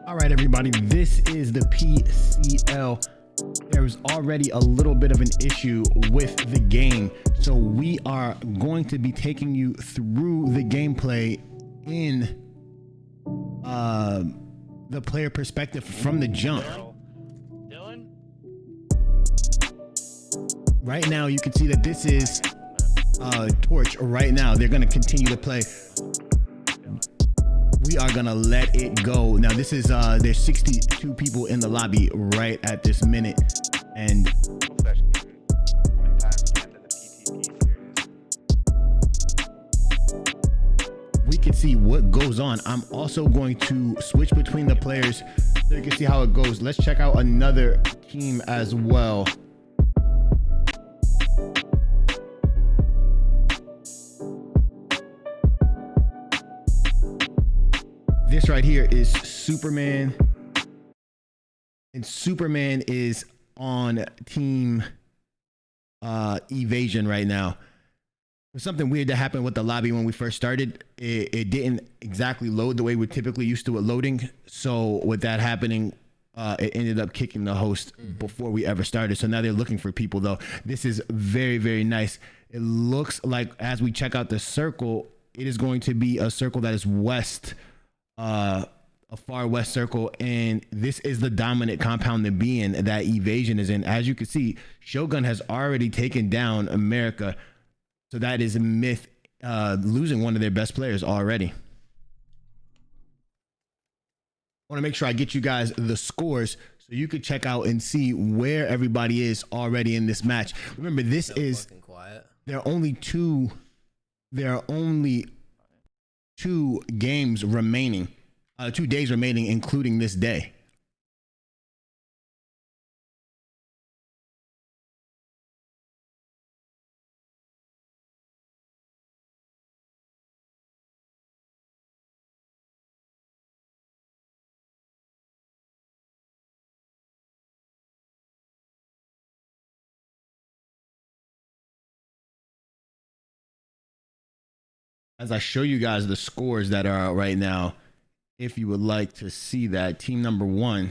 All right, everybody, this is the PCL. There's already a little bit of an issue with the game, so we are going to be taking you through the gameplay in the player perspective from the jump. Dylan? Right now, you can see that this is Torch. Right now, they're going to continue to play. We are gonna let it go. Now this is there's 62 people in the lobby right at this minute, and we can see what goes on. I'm also going to switch between the players so you can see how it goes. Let's check out another team as well. This right here is Superman, and Superman is on team Evasion right now. There's something weird that happened with the lobby when we first started. It didn't exactly load the way we're typically used to it loading. So with that happening, it ended up kicking the host before we ever started. So now they're looking for people though. This is very, very nice. It looks like as we check out the circle, it is going to be a circle that is west, a far west circle, and this is the dominant compound to be in that Evasion is in. As you can see, Shogun has already taken down America, so that is Myth losing one of their best players already. I want to make sure I get you guys the scores so you could check out and see where everybody is already in this match. Remember, this is quiet. there are only two games remaining, 2 days remaining, including this day. As I show you guys the scores that are out right now, if you would like to see that, team number 1,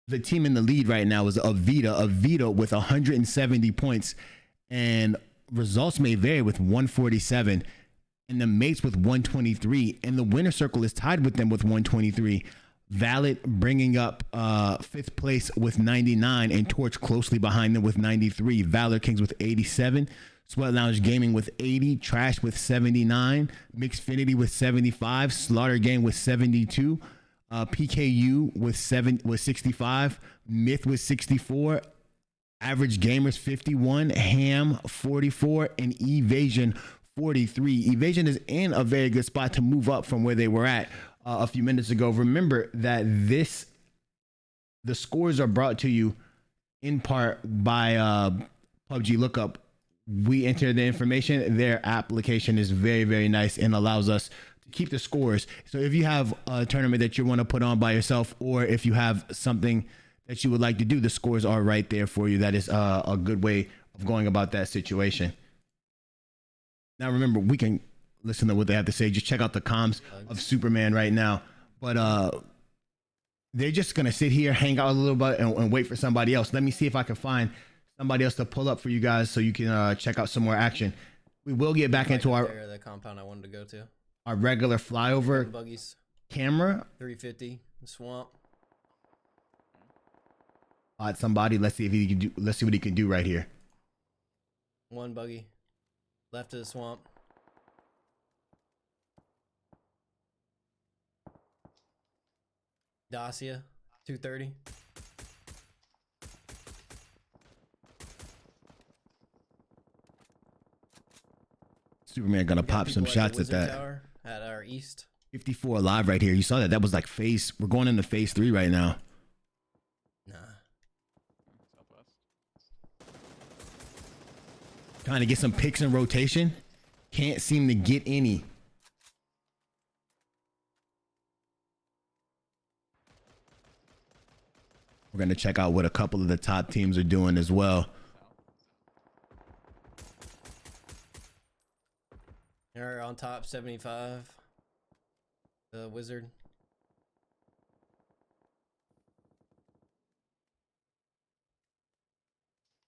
the team in the lead right now is Avita with 170 points, and results may vary with 147, and the mates with 123, and the winner circle is tied with them with 123. Valid bringing up 5th place with 99, and Torch closely behind them with 93. Valor Kings with 87. Sweat Lounge Gaming with 80, Trash with 79, Mixfinity with 75, Slaughter Gang with 72, PKU with 65, Myth with 64, Average Gamers 51, Ham 44, and Evasion 43. Evasion is in a very good spot to move up from where they were at a few minutes ago. Remember that the scores are brought to you in part by PUBG Lookup. We enter the information. Their application is very, very nice and allows us to keep the scores. So if you have a tournament that you want to put on by yourself, or if you have something that you would like to do, the scores are right there for you. That is a good way of going about that situation. Now, remember, we can listen to what they have to say. Just check out the comms of Superman right now. But they're just going to sit here, hang out a little bit, and wait for somebody else. Let me see if I can find somebody else to pull up for you guys so you can check out some more action. We will get back into the compound I wanted to go to. Our regular flyover Buggies. Camera. 350. The swamp. Somebody. Let's see if he can do. Let's see what he can do right here. 1 buggy. Left of the swamp. Dacia. 230. Superman gonna pop some shots at that. Tower at our east. 54 alive right here. You saw that. That was like phase. We're going into phase 3 right now. Nah. Southwest. Trying to get some picks in rotation. Can't seem to get any. We're gonna check out what a couple of the top teams are doing as well. They're on top 75. The wizard.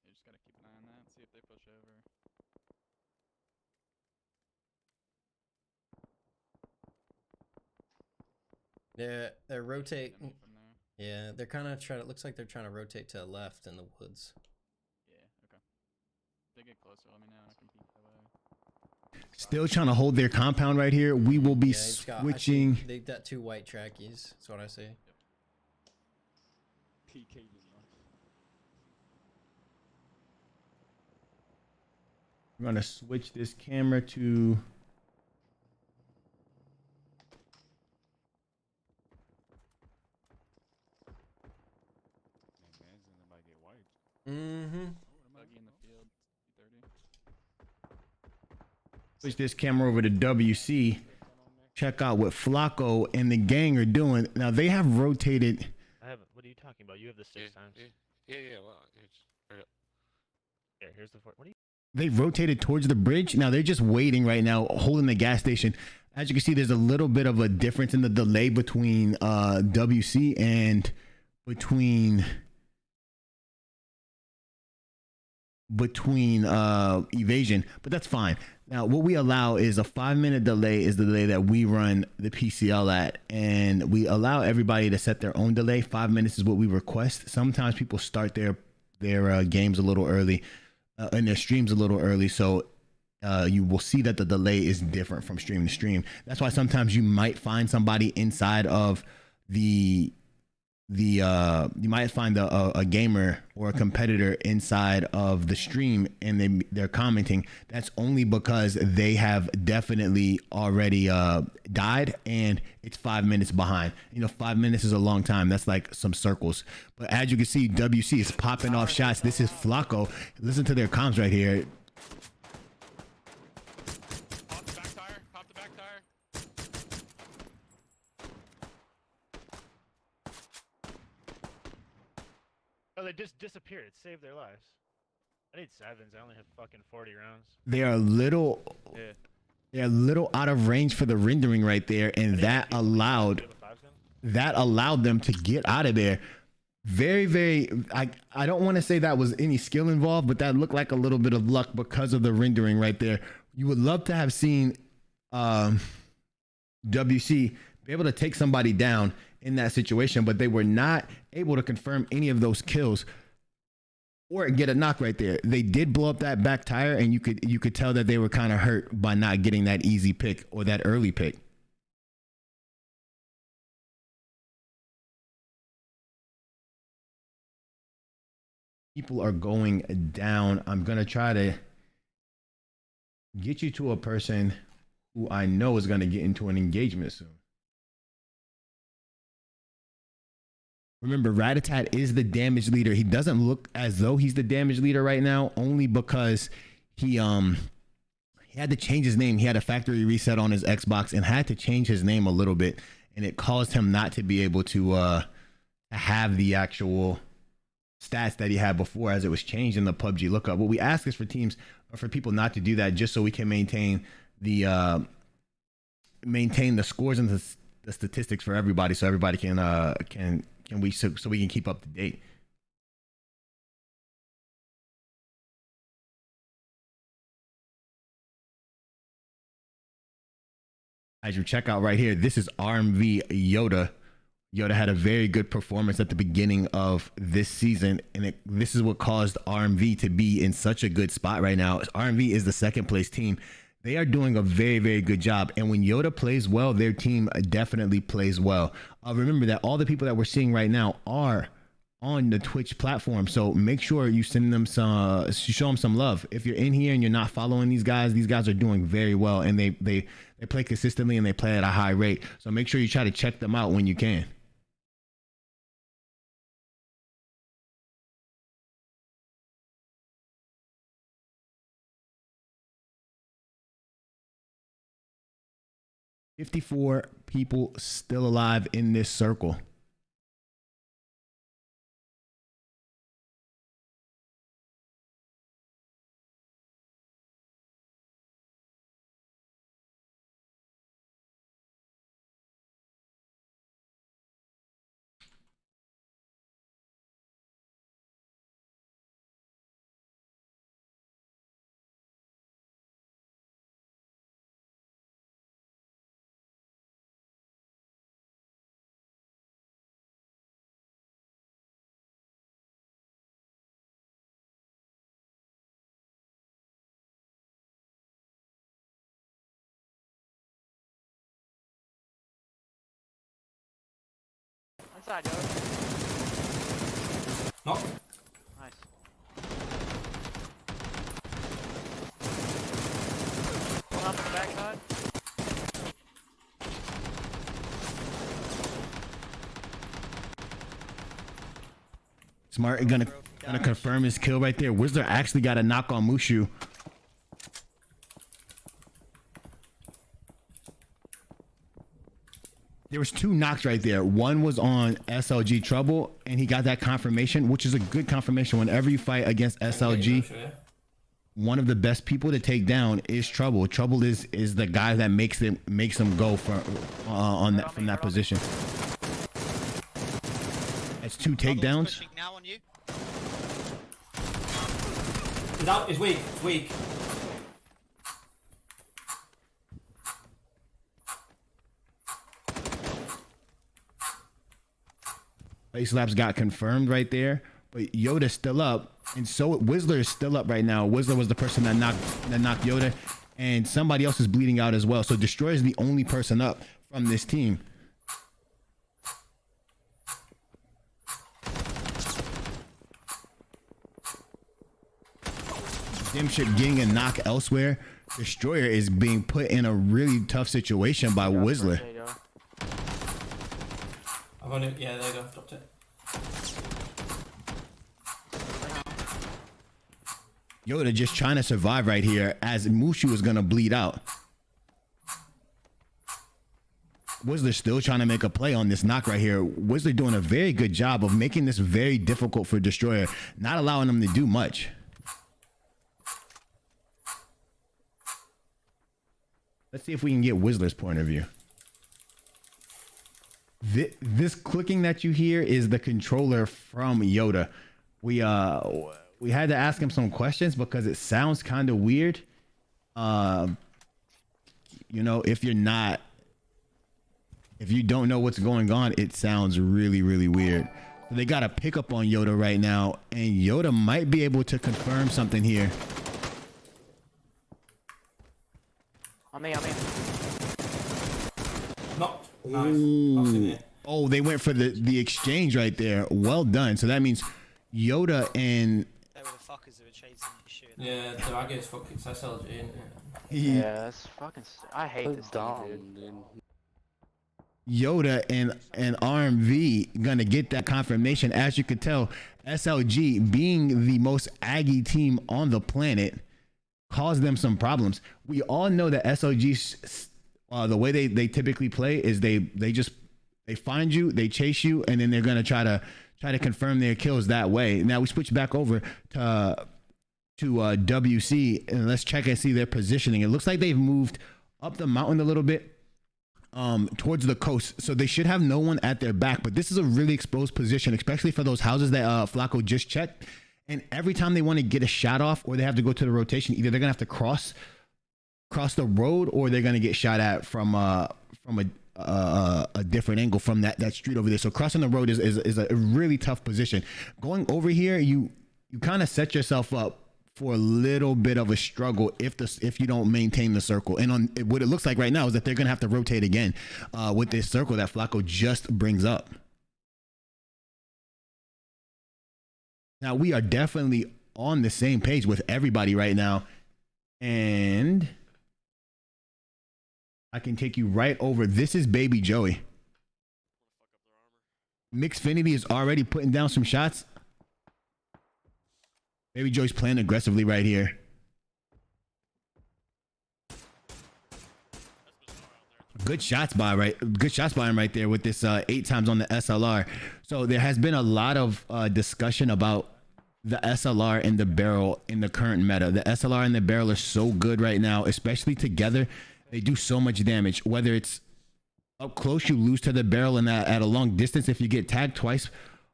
You just gotta keep an eye on that. See if they push over. They're rotate. Enemy from there. Yeah, they're kind of trying. It looks like they're trying to rotate to the left in the woods. Yeah. Okay. They get closer. Let me know. I can peek that way. Still trying to hold their compound right here. We will be switching. They got 2 white trackies. That's what I see. PK. We're going to switch this camera to... Mm-hmm. Buggy in the field. 30. Switch this camera over to WC. Check out what Flacco and the gang are doing. Now, they have rotated... What are you talking about? You have the 6 times. Yeah. Well, it's Yeah, here's the 4. What are you? They rotated towards the bridge. Now they're just waiting right now, holding the gas station. As you can see, there's a little bit of a difference in the delay between WC and between evasion, but that's fine. Now what we allow is a 5-minute delay is the delay that we run the PCL at, and we allow everybody to set their own delay. 5 minutes is what we request. Sometimes people start their games a little early and their streams a little early, so you will see that the delay is different from stream to stream. That's why sometimes you might find somebody inside of you might find a gamer or a competitor inside of the stream and they're commenting. That's only because they have definitely already died and it's 5 minutes behind. 5 minutes is a long time. That's like some circles. But as you can see, WC is popping off shots. This is Flacco. Listen to their comms right here. Pop the back tire. Pop the back tire. Oh, they just disappeared. It saved their lives. I need 7s. I only have fucking 40 rounds. They are a little... Yeah. They're a little out of range for the rendering right there, and that allowed them to get out of there. Very, very... I don't want to say that was any skill involved, but that looked like a little bit of luck because of the rendering right there. You would love to have seen WC be able to take somebody down in that situation, but they were not able to confirm any of those kills or get a knock right there. They did blow up that back tire, and you could tell that they were kind of hurt by not getting that easy pick or that early pick. People are going down. I'm going to try to get you to a person who I know is going to get into an engagement soon. Remember, Ratatat is the damage leader. He doesn't look as though he's the damage leader right now, only because he had to change his name. He had a factory reset on his Xbox and had to change his name a little bit, and it caused him not to be able to have the actual stats that he had before, as it was changed in the PUBG lookup. What we ask is for teams or for people not to do that, just so we can maintain the scores and the statistics for everybody, so everybody so we can keep up to date. As you check out right here, this is RMV Yoda. Yoda had a very good performance at the beginning of this season, and this is what caused RMV to be in such a good spot right now. RMV is the second place team. They are doing a very, very good job. And when Yoda plays well, their team definitely plays well. Remember that all the people that we're seeing right now are on the Twitch platform. So make sure you show them some love. If you're in here and you're not following these guys are doing very well, and they play consistently and they play at a high rate. So make sure you try to check them out when you can. $54 people still alive in this circle. inside, yo. Knock. Nice. One up on the backside. Smart gonna confirm his kill right there. Whistler actually got a knock on Mushu. There was 2 knocks right there. One was on SLG Trouble, and he got that confirmation, which is a good confirmation. Whenever you fight against SLG, one of the best people to take down is Trouble. Trouble is the guy that makes them go from from that position. That's 2 takedowns. Now on you. He's out. He's weak. He's weak. Face Labs got confirmed right there, but Yoda's still up, and so Whistler is still up right now. Whistler was the person that knocked Yoda, and somebody else is bleeding out as well. So Destroyer is the only person up from this team. Dimship getting a knock elsewhere. Destroyer is being put in a really tough situation by Whistler. There you go. I've only, yeah, there you go. Dropped it. Yoda just trying to survive right here as Mushu is gonna bleed out. Whistler still trying to make a play on this knock right here. Whistler doing a very good job of making this very difficult for Destroyer, not allowing him to do much. Let's see if we can get Whistler's point of view. This clicking that you hear is the controller from Yoda. We had to ask him some questions because it sounds kind of weird. You know, if you don't know what's going on, it sounds really, really weird. So they got a pickup on Yoda right now, and Yoda might be able to confirm something here. On me. Knocked. Nice. Oh, they went for the exchange right there. Well done. So that means Yoda and They were the fuckers who were chasing the shit. Yeah, the Ragged's fucking SLG, isn't it? Yeah, that's fucking. I hate this team, dude. Yoda and RMV gonna get that confirmation. As you could tell, SLG being the most Aggie team on the planet caused them some problems. We all know that SLG, the way they typically play is they find you, they chase you, and then they're gonna try to confirm their kills that way. Now we switch back over to WC, and let's check and see their positioning. It looks like they've moved up the mountain a little bit towards the coast, so they should have no one at their back, but this is a really exposed position, especially for those houses that Flacco just checked. And every time they want to get a shot off, or they have to go to the rotation, either they're gonna have to cross the road, or they're gonna get shot at from a different angle from that street over there. So crossing the road is a really tough position. Going over here, you kind of set yourself up for a little bit of a struggle if you don't maintain the circle. And on what it looks like right now is that they're gonna have to rotate again with this circle that Flacco just brings up. Now we are definitely on the same page with everybody right now, and I can take you right over. This is Baby Joey. Mixfinity is already putting down some shots. Baby Joey's playing aggressively right here. Good shots by him right there with this 8 times on the SLR. So there has been a lot of discussion about the SLR and the barrel in the current meta. The SLR and the barrel are so good right now, especially together. They do so much damage. Whether it's up close, you lose to the barrel, and at a long distance, if you get tagged twice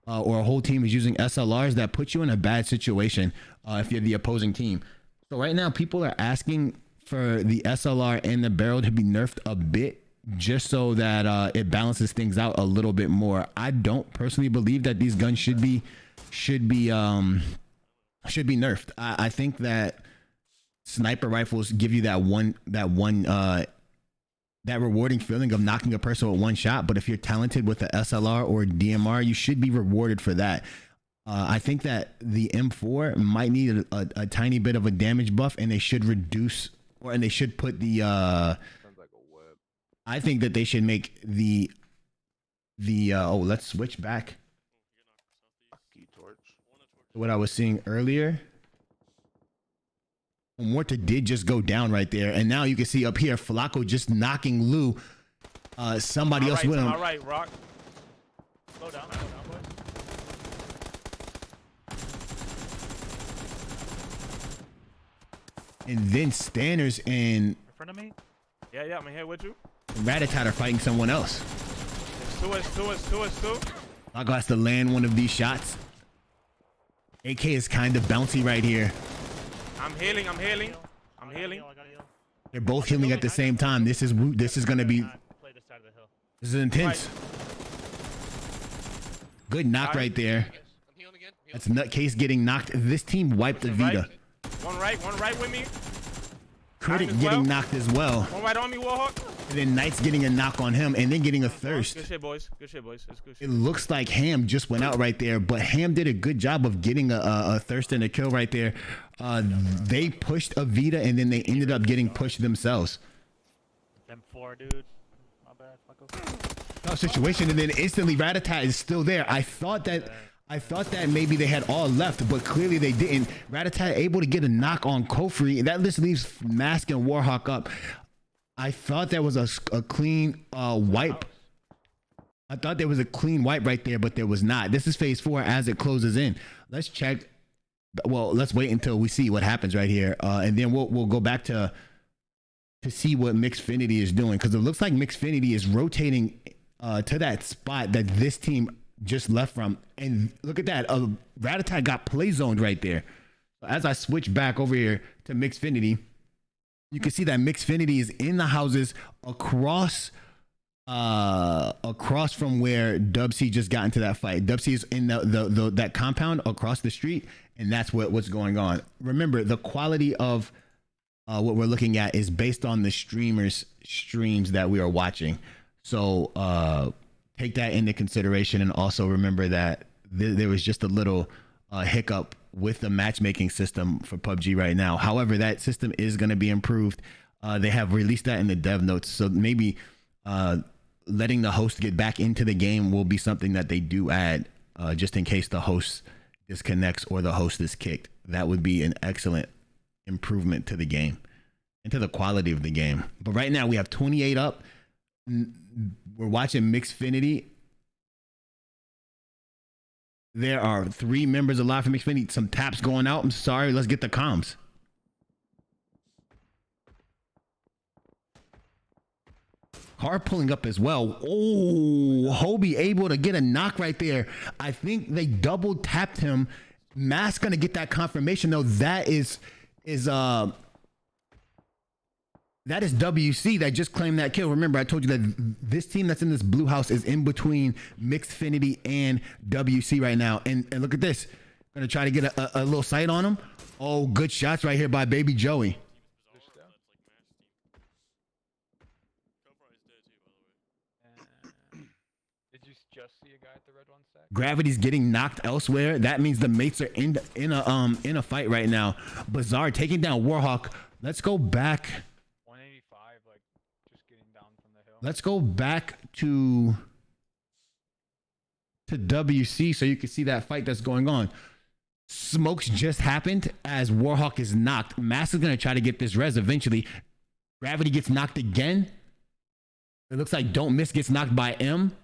or a whole team is using SLRs, that puts you in a bad situation if you're the opposing team. So right now, people are asking for the SLR and the barrel to be nerfed a bit, just so that it balances things out a little bit more. I don't personally believe that these guns should be nerfed. I think that sniper rifles give you that one that rewarding feeling of knocking a person with one shot. But if you're talented with the SLR or DMR, you should be rewarded for that. I think that the M4 might need a tiny bit of a damage buff, and they should reduce, and they should put the. Sounds like a web. I think that they should make the. Oh, let's switch back Key torch. to what I was seeing earlier. Morta did just go down right there, and now you can see up here Flacco just knocking Lou. Somebody else with him. All right, Rock. Slow down, boys. And then Stanners and In front of me? Yeah, I'm here with you. Ratatat are fighting someone else. It's two. Flacco has to land one of these shots. AK is kind of bouncy right here. I'm healing. I got heal. They're both healing at the same time. This is gonna be. Play this side of the hill. This is intense. Good knock right there. I'm healing again. That's Nutcase getting knocked. This team wiped the Vita. One right with me. Critic as getting well. knocked as well. One right on me, Warhawk. And then Knight's getting a knock on him, and then getting a thirst. Good shit, boys. It's good shit. It looks like Ham just went out right there, but Ham did a good job of getting a thirst and a kill right there. They pushed a Vita, and then they ended up getting pushed themselves. M4, dude. My bad. Fuck. Tough situation, and then instantly Ratatat is still there. I thought that maybe they had all left, but clearly they didn't. Ratatat able to get a knock on Kofri, and that just leaves Mask and Warhawk up. I thought that was a clean wipe. I thought there was a clean wipe right there, but there was not. This is phase 4 as it closes in. Let's check. Well, let's wait until we see what happens right here, and then we'll go back to see what Mixfinity is doing, because it looks like Mixfinity is rotating to that spot that this team just left from. And look at that. Ratatat got play zoned right there. As I switch back over here to Mixfinity, you can see that Mixfinity is in the houses across from where Dubsy just got into that fight. Dubsy is in that compound across the street, and that's what's going on. Remember, the quality of what we're looking at is based on the streams that we are watching. So take that into consideration, and also remember that there was just a little hiccup with the matchmaking system for PUBG right now. However, that system is going to be improved. They have released that in the dev notes, so maybe letting the host get back into the game will be something that they do add, just in case the host disconnects or the host is kicked. That would be an excellent improvement to the game and to the quality of the game. But right now we have 28 up. We're watching Mixfinity. There are 3 members alive from Mixfinity. Some taps going out. I'm sorry. Let's get the comms. Car pulling up as well. Oh, Hobie able to get a knock right there. I think they double tapped him. Mask gonna get that confirmation though. That is WC that just claimed that kill. Remember, I told you that this team that's in this blue house is in between Mixfinity and WC right now. And look at this. Gonna try to get a little sight on him. Oh, good shots right here by Baby Joey. Did you just see a guy at the red one stack? Gravity's getting knocked elsewhere. That means the mates are in a fight right now. Bazaar taking down Warhawk. Let's go back. 185, like just getting down from the hill. Let's go back to WC so you can see that fight that's going on. Smokes just happened as Warhawk is knocked. Mass is going to try to get this res eventually. Gravity gets knocked again. It looks like Don't Miss gets knocked by M.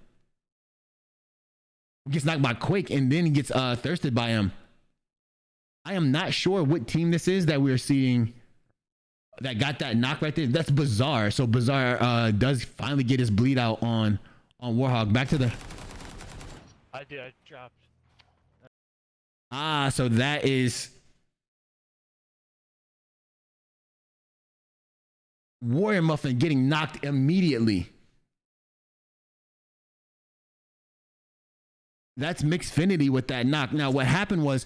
Gets knocked by Quake, and then he gets thirsted by him. I am not sure what team this is that we're seeing that got that knock right there. That's Bazaar. So Bazaar does finally get his bleed out on Warhawk. Back to the... I dropped. So that is Warrior Muffin getting knocked immediately. That's Mixfinity with that knock. Now, what happened was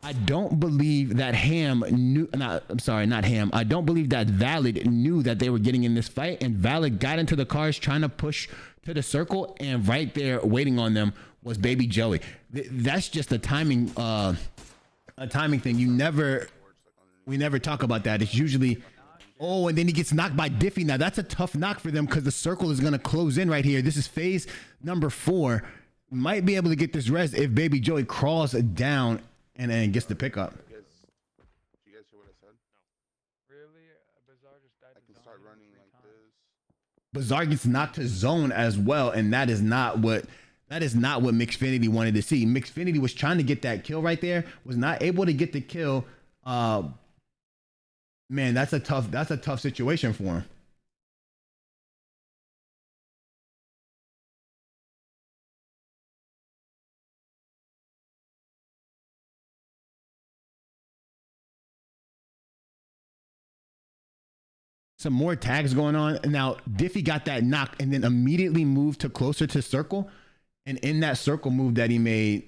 I don't believe that Ham knew, not Ham. I don't believe that Valid knew that they were getting in this fight, and Valid got into the cars trying to push to the circle, and right there waiting on them was Baby Joey. That's just a timing thing. We never talk about that. It's usually, oh, and then he gets knocked by Diffie. Now that's a tough knock for them because the circle is going to close in right here. This is phase number 4. Might be able to get this res if Baby Joey crawls down and then gets the pickup. Do you guys hear what I said? Really? Bazaar just died. I can start running like this. Bazaar gets knocked to zone as well, and that is not what Mixfinity wanted to see. Mixfinity was trying to get that kill right there, was not able to get the kill. Man, that's a tough situation for him. Some more tags going on. Now, Diffie got that knock and then immediately moved to closer to circle. And in that circle move that he made,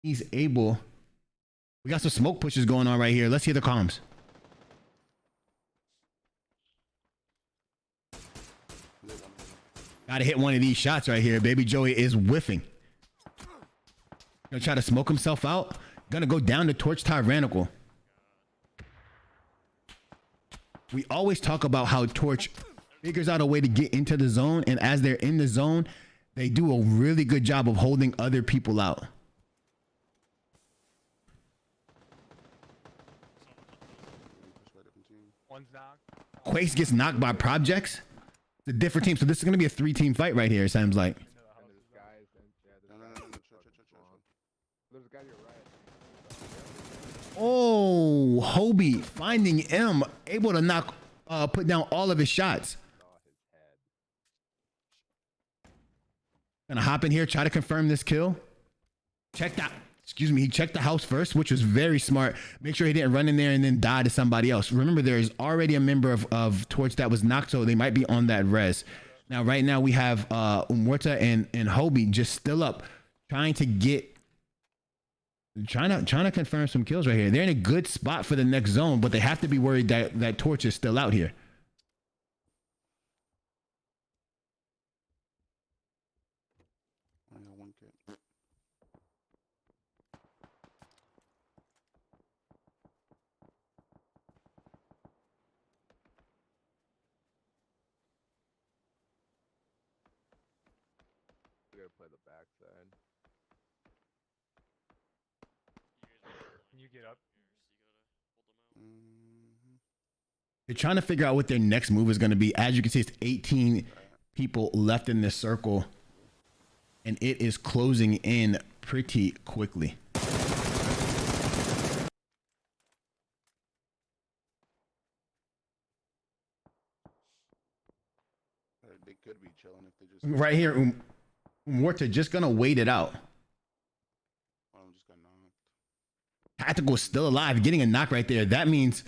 he's able. We got some smoke pushes going on right here. Let's hear the comms. Gotta hit one of these shots right here. Baby Joey is whiffing. Gonna try to smoke himself out. Gonna go down to torch Tyrannical. We always talk about how Torch figures out a way to get into the zone, and as they're in the zone, they do a really good job of holding other people out. One's knocked. Quakes gets knocked by Projects. It's a different team, so this is going to be a 3-team fight right here, it sounds like. There's a guy here, right? Oh, Hobie finding M, able to knock, put down all of his shots. Gonna hop in here, try to confirm this kill. He checked the house first, which was very smart. Make sure he didn't run in there and then die to somebody else. Remember, there is already a member of Torch that was knocked, so they might be on that res. Now, right now we have Umorta and Hobie just still up, trying to confirm some kills right here. They're in a good spot for the next zone, but they have to be worried that Torch is still out here. I got one kit. We gotta play the backside. Can you get up? They're trying to figure out what their next move is going to be. As you can see, it's 18 people left in this circle, and it is closing in pretty quickly. They could be chilling if they just. Right here, Umorta just going to wait it out. One of them just got knocked. Tactical is still alive, getting a knock right there. That means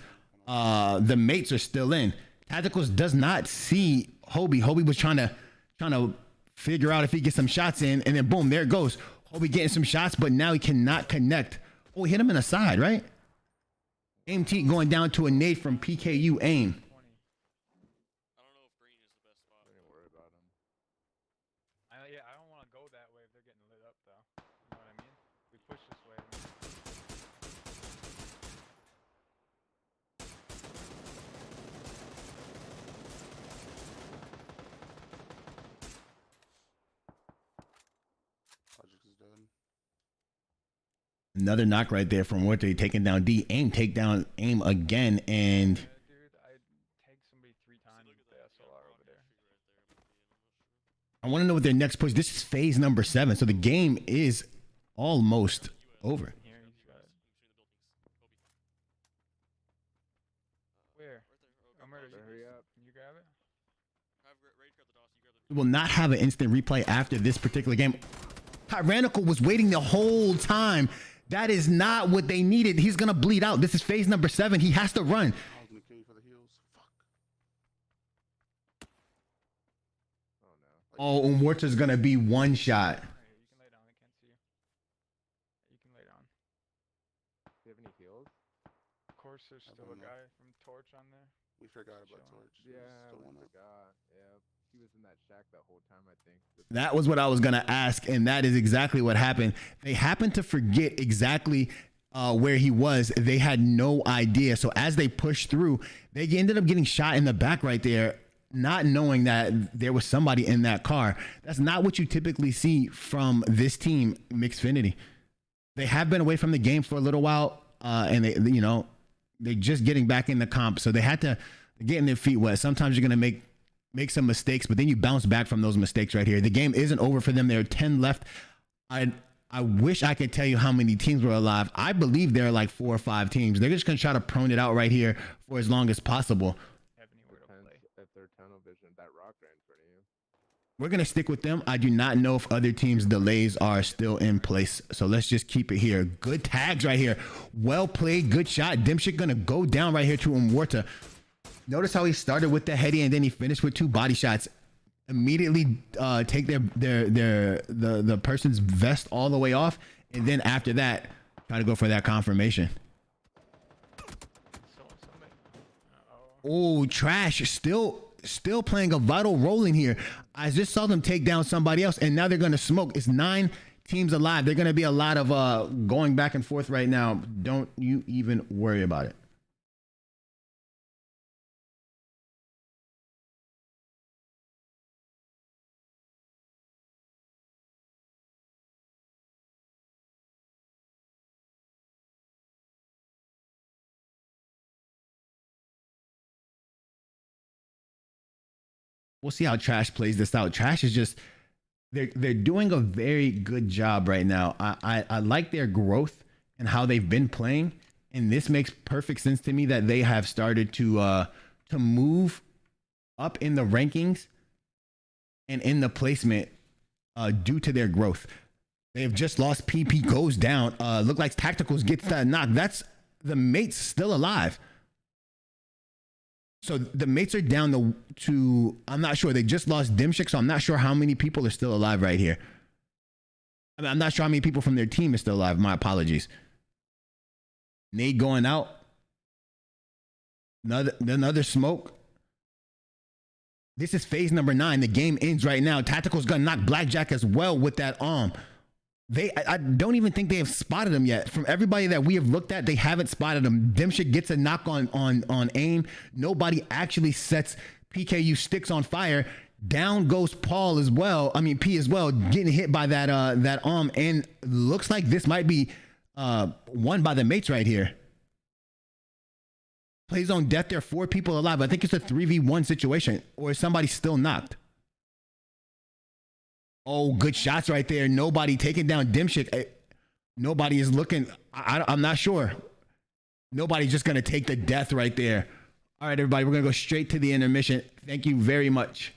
the mates are still in. Tacticals does not see Hobie. Hobie was trying to figure out if he gets some shots in, and then boom, there it goes. Hobie getting some shots, but now he cannot connect. Oh, he hit him in the side, right? Aim T going down to a nade from PKU aim. I don't know if green is the best spot. Don't even worry about him. I don't want to go that way if they're getting lit up, though. You know what I mean? We push this way. Project is dead. Another knock right there from Morte, taking down D. Aim, take down aim again, and Dude, I tagged somebody 3 times with the SLR over there. I want to know what their next push. This is phase number 7, so the game is almost over. Here, you just got it. Where? I'm ready. Hurry up. Can you grab it? We will not have an instant replay after this particular game. Tyrannical was waiting the whole time. That is not what they needed. He's going to bleed out. This is phase number 7. He has to run. I was gonna kill you for the heals. Fuck. Oh no. Oh, Umorta's going to be one shot. Alright, you can lay down. I can't see you. You can lay down. there's I still don't a know. guy from Torch on there. We forgot about Chilling. Torch. Yeah, Still we one up. forgot. Yeah, he was in that shack that whole time, I think. That was what I was gonna ask, and that is exactly what happened. They happened to forget exactly where he was. They had no idea. So as they pushed through, they ended up getting shot in the back right there, not knowing that there was somebody in that car. That's not what you typically see from this team, Mixfinity. They have been away from the game for a little while, and they're just getting back in the comp. So they had to get in their feet wet. Sometimes you're gonna make some mistakes, but then you bounce back from those mistakes right here. The game isn't over for them. There are 10 left. I wish I could tell you how many teams were alive. I believe there are like 4 or 5 teams. They're just gonna try to prone it out right here for as long as possible. Have anywhere to Depends play. if they're tunnel vision, that rock right in front of you. We're gonna stick with them. I do not know if other teams' delays are still in place. So let's just keep it here. Good tags right here. Well played, good shot. Dimshik gonna go down right here to Umwarta. Notice how he started with the heady and then he finished with 2 body shots. Immediately take the person's vest all the way off, and then after that, try to go for that confirmation. Oh, Trash still playing a vital role in here. I just saw them take down somebody else, and now they're gonna smoke. It's 9 teams alive. They're gonna be a lot of going back and forth right now. Don't you even worry about it. We'll see how Trash plays this out. Trash is just they're doing a very good job right now. I like their growth and how they've been playing, and this makes perfect sense to me that they have started to move up in the rankings and in the placement due to their growth. They have just lost. PP goes down. Look like Tacticals gets that knock. That's the mates still alive. So the mates are down to I'm not sure. They just lost Dimshik, so I'm not sure how many people are still alive right here. I mean, I'm not sure how many people from their team is still alive. My apologies. Nade going out. Another smoke. This is phase number 9. The game ends right now. Tactical's gonna knock Blackjack as well with that arm. I don't even think they have spotted him yet. From everybody that we have looked at, they haven't spotted him. Dimshik gets a knock on aim. Nobody actually sets PKU sticks on fire. Down goes Paul as well. I mean P as well, getting hit by that arm, and looks like this might be won by the mates right here. Plays on death. There are 4 people alive. I think it's a 3v1 situation, or is somebody still knocked? Oh, good shots right there. Nobody taking down Dimshik. Nobody is looking. I'm not sure. Nobody's just going to take the death right there. All right, everybody, we're going to go straight to the intermission. Thank you very much.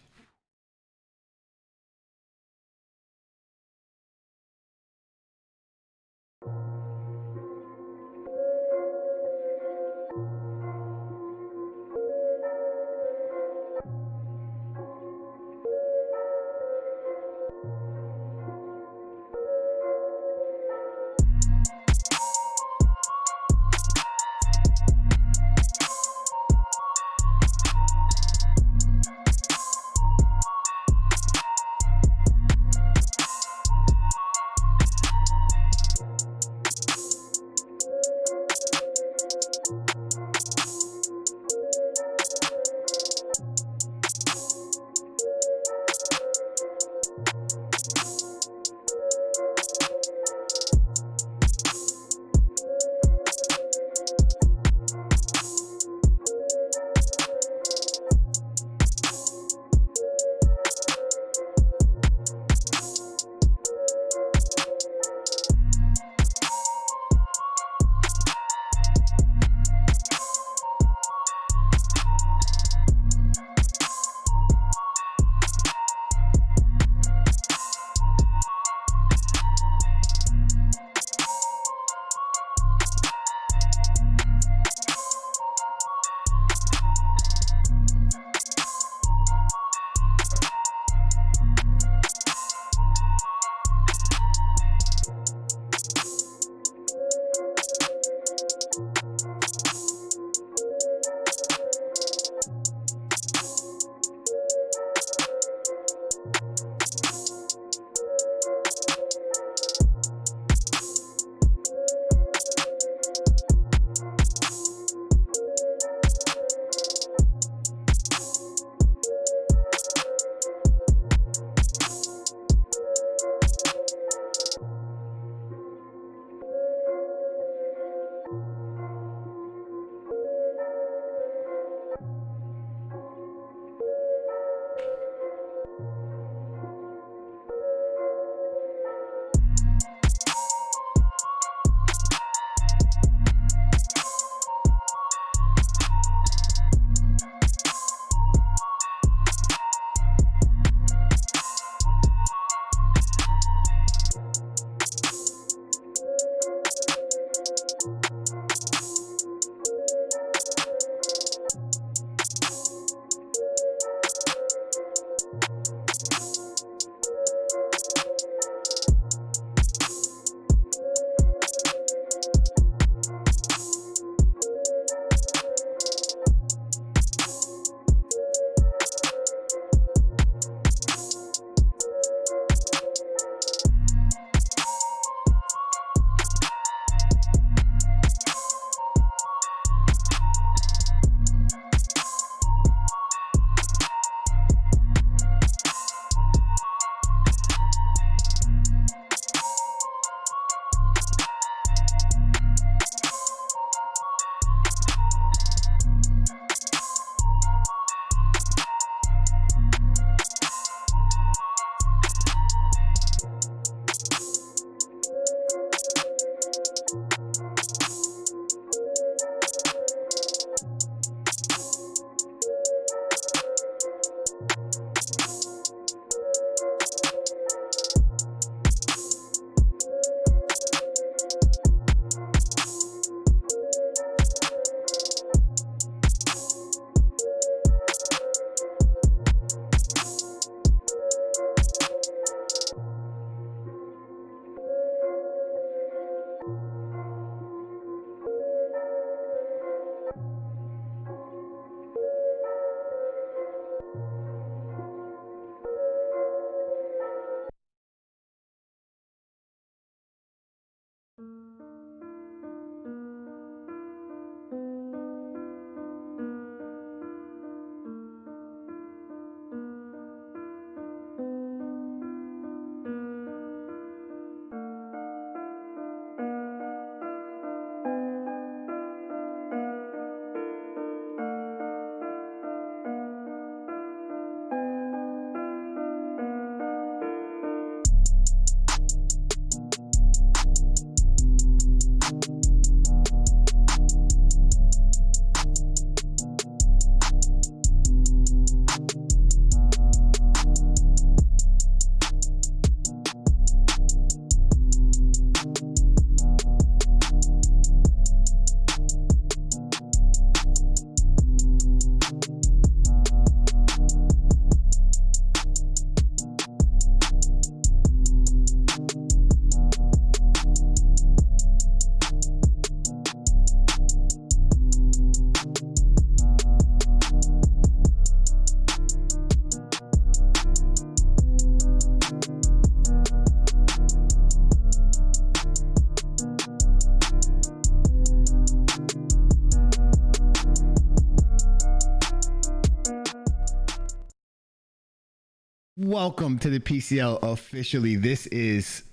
Welcome to the PCL officially. This is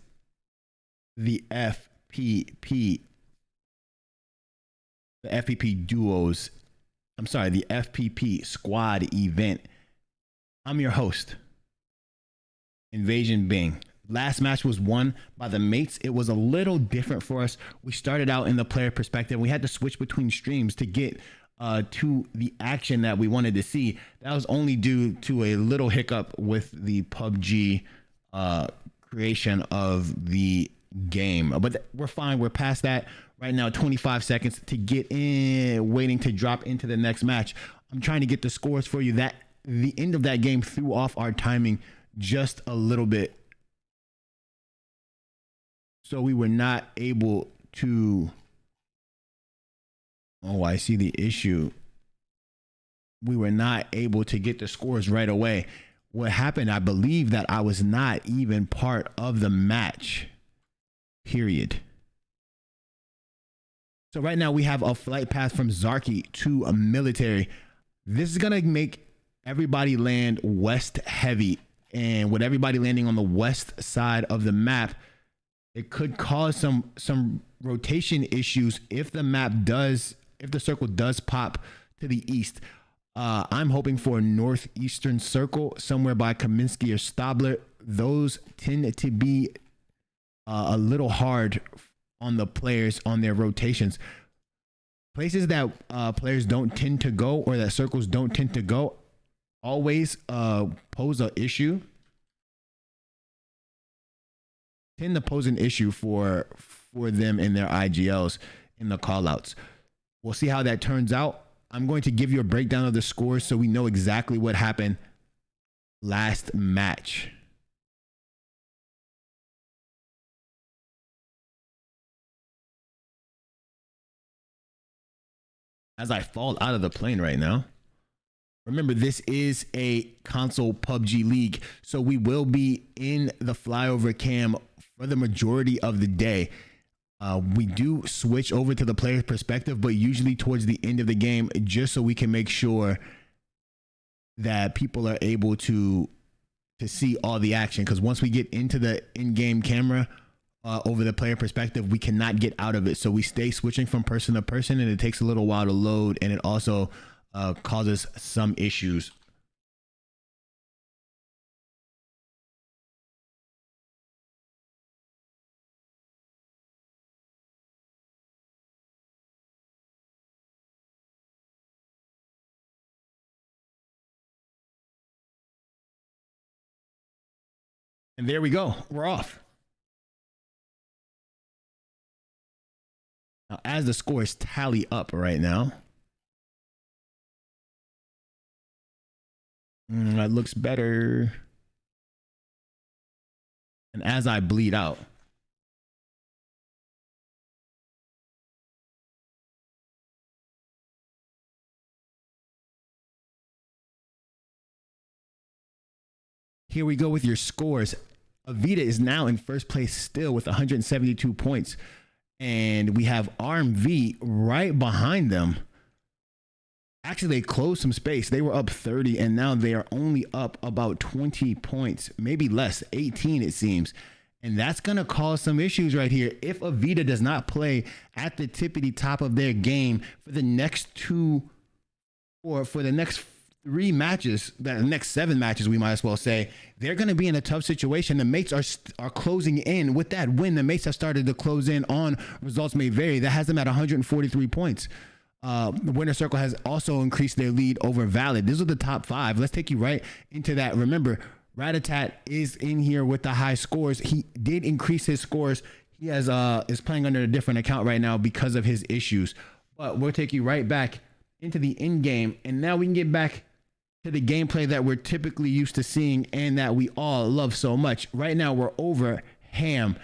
the FPP. The FPP duos. I'm sorry, the FPP squad event. I'm your host, Invasion Bing. Last match was won by the mates. It was a little different for us. We started out in the player perspective. We had to switch between streams to get to the action that we wanted to see. That was only due to a little hiccup with the PUBG creation of the game. But we're fine. We're past that. Right now, 25 seconds to get in, waiting to drop into the next match. I'm trying to get the scores for you. That the end of that game threw off our timing just a little bit. So we were not able to. Oh, I see the issue. We were not able to get the scores right away. What happened, I believe that I was not even part of the match. Period. So right now we have a flight path from Zarky to a military. This is going to make everybody land west heavy. And with everybody landing on the west side of the map, it could cause some rotation issues if the circle does pop to the east. I'm hoping for a northeastern circle somewhere by Kaminsky or Stabler. Those tend to be a little hard on the players on their rotations. Places that players don't tend to go, or that circles don't tend to go, always pose an issue. Tend to pose an issue for them in their IGLs in the callouts. We'll see how that turns out. I'm going to give you a breakdown of the scores so we know exactly what happened last match. As I fall out of the plane right now. Remember, this is a console PUBG league, so we will be in the flyover cam for the majority of the day. We do switch over to the player's perspective, but usually towards the end of the game, just so we can make sure that people are able to see all the action. Because once we get into the in-game camera over the player perspective, we cannot get out of it. So we stay switching from person to person, and it takes a little while to load, and it also causes some issues. And there we go. We're off. Now, as the scores tally up right now, that looks better. And as I bleed out, here we go with your scores. Avita is now in first place still with 172 points. And we have RMV right behind them. Actually, they closed some space. They were up 30, and now they are only up about 20 points, maybe less, 18 it seems. And that's going to cause some issues right here. If Avita does not play at the tippity top of their game for the next for the next 3 matches, the next 7 matches, we might as well say, they're going to be in a tough situation. The mates are closing in with that win. The mates have started to close in on results may vary. That has them at 143 points. The winner circle has also increased their lead over Valid. These are the top 5. Let's take you right into that. Remember, Ratatat is in here with the high scores. He did increase his scores. He has is playing under a different account right now because of his issues. But we'll take you right back into the end game, and now we can get back to the gameplay that we're typically used to seeing and that we all love so much. Right now we're over Ham.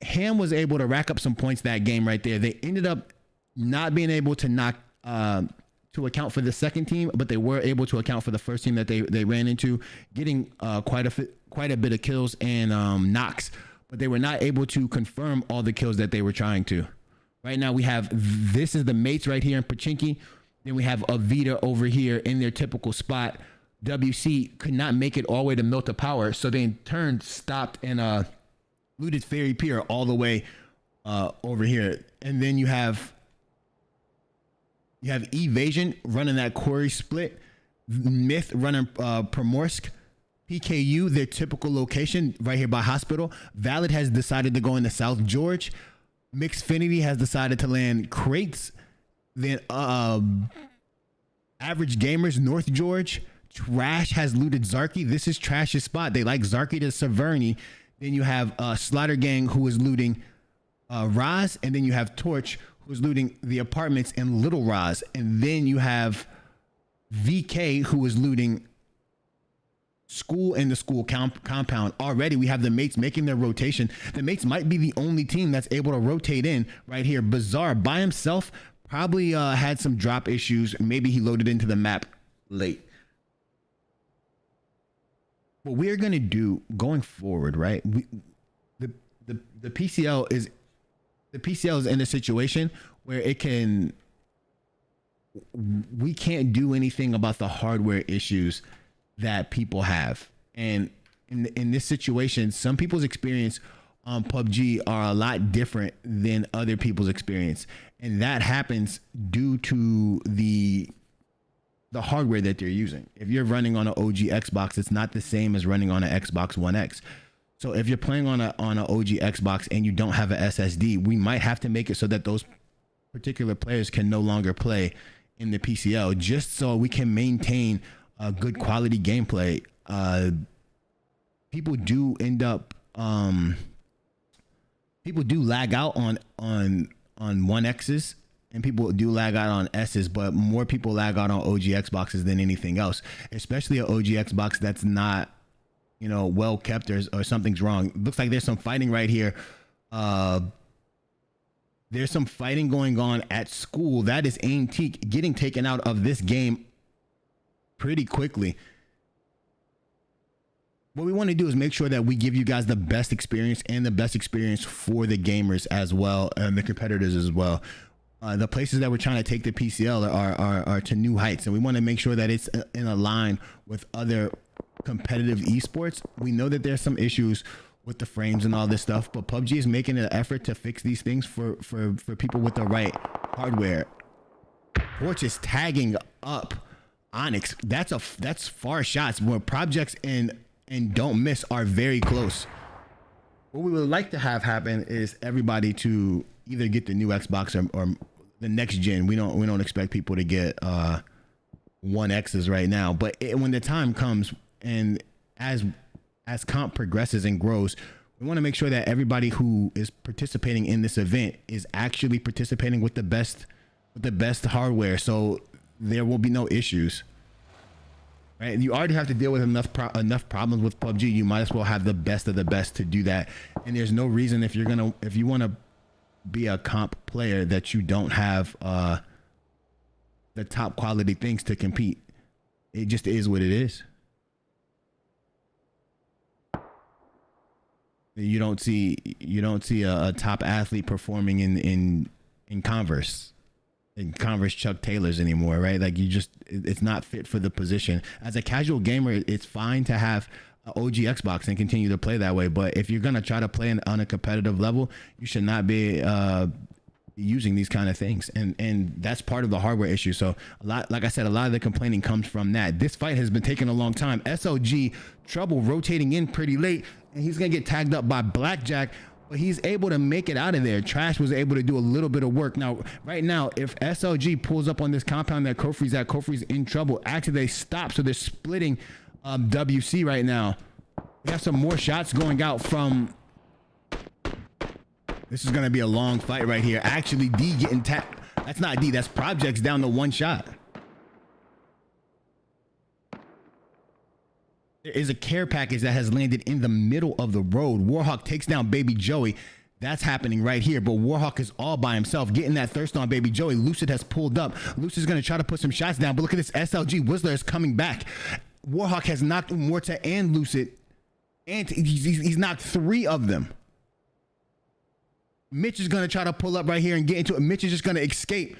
Ham was able to rack up some points that game right there. They ended up not being able to knock to account for the second team, but they were able to account for the first team that they ran into, getting quite a bit of kills and knocks, but they were not able to confirm all the kills that they were trying to. Right now we have, this is the mates right here in Pachinki. Then we have Avita over here in their typical spot. WC could not make it all the way to Milta Power, so they in turn stopped and looted Ferry Pier all the way over here. And then you have Evasion running that quarry split, Myth running Primorsk, PKU, their typical location right here by Hospital. Valid has decided to go into South George. Mixfinity has decided to land Crates. Then Average Gamers, North George. Trash has looted Zarky. This is Trash's spot. They like Zarky to Severny. Then you have Slaughter Gang, who is looting Roz. And then you have Torch, who is looting the apartments in Little Roz. And then you have VK, who is looting school and the school compound. Already we have the mates making their rotation. The mates might be the only team that's able to rotate in right here. Bizarre by himself probably had some drop issues. Maybe he loaded into the map late. What we're gonna do going forward, right? The PCL is in a situation where we can't do anything about the hardware issues that people have. And in this situation, some people's experience on PUBG are a lot different than other people's experience. And that happens due to the hardware that they're using. If you're running on an OG Xbox, it's not the same as running on an Xbox One X. So if you're playing on an OG Xbox and you don't have an SSD, we might have to make it so that those particular players can no longer play in the PCL, just so we can maintain a good quality gameplay. People do end up, people do lag out on 1Xs, and people do lag out on S's, but more people lag out on OG Xboxes than anything else, especially an OG Xbox that's not, well kept or something's wrong. Looks like there's some fighting right here. There's some fighting going on at school. That is Aimteak getting taken out of this game pretty quickly. What we want to do is make sure that we give you guys the best experience and the best experience for the gamers as well, and the competitors as well. The places that we're trying to take the PCL are to new heights, and we want to make sure that it's in a line with other competitive esports. We know that there's some issues with the frames and all this stuff, but PUBG is making an effort to fix these things for people with the right hardware. Porch is tagging up Onyx. That's far shots where projects and Don't Miss are very close. What we would like to have happen is everybody to either get the new Xbox or the next gen. We don't expect people to get 1Xs right now, but when the time comes and as comp progresses and grows, we want to make sure that everybody who is participating in this event is actually participating with the best hardware, so there will be no issues. Right? You already have to deal with enough problems with PUBG. You might as well have the best of the best to do that. And there's no reason if you want to be a comp player that you don't have the top quality things to compete. It just is what it is. You don't see a top athlete performing in Converse. In Converse Chuck Taylors anymore, right? Like it's not fit for the position. As a casual gamer, it's fine to have an OG Xbox and continue to play that way. But if you're gonna try to play on a competitive level, you should not be using these kind of things. And that's part of the hardware issue. So like I said, a lot of the complaining comes from that. This fight has been taking a long time. SLG Trouble rotating in pretty late, and he's gonna get tagged up by Blackjack. But he's able to make it out of there. Trash was able to do a little bit of work. Now, right now, if SLG pulls up on this compound that Kofi's at, Kofi's in trouble. Actually, they stop, so they're splitting WC right now. We have some more shots going out from... This is going to be a long fight right here. Actually, D getting tapped. That's not D, that's Projects down to one shot. There is a care package that has landed in the middle of the road. Warhawk takes down Baby Joey. That's happening right here, but Warhawk is all by himself, getting that thirst on Baby Joey. Lucid has pulled up. Lucid's going to try to put some shots down, but look at this. SLG Whistler is coming back. Warhawk has knocked Morta and Lucid, and he's knocked 3 of them. Mitch is going to try to pull up right here and get into it. Mitch is just going to escape.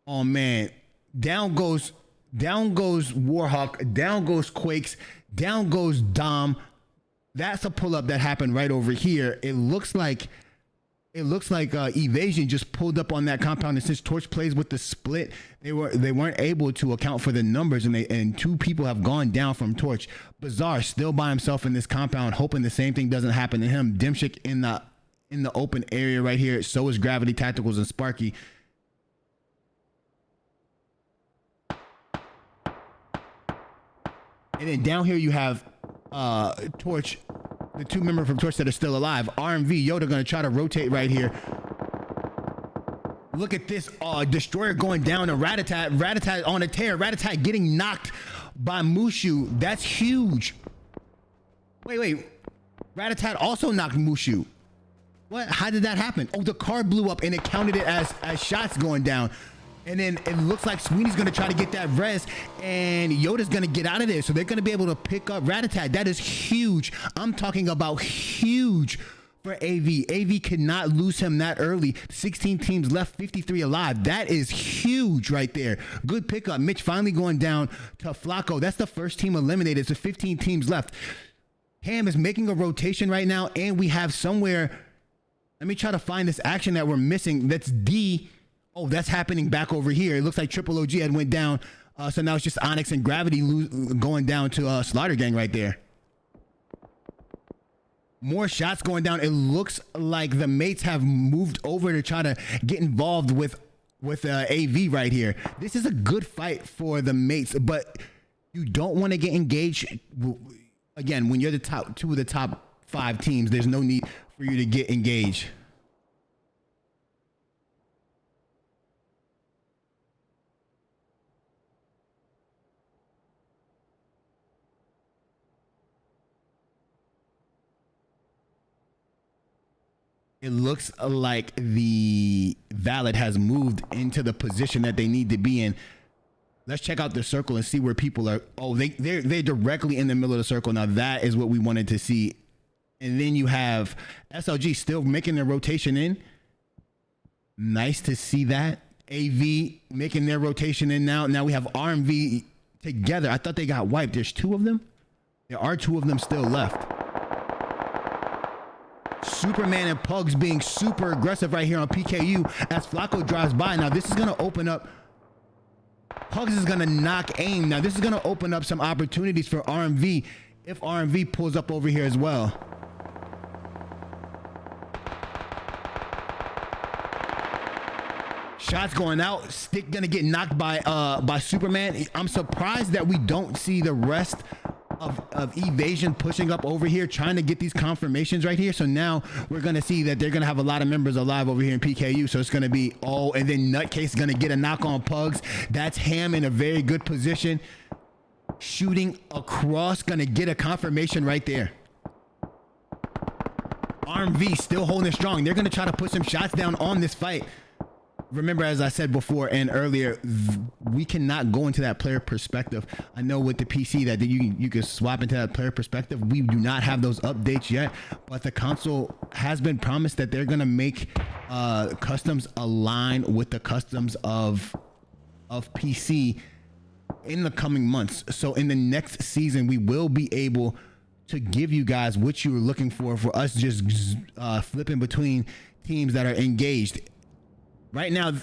Oh, man. Down goes Down goes Warhawk. Down goes Quakes. Down goes Dom. That's a pull up that happened right over here. It looks like Evasion just pulled up on that compound, and since Torch plays with the split, they weren't able to account for the numbers, and two people have gone down from Torch. Bazaar still by himself in this compound, hoping the same thing doesn't happen to him. Dimshik in the open area right here. So is Gravity Tacticals and Sparky. And then down here you have Torch, the two members from Torch that are still alive. RMV, Yoda gonna try to rotate right here. Look at this, Destroyer going down to Ratatat. Ratatat on a tear. Ratatat getting knocked by Mushu. That's huge. Wait. Ratatat also knocked Mushu. What? How did that happen? Oh, the car blew up and it counted it as shots going down. And then it looks like Sweeney's going to try to get that res, and Yoda's going to get out of there. So they're going to be able to pick up Ratatat. That is huge. I'm talking about huge for AV. AV cannot lose him that early. 16 teams left, 53 alive. That is huge right there. Good pickup. Mitch finally going down to Flacco. That's the first team eliminated. So 15 teams left. Ham is making a rotation right now, and we have somewhere. Let me try to find this action that we're missing. That's D. Oh, that's happening back over here. It looks like Triple OG had went down. So now it's just Onyx and Gravity going down to Slaughter Gang right there. More shots going down. It looks like the mates have moved over to try to get involved with AV right here. This is a good fight for the mates, but you don't want to get engaged. Again, when you're the top two of the top 5 teams, there's no need for you to get engaged. It looks like the Valid has moved into the position that they need to be in. Let's check out the circle and see where people are. Oh, they're directly in the middle of the circle. Now that is what we wanted to see. And then you have SLG still making their rotation in. Nice to see that. AV making their rotation in now. Now we have RMV together. I thought they got wiped. There's 2 of them. There are 2 of them still left. Superman and Pugs being super aggressive right here on PKU as Flacco drives by. Now this is going to open up. Pugs is going to knock aim. Now this is going to open up some opportunities for RMV if RMV pulls up over here as well. Shots going out. Stick going to get knocked by Superman. I'm surprised that we don't see the rest of Evasion pushing up over here, trying to get these confirmations right here. So now we're going to see that they're going to have a lot of members alive over here in PKU. So it's going to be, and then Nutcase is going to get a knock on Pugs. That's Ham in a very good position. Shooting across, going to get a confirmation right there. RMV still holding it strong. They're going to try to put some shots down on this fight. Remember, as I said before and earlier, we cannot go into that player perspective. I know with the PC that you can swap into that player perspective. We do not have those updates yet, but the console has been promised that they're going to make customs align with the customs of PC in the coming months. So in the next season, we will be able to give you guys what you were looking for us just flipping between teams that are engaged. Right now,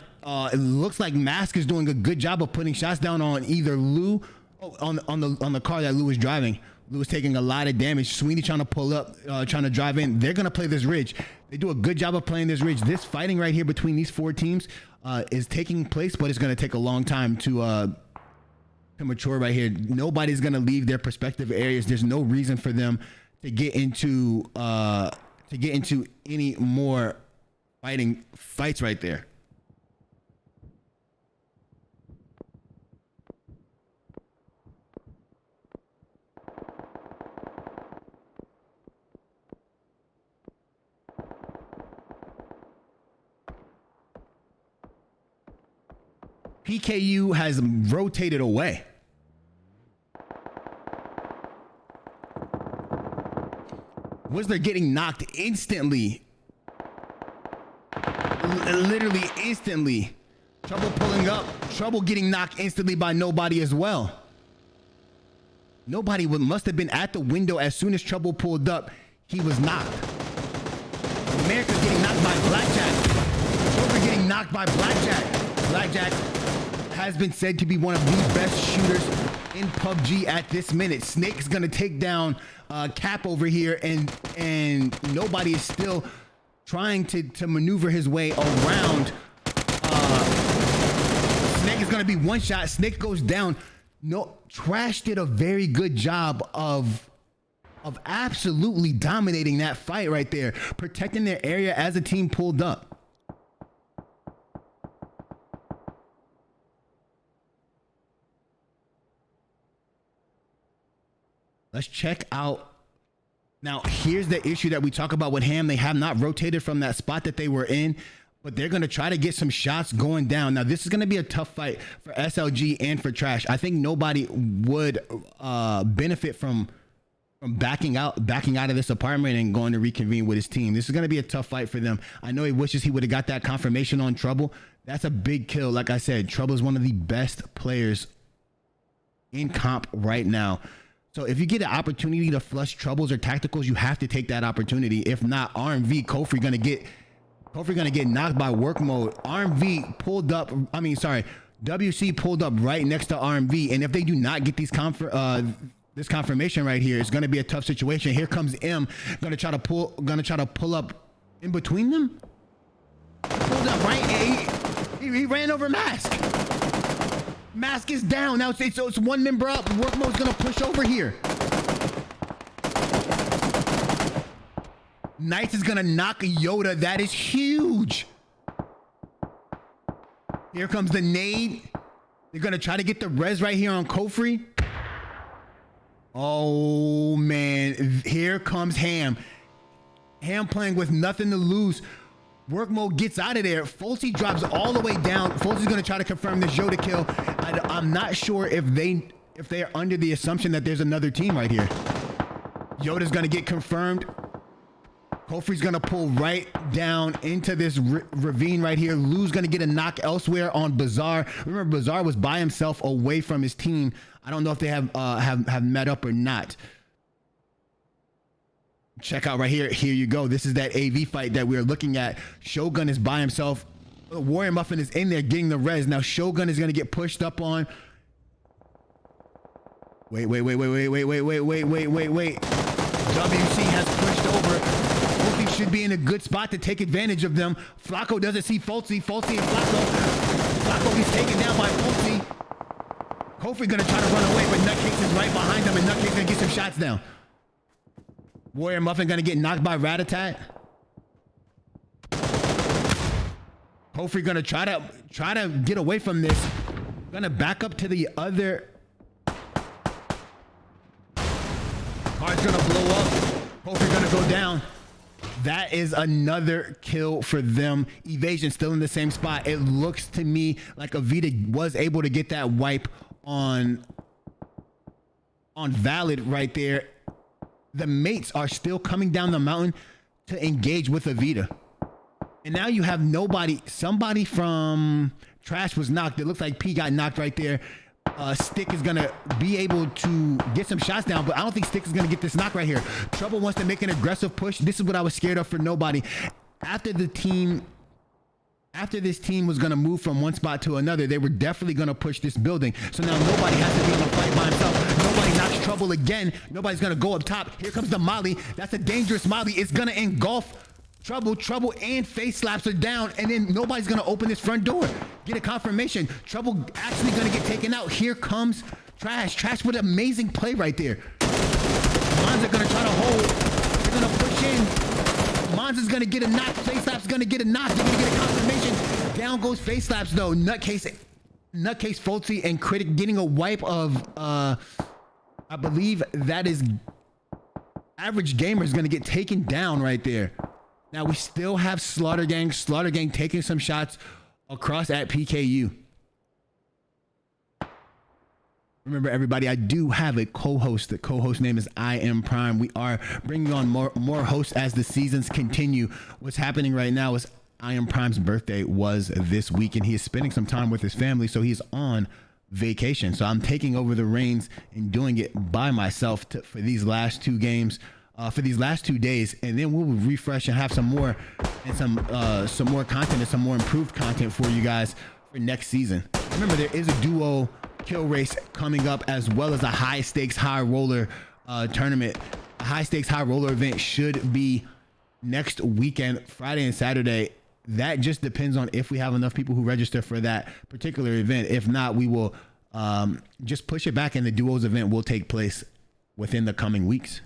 it looks like Mask is doing a good job of putting shots down on either Lou, on the car that Lou is driving. Lou is taking a lot of damage. Sweeney trying to pull up, trying to drive in. They're gonna play this ridge. They do a good job of playing this ridge. This fighting right here between these 4 teams is taking place, but it's gonna take a long time to mature right here. Nobody's gonna leave their respective areas. There's no reason for them to get into any more fights right there. PKU has rotated away. Whistler getting knocked instantly. Literally instantly. Trouble pulling up. Trouble getting knocked instantly by Nobody as well. Nobody must have been at the window as soon as Trouble pulled up. He was knocked. America's getting knocked by Blackjack. Joker getting knocked by Blackjack. Blackjack has been said to be one of the best shooters in PUBG at this minute. Snake's gonna take down Cap over here, and Nobody is still trying to maneuver his way around. Snake is gonna be one shot. Snake goes down. No, Trash did a very good job of absolutely dominating that fight right there, protecting their area as the team pulled up. Let's check out. Now, here's the issue that we talk about with Ham. They have not rotated from that spot that they were in, but they're going to try to get some shots going down. Now, this is going to be a tough fight for SLG and for Trash. I think Nobody would benefit from backing out of this apartment and going to reconvene with his team. This is going to be a tough fight for them. I know he wishes he would have got that confirmation on Trouble. That's a big kill. Like I said, Trouble is one of the best players in comp right now. So if you get an opportunity to flush Troubles or tacticals, you have to take that opportunity. If not, RMV, Kofi gonna get knocked by work mode. RMV pulled up, WC pulled up right next to RMV, and if they do not get these this confirmation right here, it's gonna be a tough situation. Here comes M, gonna try to pull up in between them. Pulled up right, he ran over Mask. Mask is down. Now it's one member up. Work mode's gonna push over here. Knights is gonna knock Yoda. That is huge. Here comes the nade. They're gonna try to get the res right here on Kofri. Oh man, here comes Ham. Ham playing with nothing to lose. Work mode gets out of there. Fulci drops all the way down. Fulci's gonna try to confirm this Yoda kill. I'm not sure if they are under the assumption that there's another team right here. Yoda's gonna get confirmed. Kofri's gonna pull right down into this ravine right here. Lou's gonna get a knock elsewhere on Bazaar. Remember, Bazaar was by himself away from his team. I don't know if they have met up or not. Check out right here. Here you go. This is that AV fight that we are looking at. Shogun is by himself. Warrior Muffin is in there getting the res. Now Shogun is going to get pushed up on. Wait. WC has pushed over. Fulci should be in a good spot to take advantage of them. Flacco doesn't see Fulci. Fulci and Flacco is taken down by Fulci. Kofi going to try to run away, but Nutcase is right behind them, and Nutcase going to get some shots down. Warrior Muffin gonna get knocked by Rat-a-tat. Kofi gonna try to get away from this. Gonna back up to the other. Car's gonna blow up. Kofi gonna go down. That is another kill for them. Evasion still in the same spot. It looks to me like Avita was able to get that wipe on Valid right there. The mates are still coming down the mountain to engage with Avita. And now you have nobody. Somebody from Trash was knocked. It looks like P got knocked right there. Stick is going to be able to get some shots down, but I don't think Stick is going to get this knock right here. Trouble wants to make an aggressive push. This is what I was scared of for Nobody. After this team was going to move from one spot to another, they were definitely going to push this building. So now Nobody has to be in a fight by himself. Nobody knocks Trouble again. Nobody's going to go up top. Here comes the Molly. That's a dangerous Molly. It's going to engulf Trouble. Trouble and face slaps are down, and then Nobody's going to open this front door. Get a confirmation. Trouble actually going to get taken out. Here comes Trash. Trash with an amazing play right there. Mons are going to try to hold. They're going to push in. Mons is going to get a knock. Face slaps going to get a knock. They're going to get a confirmation. Down goes face slaps though. Nutcase, Fulci, and Critic getting a wipe of, I believe that is Average Gamer is going to get taken down right there. Now we still have Slaughter Gang taking some shots across at PKU. Remember, everybody, I do have a co-host. The co-host name is I Am Prime. We are bringing on more hosts as the seasons continue. What's happening right now is Iron Prime's birthday was this week, and he is spending some time with his family, so he's on vacation. So I'm taking over the reins and doing it by myself for these last 2 games, for these last 2 days, and then we'll refresh and have some more content and some more improved content for you guys for next season. Remember, there is a duo kill race coming up, as well as a high stakes high roller tournament. A high stakes high roller event should be next weekend, Friday and Saturday. That just depends on if we have enough people who register for that particular event. If not, we will just push it back, and the duos event will take place within the coming weeks.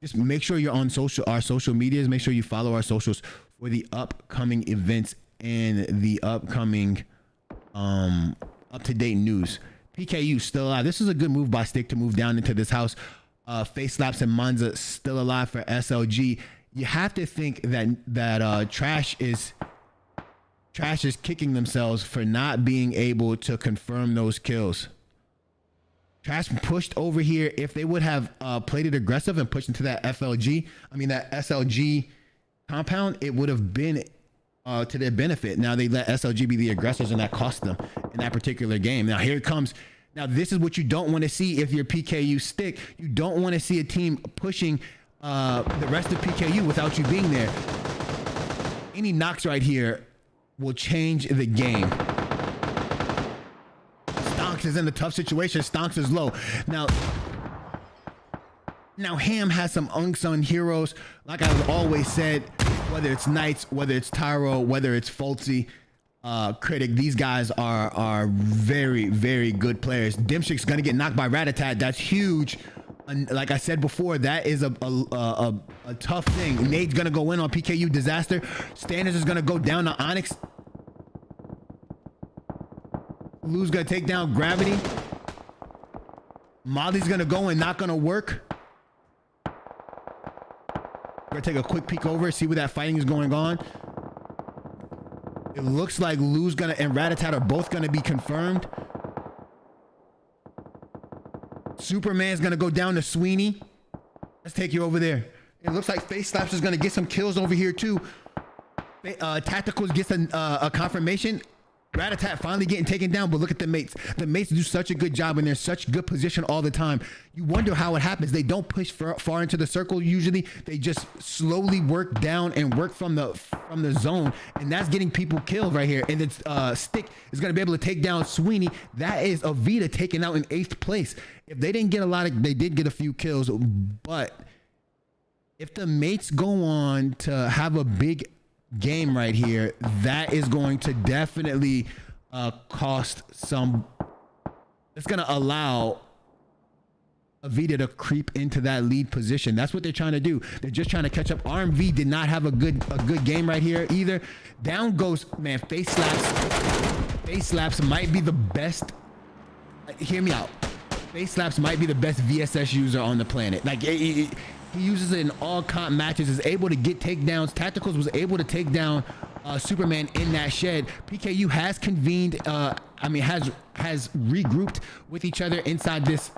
Just make sure you're on our social medias. Make sure you follow our socials for the upcoming events and the upcoming up-to-date news. PKU still alive. This is a good move by Stick to move down into this house. Face slaps and Monza still alive for SLG. You have to think that Trash is kicking themselves for not being able to confirm those kills. Trash pushed over here. If they would have played it aggressive and pushed into that SLG compound, it would have been to their benefit. Now they let SLG be the aggressors, and that cost them in that particular game. Now here it comes. Now this is what you don't want to see if you're PKU Stick. You don't want to see a team pushing the rest of PKU without you being there. Any knocks right here will change the game. Stonks is in a tough situation. Stonks is low. Now Ham has some unsung heroes. Like I've always said, whether it's Knights, whether it's Tyro, whether it's Fultzy, Critic, these guys are very, very good players. Dimshik's gonna get knocked by Ratatat. That's huge. And like I said before, that is a tough thing. Nade's gonna go in on PKU Disaster. Standards is gonna go down to Onyx. Lou's gonna take down Gravity. Molly's gonna go and not gonna work. We're gonna take a quick peek over, see where that fighting is going on. It looks like Lou's gonna and Ratatat are both gonna be confirmed. Superman's gonna go down to Sweeney. Let's take you over there. It looks like Face Slaps is gonna get some kills over here too. Tacticals gets a confirmation. Ratatat finally getting taken down, but look at the mates. The mates do such a good job, and they're in such good position all the time. You wonder how it happens. They don't push far into the circle usually. They just slowly work down and work from the zone, and that's getting people killed right here. And it's Stick is gonna be able to take down Sweeney. That is Avita taken out in 8th place. If they didn't get they did get a few kills, but if the mates go on to have a big game right here, that is going to definitely cost some. It's going to allow Avita to creep into that lead position. That's what they're trying to do. They're just trying to catch up. RMV did not have a good game right here either. Down goes, man, Face Slaps. Face Slaps might be the best. Hear me out. Face Slaps might be the best VSS user on the planet. Like he uses it in all comp matches, is able to get takedowns. Tacticals was able to take down Superman in that shed. PKU has convened, has regrouped with each other inside this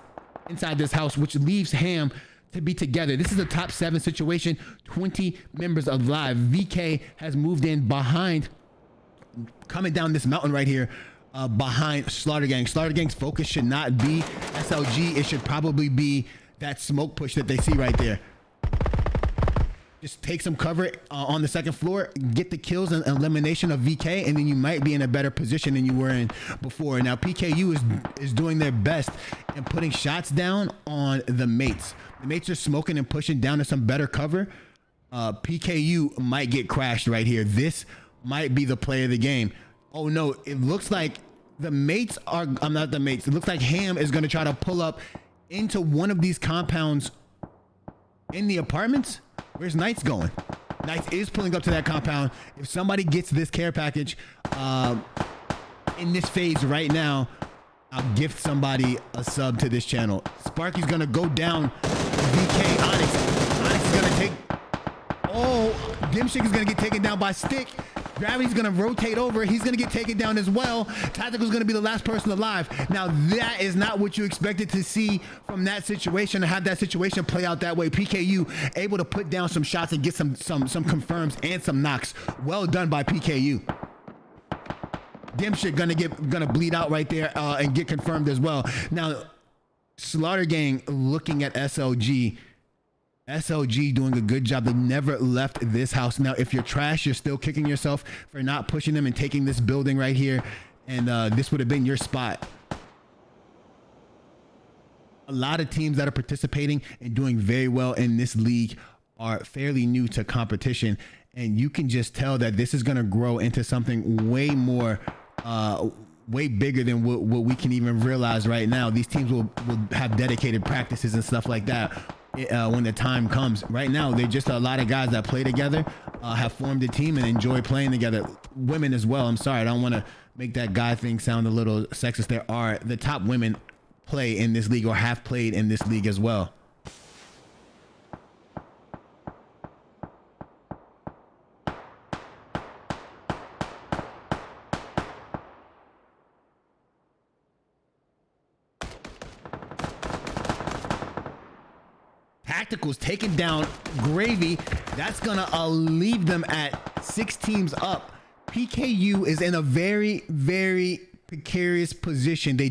house, which leaves Ham to be together. This is a top 7 situation, 20 members alive. VK has moved in behind, coming down this mountain right here, behind Slaughter Gang. Slaughter Gang's focus should not be SLG. It should probably be that smoke push that they see right there. Just take some cover on the second floor, get the kills and elimination of VK, and then you might be in a better position than you were in before. Now PKU is doing their best and putting shots down on the mates. The mates are smoking and pushing down to some better cover. PKU might get crashed right here. This might be the play of the game. Oh no, it looks like the mates are, I'm not the mates. It looks like Ham is gonna try to pull up into one of these compounds in the apartments. Where's Knights going? Knights is pulling up to that compound. If somebody gets this care package in this phase right now, I'll gift somebody a sub to this channel. Sparky's gonna go down VK Onyx. Onyx is gonna take, oh, Dimshik is gonna get taken down by Stick. Gravity's gonna rotate over. He's gonna get taken down as well. Tactical's gonna be the last person alive. Now that is not what you expected to see from that situation, to have that situation play out that way. PKU able to put down some shots and get some confirms and some knocks. Well done by PKU. Dim shit gonna bleed out right there and get confirmed as well. Now Slaughter Gang looking at SLG. SLG doing a good job. They never left this house. Now, if you're trash, you're still kicking yourself for not pushing them and taking this building right here. And this would have been your spot. A lot of teams that are participating and doing very well in this league are fairly new to competition. And you can just tell that this is going to grow into something way more, way bigger than what we can even realize right now. These teams will have dedicated practices and stuff like that. When the time comes. Right now, they're just a lot of guys that play together, have formed a team and enjoy playing together. Women as well. I'm sorry, I don't want to make that guy thing sound a little sexist. There are the top women play in this league or have played in this league as well. Tacticals taking down Gravy. That's gonna leave them at 6 teams up. PKU is in a very, very precarious position. They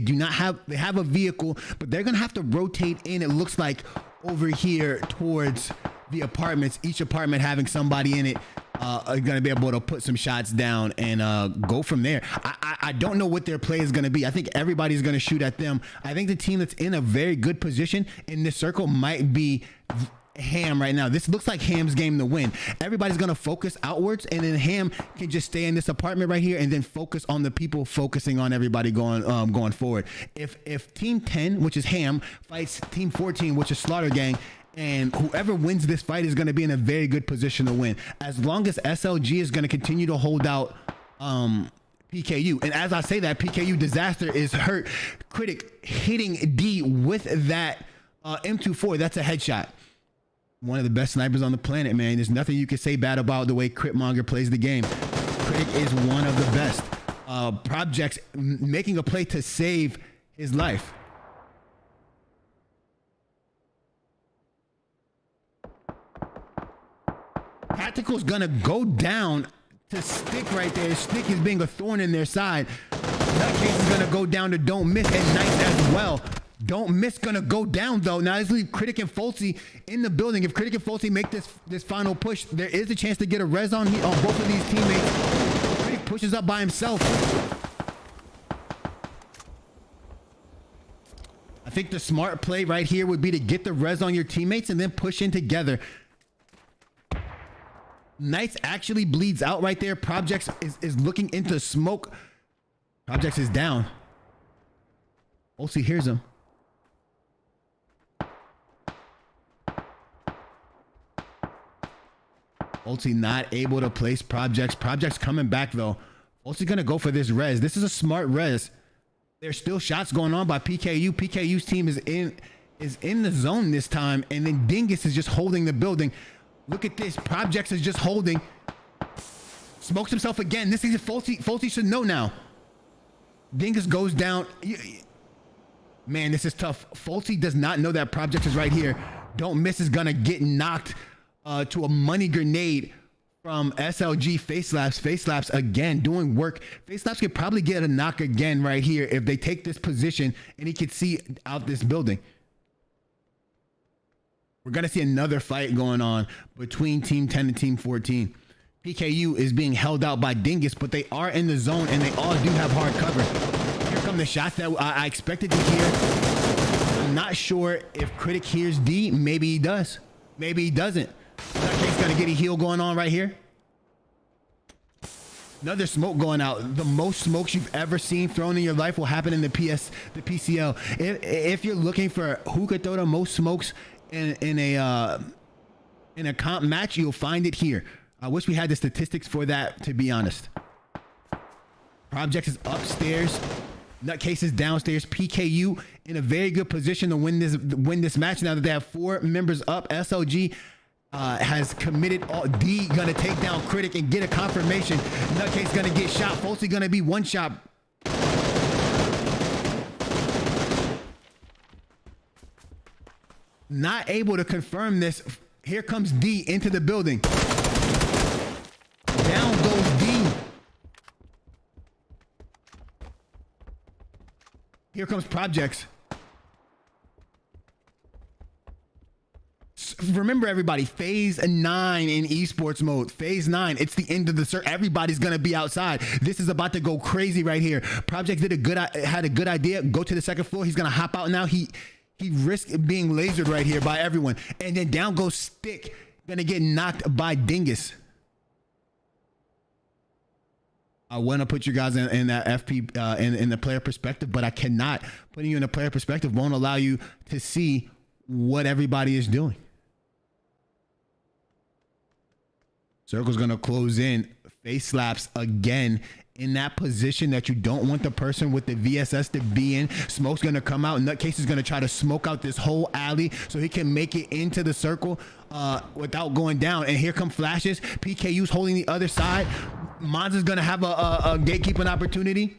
have a vehicle, but they're gonna have to rotate in, it looks like, over here towards the apartments. Each apartment having somebody in it are gonna be able to put some shots down and go from there. I don't know what their play is gonna be. I think everybody's gonna shoot at them. I think the team that's in a very good position in this circle might be Ham right now. This looks like Ham's game to win. Everybody's gonna focus outwards, and then Ham can just stay in this apartment right here and then focus on the people focusing on everybody going forward. If team 10, which is Ham, fights team 14, which is Slaughter Gang, and whoever wins this fight is going to be in a very good position to win, as long as SLG is going to continue to hold out PKU. And as I say that, PKU Disaster is hurt. Critic hitting D with that M24. That's a headshot. One of the best snipers on the planet, man. There's nothing you can say bad about the way Critmonger plays the game. Critic is one of the best. Projects making a play to save his life. Tactical's gonna go down to Stick right there. Stick is being a thorn in their side. Nutcase is gonna go down to Don't Miss, and Nice as well. Don't Miss gonna go down though. Now let's leave Critic and Folsey in the building. If Critic and Folsey make this final push, there is a chance to get a res on both of these teammates. Critic pushes up by himself. I think the smart play right here would be to get the res on your teammates and then push in together. Knights actually bleeds out right there. Projects is looking into smoke. Projects is down. Folsey hears him. Folsey not able to place Projects. Projects coming back though. Folsey gonna go for this res. This is a smart res. There's still shots going on by PKU. PKU's team is in the zone this time, and then Dingus is just holding the building. Look at this. Projects is just holding. Smokes himself again. This is Folsey should know now. Dingus goes down. Man, this is tough. Folsey does not know that Projects is right here. Don't Miss is gonna get knocked to a money grenade from SLG. Face-Laps again doing work. Face-Laps could probably get a knock again right here if they take this position and he could see out this building. We're going to see another fight going on between Team 10 and Team 14. PKU is being held out by Dingus, but they are in the zone and they all do have hard cover. Here come the shots that I expected to hear. I'm not sure if Critic hears D. Maybe he does. Maybe he doesn't. Nutcake's going to get a heal going on right here. Another smoke going out. The most smokes you've ever seen thrown in your life will happen in the PCL. If you're looking for who could throw the most smokes in a comp match, you'll find it here. I wish we had the statistics for that, to be honest. Projects is upstairs. Nutcase is downstairs. PKU in a very good position to win this match now that they have 4 members up. SLG has committed all. D gonna take down Critic and get a confirmation. Nutcase gonna get shot. Folsey gonna be one shot. Not able to confirm this. Here comes D into the building. Down goes D. Here comes Projects. Remember, everybody, phase 9 in esports mode. Phase 9, it's the end of the circuit. Everybody's gonna be outside. This is about to go crazy right here. Projects had a good idea. Go to the second floor. He's gonna hop out now. He risked being lasered right here by everyone. And then down goes Stick. Gonna get knocked by Dingus. I want to put you guys in that FP in the player perspective, but I cannot. Putting you in a player perspective won't allow you to see what everybody is doing. Circle's gonna close in. Face slaps again in that position that you don't want the person with the VSS to be in. Smoke's gonna come out. Nutcase is gonna try to smoke out this whole alley so he can make it into the circle without going down. And here come flashes. PKU's holding the other side. Monza's gonna have a gatekeeping opportunity.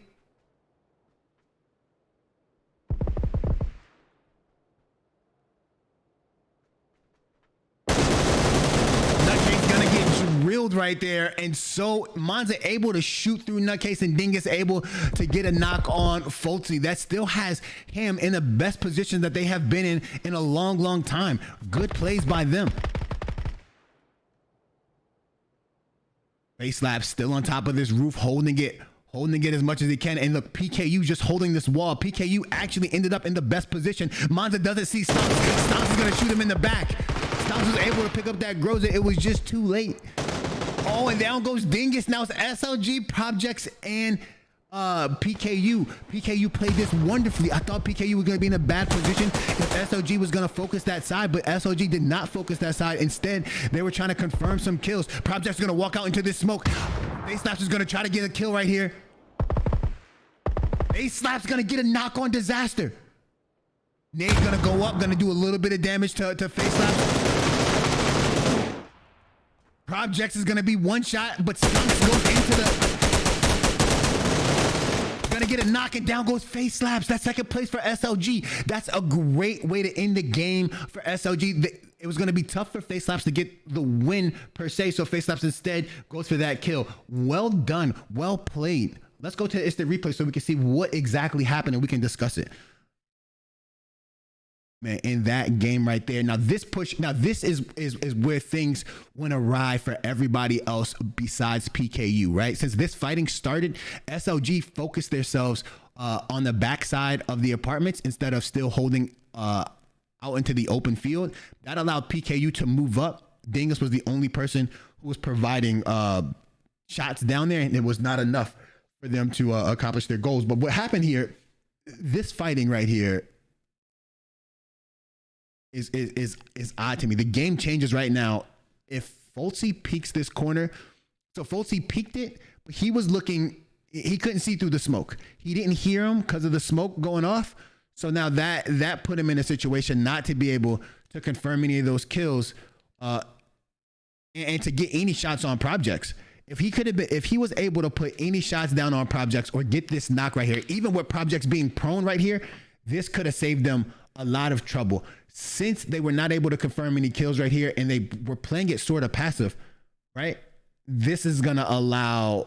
Drilled right there, and so Monza able to shoot through Nutcase and Dingus able to get a knock on Folsey. That still has him in the best position that they have been in a long time. Good plays by them. Face slap still on top of this roof, holding it as much as he can. And look, PKU just holding this wall. PKU actually ended up in the best position. Monza doesn't see Stomps. Stomps is gonna shoot him in the back. Stomps was able to pick up that Groza. It was just too late. Oh, and down goes Dingus. Now it's SLG, Projects, and PKU. PKU played this wonderfully. I thought PKU was going to be in a bad position if SLG was going to focus that side, but SLG did not focus that side. Instead, they were trying to confirm some kills. Projects are going to walk out into this smoke. Face Slaps is going to try to get a kill right here. Face Slaps going to get a knock on Disaster. Nade's going to go up, going to do a little bit of damage to Face Slaps. Projects is gonna be one shot, but Stunts goes into gonna get a knock, and down goes Face Slaps. That's second place for SLG. That's a great way to end the game for SLG. It was gonna be tough for Face Slaps to get the win per se, so Face Slaps instead goes for that kill. Well done, well played. Let's go to the Insta Replay so we can see what exactly happened and we can discuss it. Man, in that game right there. Now this is where things went awry for everybody else besides PKU, right? Since this fighting started, SLG focused themselves on the backside of the apartments instead of still holding out into the open field. That allowed PKU to move up. Dingus was the only person who was providing shots down there, and it was not enough for them to accomplish their goals. But what happened here, this fighting right here, is odd to me. The game changes right now. If Folsey peeks this corner, so Folsey peeked it, but he was looking, he couldn't see through the smoke. He didn't hear him because of the smoke going off. So now that put him in a situation not to be able to confirm any of those kills and to get any shots on Projects. If he was able to put any shots down on Projects or get this knock right here, even with Projects being prone right here, this could have saved them a lot of trouble. Since they were not able to confirm any kills right here and they were playing it sort of passive, right? This is gonna allow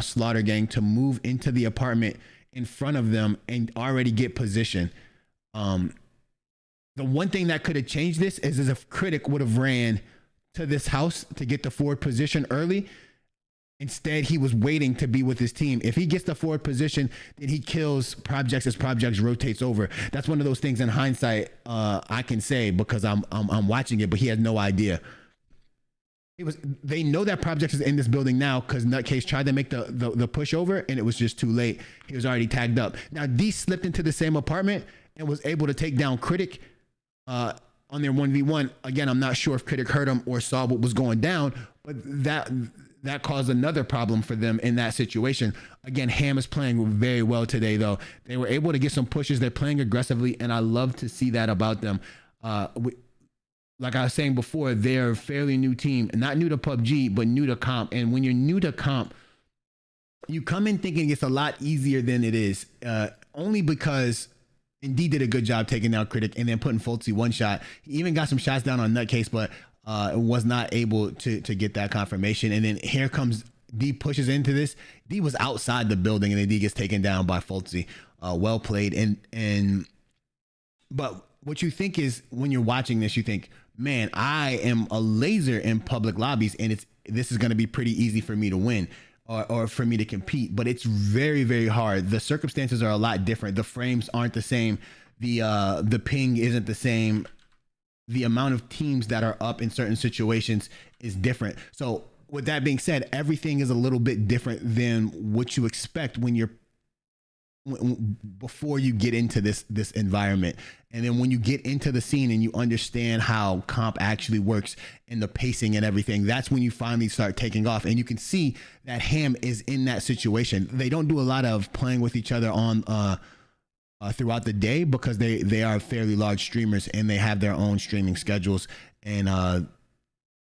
Slaughter Gang to move into the apartment in front of them and already get position. The one thing that could have changed this is if Critic would have ran to this house to get the forward position early. Instead, he was waiting to be with his team. If he gets the forward position, then he kills Projects as Projects rotates over. That's one of those things in hindsight I can say because I'm watching it, but he had no idea. They know that Projects is in this building now because Nutcase tried to make the push over and it was just too late. He was already tagged up. Now D slipped into the same apartment and was able to take down Critic on their 1v1. Again, I'm not sure if Critic heard him or saw what was going down, but that caused another problem for them in that situation. Again, Ham is playing very well today, though. They were able to get some pushes. They're playing aggressively, and I love to see that about them. like I was saying before, they're a fairly new team, not new to PUBG, but new to comp. And when you're new to comp, you come in thinking it's a lot easier than it is, only because Indeed did a good job taking down Critic and then putting Fultzy one shot. He even got some shots down on Nutcase, but was not able to get that confirmation. And then here comes D, pushes into this. D was outside the building, and then D gets taken down by Fultzy. Well played. But what you think is, when you're watching this, you think, man, I am a laser in public lobbies, and this is going to be pretty easy for me to win. Or for me to compete, but it's very, very hard. The circumstances are a lot different. The frames aren't the same. The ping isn't the same. The amount of teams that are up in certain situations is different. So with that being said, everything is a little bit different than what you expect before you get into this environment. And then when you get into the scene and you understand how comp actually works and the pacing and everything, that's when you finally start taking off. And you can see that Ham is in that situation. They don't do a lot of playing with each other on throughout the day, because they are fairly large streamers and they have their own streaming schedules, and a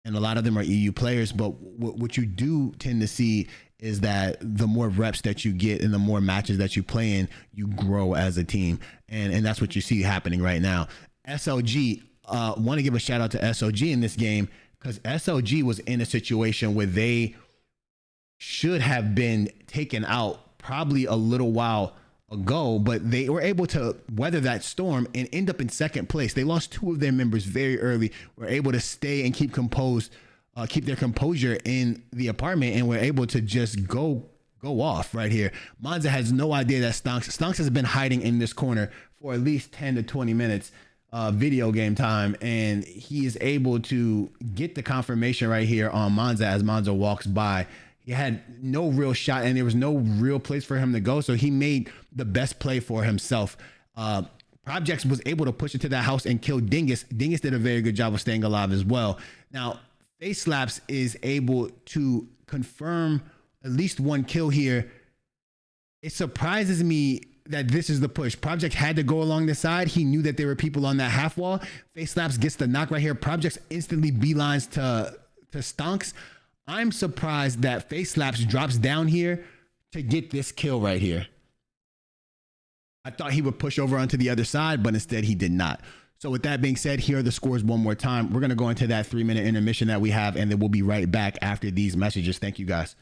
lot of them are EU players. But what you do tend to see is that the more reps that you get and the more matches that you play in, you grow as a team. And that's what you see happening right now. SLG, want to give a shout out to SLG in this game, because SLG was in a situation where they should have been taken out probably a little while ago, but they were able to weather that storm and end up in second place. They lost 2 of their members very early, were able to stay and keep their composure in the apartment, and we're able to just go off right here. Monza has no idea that Stonks has been hiding in this corner for at least 10 to 20 minutes video game time, and he is able to get the confirmation right here on Monza as Monza walks by. He had no real shot, and there was no real place for him to go, so he made the best play for himself. Projects was able to push into that house and kill Dingus. Dingus did a very good job of staying alive as well. Now, Face Slaps is able to confirm at least 1 kill here. It surprises me that this is the push. Project had to go along the side. He knew that there were people on that half wall. Face Slaps gets the knock right here. Projects instantly beelines to Stonks. I'm surprised that Face Slaps drops down here to get this kill right here. I thought he would push over onto the other side, but instead he did not. So with that being said, here are the scores one more time. We're going to go into that 3-minute intermission that we have, and then we'll be right back after these messages. Thank you, guys.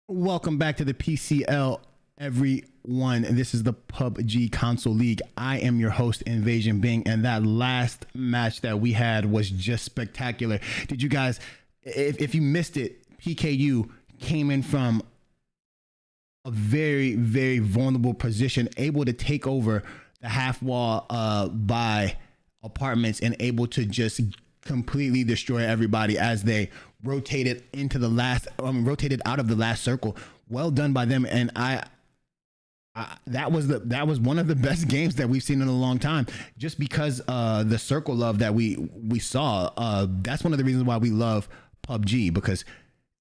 Welcome back to the PCL, everyone. And this is the PUBG Console League. I am your host, Invasion Bing, and that last match that we had was just spectacular. Did you guys, if you missed it, PKU came in from a very, very vulnerable position, able to take over the half wall by apartments and able to just completely destroy everybody as they rotated rotated out of the last circle. Well done by them. And that was one of the best games that we've seen in a long time, just because the circle love that we saw. That's one of the reasons why we love PUBG, because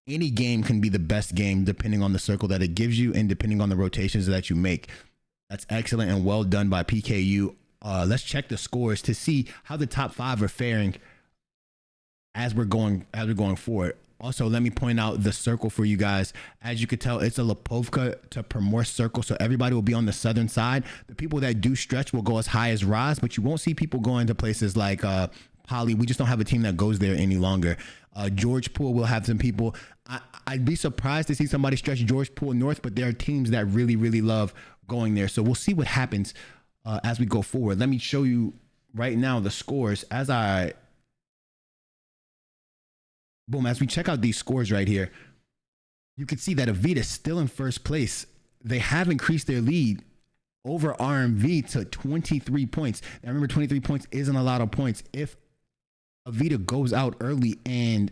any game can be the best game depending on the circle that it gives you and depending on the rotations that you make. That's excellent and well done by PKU. Let's check the scores to see how the top 5 are faring as we're going forward. Also, let me point out the circle for you guys. As you could tell, it's a Lipovka to Primorsk circle, so everybody will be on the southern side. The people that do stretch will go as high as Raz, but you won't see people going to places like Poly. We just don't have a team that goes there any longer. George Pool will have some people. I'd be surprised to see somebody stretch George Pool north, but there are teams that really, really love going there. So we'll see what happens as we go forward. Let me show you right now the scores as we check out these scores right here. You can see that Avita is still in first place. They have increased their lead over RMV to 23 points. Now remember, 23 points isn't a lot of points. If Avita goes out early and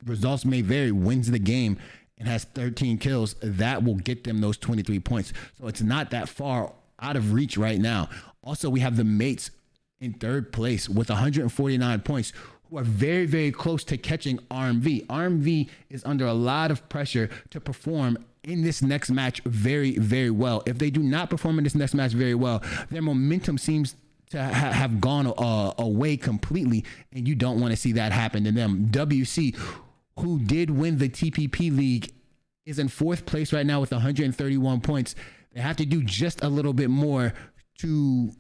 results may vary, wins the game and has 13 kills, that will get them those 23 points. So it's not that far out of reach right now. Also, we have the mates in third place with 149 points, who are very, very close to catching RMV. RMV is under a lot of pressure to perform in this next match very, very well. If they do not perform in this next match very well, their momentum seems to have gone away completely, and you don't want to see that happen to them. WC, who did win the TPP League, is in fourth place right now with 131 points. They have to do just a little bit more to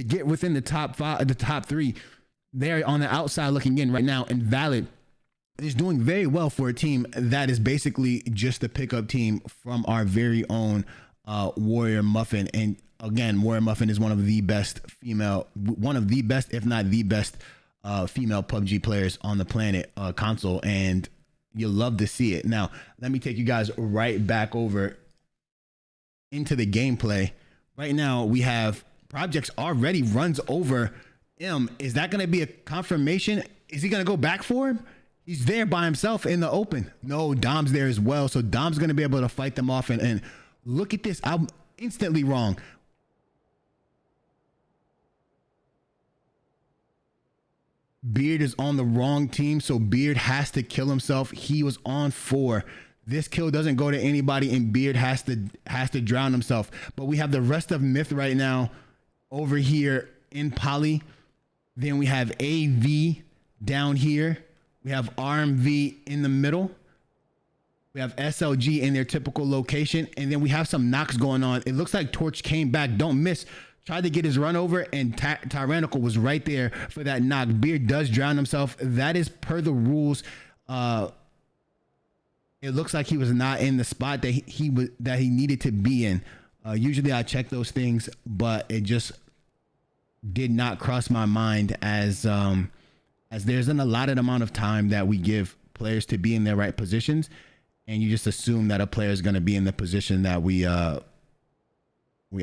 get within the top 5, the top 3. They're on the outside looking in right now, and Valid is doing very well for a team that is basically just a pickup team from our very own Warrior Muffin. And again, Warrior Muffin is one of the best, if not the best female PUBG players on the planet console, and you'll love to see it. Now, let me take you guys right back over into the gameplay. Right now, we have Projects already runs over M. Is that going to be a confirmation? Is he going to go back for him? He's there by himself in the open. No, Dom's there as well. So Dom's going to be able to fight them off. And look at this. I'm instantly wrong. Beard is on the wrong team, so Beard has to kill himself. He was on 4. This kill doesn't go to anybody, and Beard has to drown himself. But we have the rest of Myth right now over here in Poly. Then we have AV down here. We have RMV in the middle. We have SLG in their typical location. And then we have some knocks going on. It looks like Torch came back. Don't miss. Tried to get his run over, and Tyrannical was right there for that knock. Beard does drown himself. That is per the rules. It looks like he was not in the spot that he needed to be in. Usually I check those things, but it just did not cross my mind as as there's an allotted amount of time that we give players to be in their right positions, and you just assume that a player is going to be in the position that we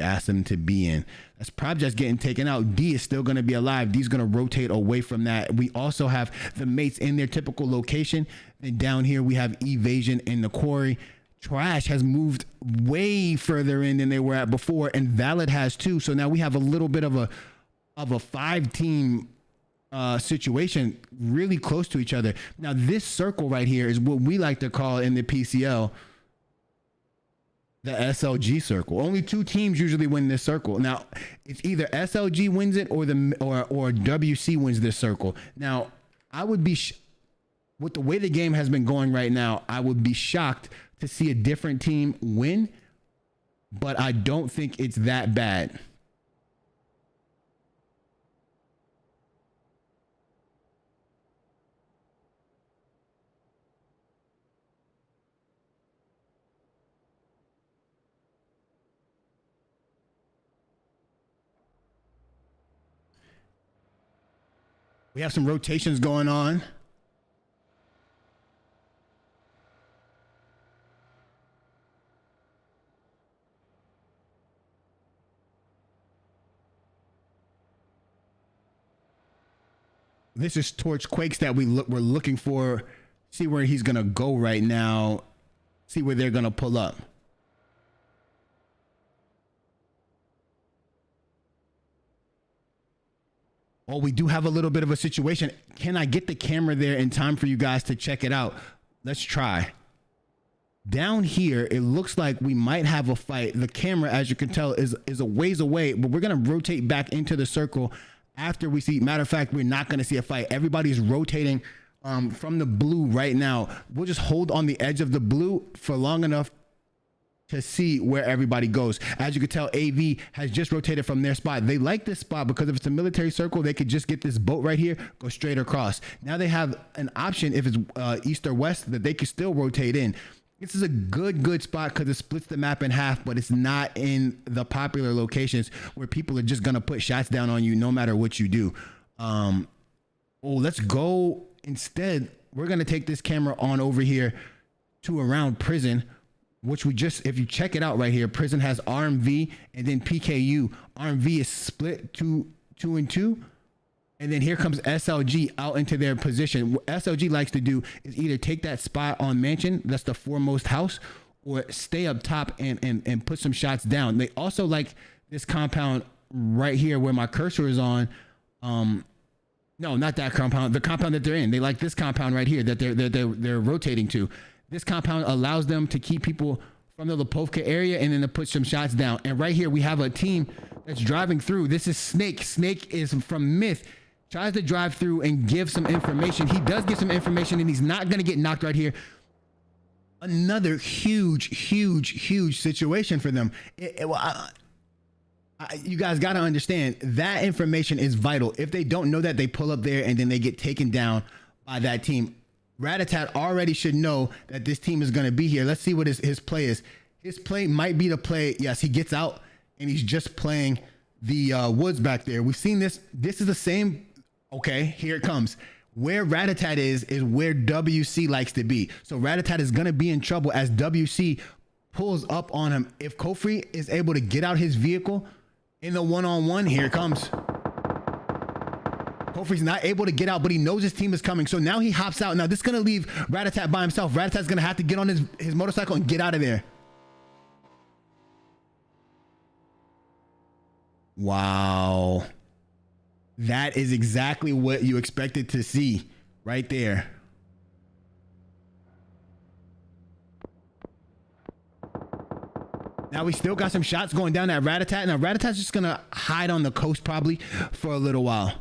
asked them to be in. That's probably just getting taken out. D is still going to be alive. D's going to rotate away from that. We also have the mates in their typical location. And down here we have Evasion in the quarry. Trash has moved way further in than they were at before, and Valid has too. So now we have a little bit of a 5-team situation really close to each other. Now this circle right here is what we like to call in the PCL the SLG circle. Only 2 teams usually win this circle. Now it's either SLG wins it or WC wins this circle. Now I would be with the way the game has been going right now, I would be shocked to see a different team win, but I don't think it's that bad. We have some rotations going on. This is Torch Quakes that we're looking for. See where he's gonna go right now. See where they're gonna pull up. Oh, we do have a little bit of a situation. Can I get the camera there in time for you guys to check it out? Let's try. Down here, it looks like we might have a fight. The camera, as you can tell, is a ways away, but we're going to rotate back into the circle after we see. Matter of fact, we're not going to see a fight. Everybody's rotating from the blue right now. We'll just hold on the edge of the blue for long enough to see where everybody goes. As you can tell, AV has just rotated from their spot. They like this spot because if it's a military circle, they could just get this boat right here, go straight across. Now they have an option if it's east or west that they could still rotate in. This is a good spot because it splits the map in half, but it's not in the popular locations where people are just gonna put shots down on you no matter what you do. Let's go instead. We're gonna take this camera on over here to around prison, which we just, if you check it out right here, prison has RMV and then PKU. RMV is split 2 and 2. And then here comes SLG out into their position. What SLG likes to do is either take that spot on mansion, that's the foremost house, or stay up top and put some shots down. They also like this compound right here where my cursor is on. No, not that compound, the compound that they're in. They like this compound right here that they're rotating to. This compound allows them to keep people from the Lipovka area and then to put some shots down. And right here, we have a team that's driving through. This is Snake. Snake is from Myth. Tries to drive through and give some information. He does give some information and he's not going to get knocked right here. Another huge situation for them. You guys got to understand that information is vital. If they don't know that, they pull up there and then they get taken down by that team. Ratatat already should know that this team is going to be here. Let's see what his play is. His play might be the play. Yes, he gets out and he's just playing the woods back there. We've seen this. This is the same. Okay, here it comes. Where Ratatat is where WC likes to be. So Ratatat is going to be in trouble as WC pulls up on him. If Kofri is able to get out his vehicle in the one-on-one, here it comes. Kofri's not able to get out, but he knows his team is coming. So now he hops out. Now this is going to leave Ratatat by himself. Ratatat's going to have to get on his motorcycle and get out of there. Wow. That is exactly what you expected to see right there. Now we still got some shots going down at Ratatat. Now Ratatat's just going to hide on the coast probably for a little while.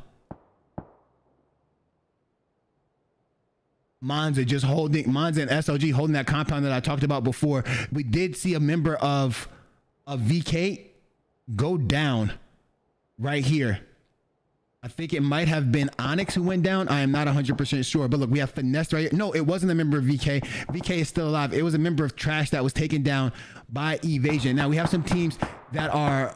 Monza and SLG holding that compound that I talked about before. We did see a member of VK go down right here. I think it might have been Onyx who went down. I am not 100% sure. But look, we have Finesse right here. No, it wasn't a member of VK. VK is still alive. It was a member of Trash that was taken down by Evasion. Now we have some teams that are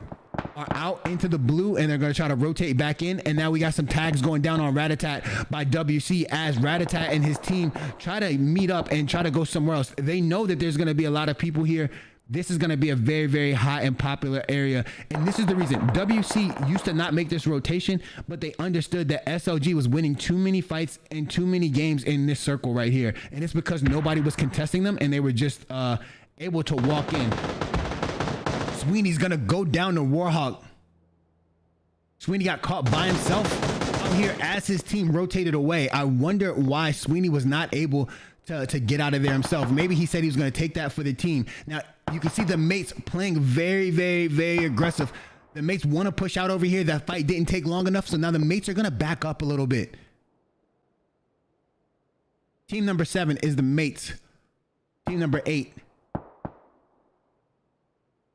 are out into the blue, and they're going to try to rotate back in. And now we got some tags going down on Ratatat by WC as Ratatat and his team try to meet up and try to go somewhere else. They know that there's going to be a lot of people here. This is going to be a very, very hot and popular area. And this is the reason. WC used to not make this rotation, but they understood that SLG was winning too many fights and too many games in this circle right here. And it's because nobody was contesting them, and they were just able to walk in. Sweeney's going to go down to Warhawk. Sweeney got caught by himself out here as his team rotated away. I wonder why Sweeney was not able to get out of there himself. Maybe he said he was going to take that for the team. Now, you can see the mates playing very, very, very aggressive. The mates want to push out over here. That fight didn't take long enough, so now the mates are going to back up a little bit. Team number 7 is the mates. Team number 8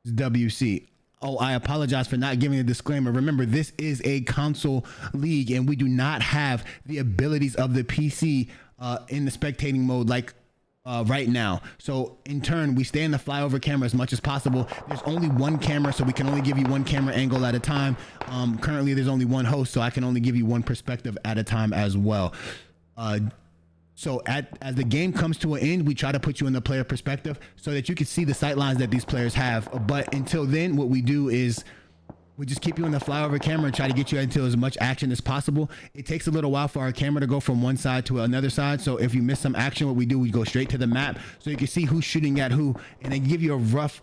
is WC. Oh, I apologize for not giving a disclaimer. Remember, this is a console league, and we do not have the abilities of the PC in the spectating mode like right now. So in turn, we stay in the flyover camera as much as possible. There's only one camera, so we can only give you one camera angle at a time. Currently, there's only one host, so I can only give you one perspective at a time as well. So as the game comes to an end, we try to put you in the player perspective so that you can see the sight lines that these players have. But until then, what we do is we just keep you in the flyover camera and try to get you into as much action as possible. It takes a little while for our camera to go from one side to another side. So if you miss some action, what we do, we go straight to the map so you can see who's shooting at who, and then give you a rough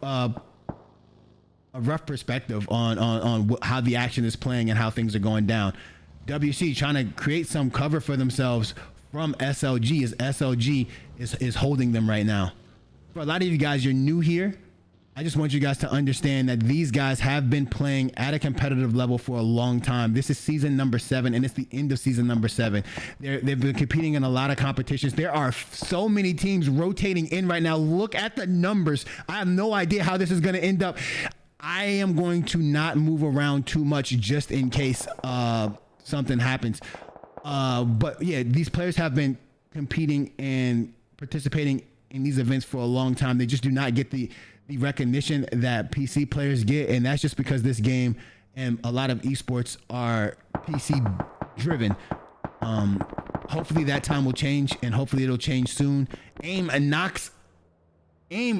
perspective on how the action is playing and how things are going down. WC trying to create some cover for themselves from SLG, as SLG is holding them right now. For a lot of you guys, you're new here. I just want you guys to understand that these guys have been playing at a competitive level for a long time. This is season number 7, and it's the end of season number 7. They've been competing in a lot of competitions. There are so many teams rotating in right now. Look at the numbers. I have no idea how this is going to end up. I am going to not move around too much just in case something happens. But yeah, these players have been competing and participating in these events for a long time. They just do not get the recognition that PC players get, and that's just because this game and a lot of esports are PC driven. Hopefully that time will change, and hopefully it'll change soon. AIM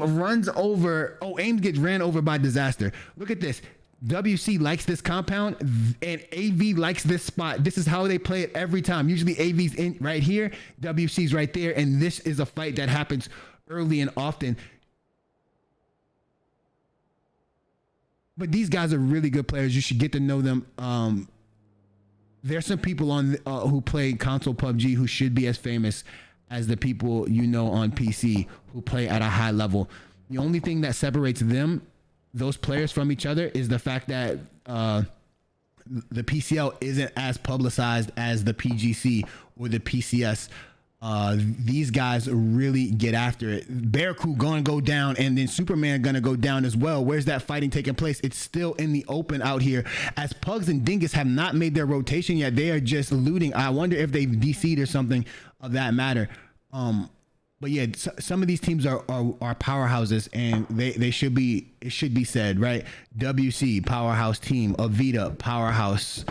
runs over. Oh, AIM gets ran over by Disaster. Look at this. WC likes this compound, and AV likes this spot. This is how they play it every time. Usually AV's in right here, WC's right there, and this is a fight that happens early and often. But these guys are really good players. You should get to know them. There's some people on who play console PUBG who should be as famous as the people you know on PC who play at a high level. The only thing that separates those players from each other is the fact that the PCL isn't as publicized as the PGC or the PCS. These guys really get after it. Bearcrew gonna go down, and then Superman gonna go down as well. Where's that fighting taking place? It's still in the open out here, as Pugs and Dingus have not made their rotation yet. They are just looting. I wonder if they've DC'd or something of that matter. But yeah, some of these teams are powerhouses, and they should be. It should be said, right? WC powerhouse team, Avita powerhouse.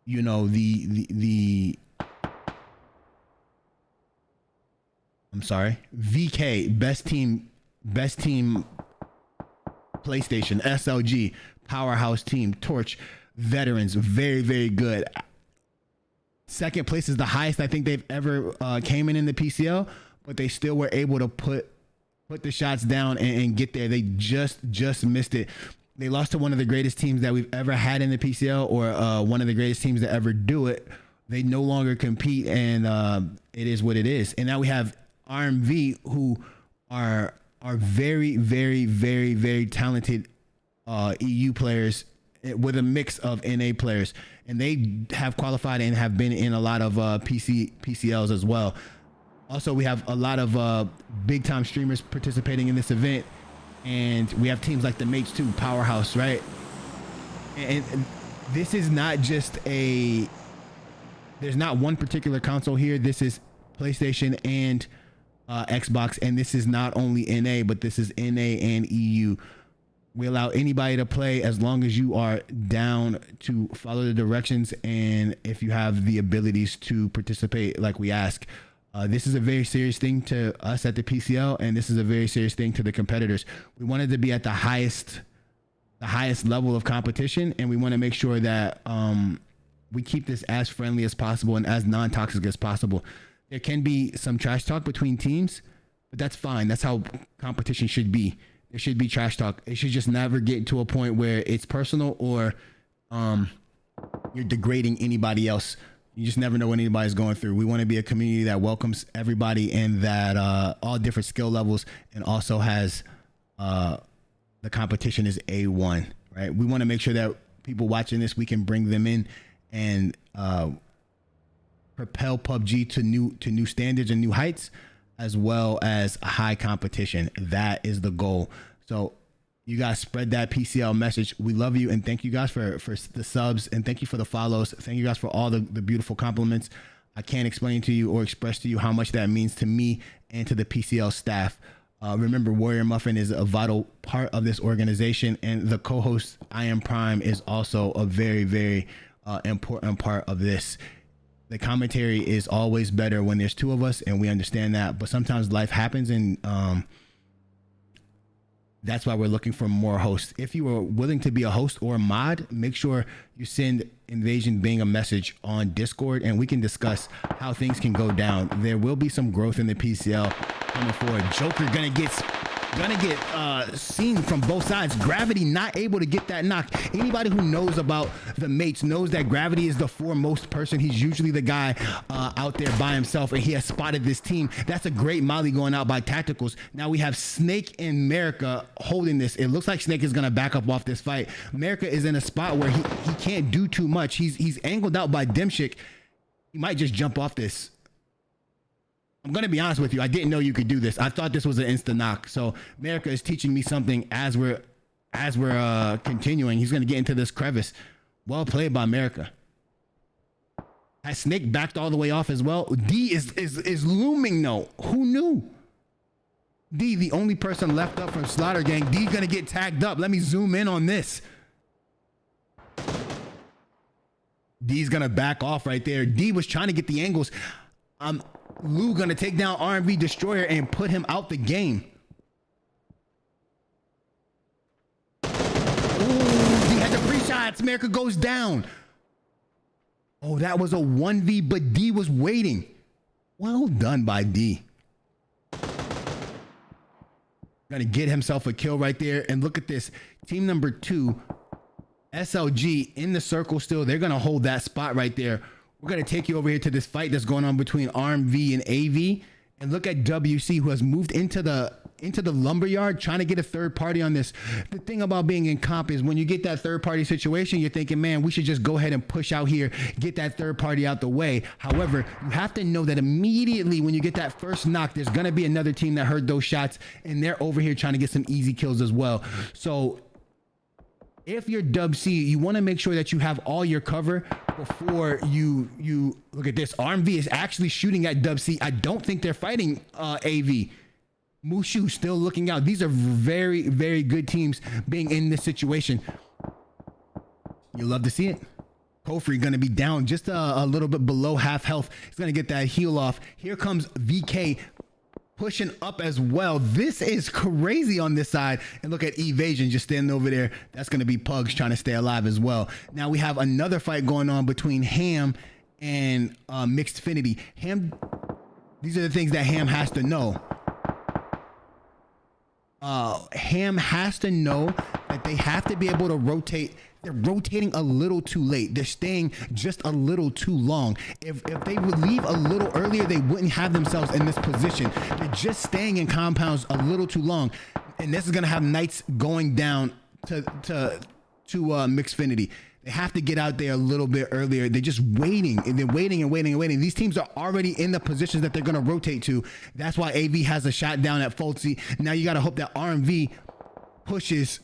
You know the I'm sorry, VK best team PlayStation, SLG powerhouse team, Torch veterans, very, very good. Second place is the highest I think they've ever came in the PCL, but they still were able to put the shots down and get there. They just missed it. They lost to one of the greatest teams that we've ever had in the PCL, or one of the greatest teams to ever do it. They no longer compete, and it is what it is. And now we have RMV, who are very, very, very, very talented EU players with a mix of NA players, and they have qualified and have been in a lot of PCLs as well. Also, we have a lot of big time streamers participating in this event, and we have teams like the Mates too, powerhouse, right? And this is not just there's not one particular console here. This is PlayStation and Xbox, and this is not only NA, but this is NA and EU. We allow anybody to play as long as you are down to follow the directions and if you have the abilities to participate like we ask. This is a very serious thing to us at the PCL, and this is a very serious thing to the competitors. We wanted to be at the highest level of competition, and we want to make sure that we keep this as friendly as possible and as non-toxic as possible. There can be some trash talk between teams, but that's fine. That's how competition should be. There should be trash talk. It should just never get to a point where it's personal or you're degrading anybody else. You just never know what anybody's going through. We want to be a community that welcomes everybody and that all different skill levels, and also has the competition is A1, right? We want to make sure that people watching this, we can bring them in and propel PUBG to new standards and new heights, as well as high competition. That is the goal. So you guys spread that PCL message. We love you, and thank you guys for the subs, and thank you for the follows. Thank you guys for all the beautiful compliments. I can't explain to you or express to you how much that means to me and to the PCL staff. Remember, Warrior Muffin is a vital part of this organization, and the co-host I Am Prime is also a very, very important part of this. The commentary is always better when there's two of us, and we understand that, but sometimes life happens, and that's why we're looking for more hosts. If you are willing to be a host or a mod, make sure you send Invasion Bing a message on Discord, and we can discuss how things can go down. There will be some growth in the PCL coming forward. Joker gonna get seen from both sides. Gravity not able to get that knock. Anybody who knows about the mates knows that Gravity is the foremost person. He's usually the guy out there by himself, and he has spotted this team. That's a great molly going out by Tacticals. Now we have Snake and America holding this. It looks like Snake is gonna back up off this fight. America is in a spot where he can't do too much. He's angled out by Demshik. He might just jump off this. I'm going to be honest with you. I didn't know you could do this. I thought this was an insta knock. So America is teaching me something as we're continuing. He's going to get into this crevice. Well played by America. Has Snake backed all the way off as well? D is looming though. Who knew? D, the only person left up from Slaughter Gang. D going to get tagged up. Let me zoom in on this. D's going to back off right there. D was trying to get the angles. Lou gonna take down R&B Destroyer and put him out the game. Ooh, he had the pre-shots. America goes down. Oh, that was a 1v, but D was waiting. Well done by D. Gonna get himself a kill right there. And look at this. Team number 2, SLG in the circle still. They're gonna hold that spot right there. We're going to take you over here to this fight that's going on between RMV and AV. And look at WC, who has moved into the lumberyard, trying to get a third party on this. The thing about being in comp is when you get that third party situation, you're thinking, man, we should just go ahead and push out here, get that third party out the way. However, you have to know that immediately when you get that first knock, there's going to be another team that heard those shots, and they're over here trying to get some easy kills as well. So if you're Dub C, you want to make sure that you have all your cover before you look at this. RMV is actually shooting at Dub C. I don't think they're fighting AV. Mushu still looking out. These are very, very good teams being in this situation. You love to see it. Kofri going to be down just a little bit below half health. He's going to get that heal off. Here comes VK pushing up as well. This is crazy on this side. And look at Evasion just standing over there. That's going to be Pugs trying to stay alive as well. Now we have another fight going on between Ham and Mixed Finity. Ham, these are the things that Ham has to know. Ham has to know that they have to be able to rotate. They're rotating a little too late. They're staying just a little too long. If they would leave a little earlier, they wouldn't have themselves in this position. They're just staying in compounds a little too long. And this is going to have Knights going down to Mixfinity. They have to get out there a little bit earlier. They're just waiting, and they're waiting and waiting and waiting. These teams are already in the positions that they're going to rotate to. That's why AV has a shot down at Foltzy. Now you got to hope that RMV pushes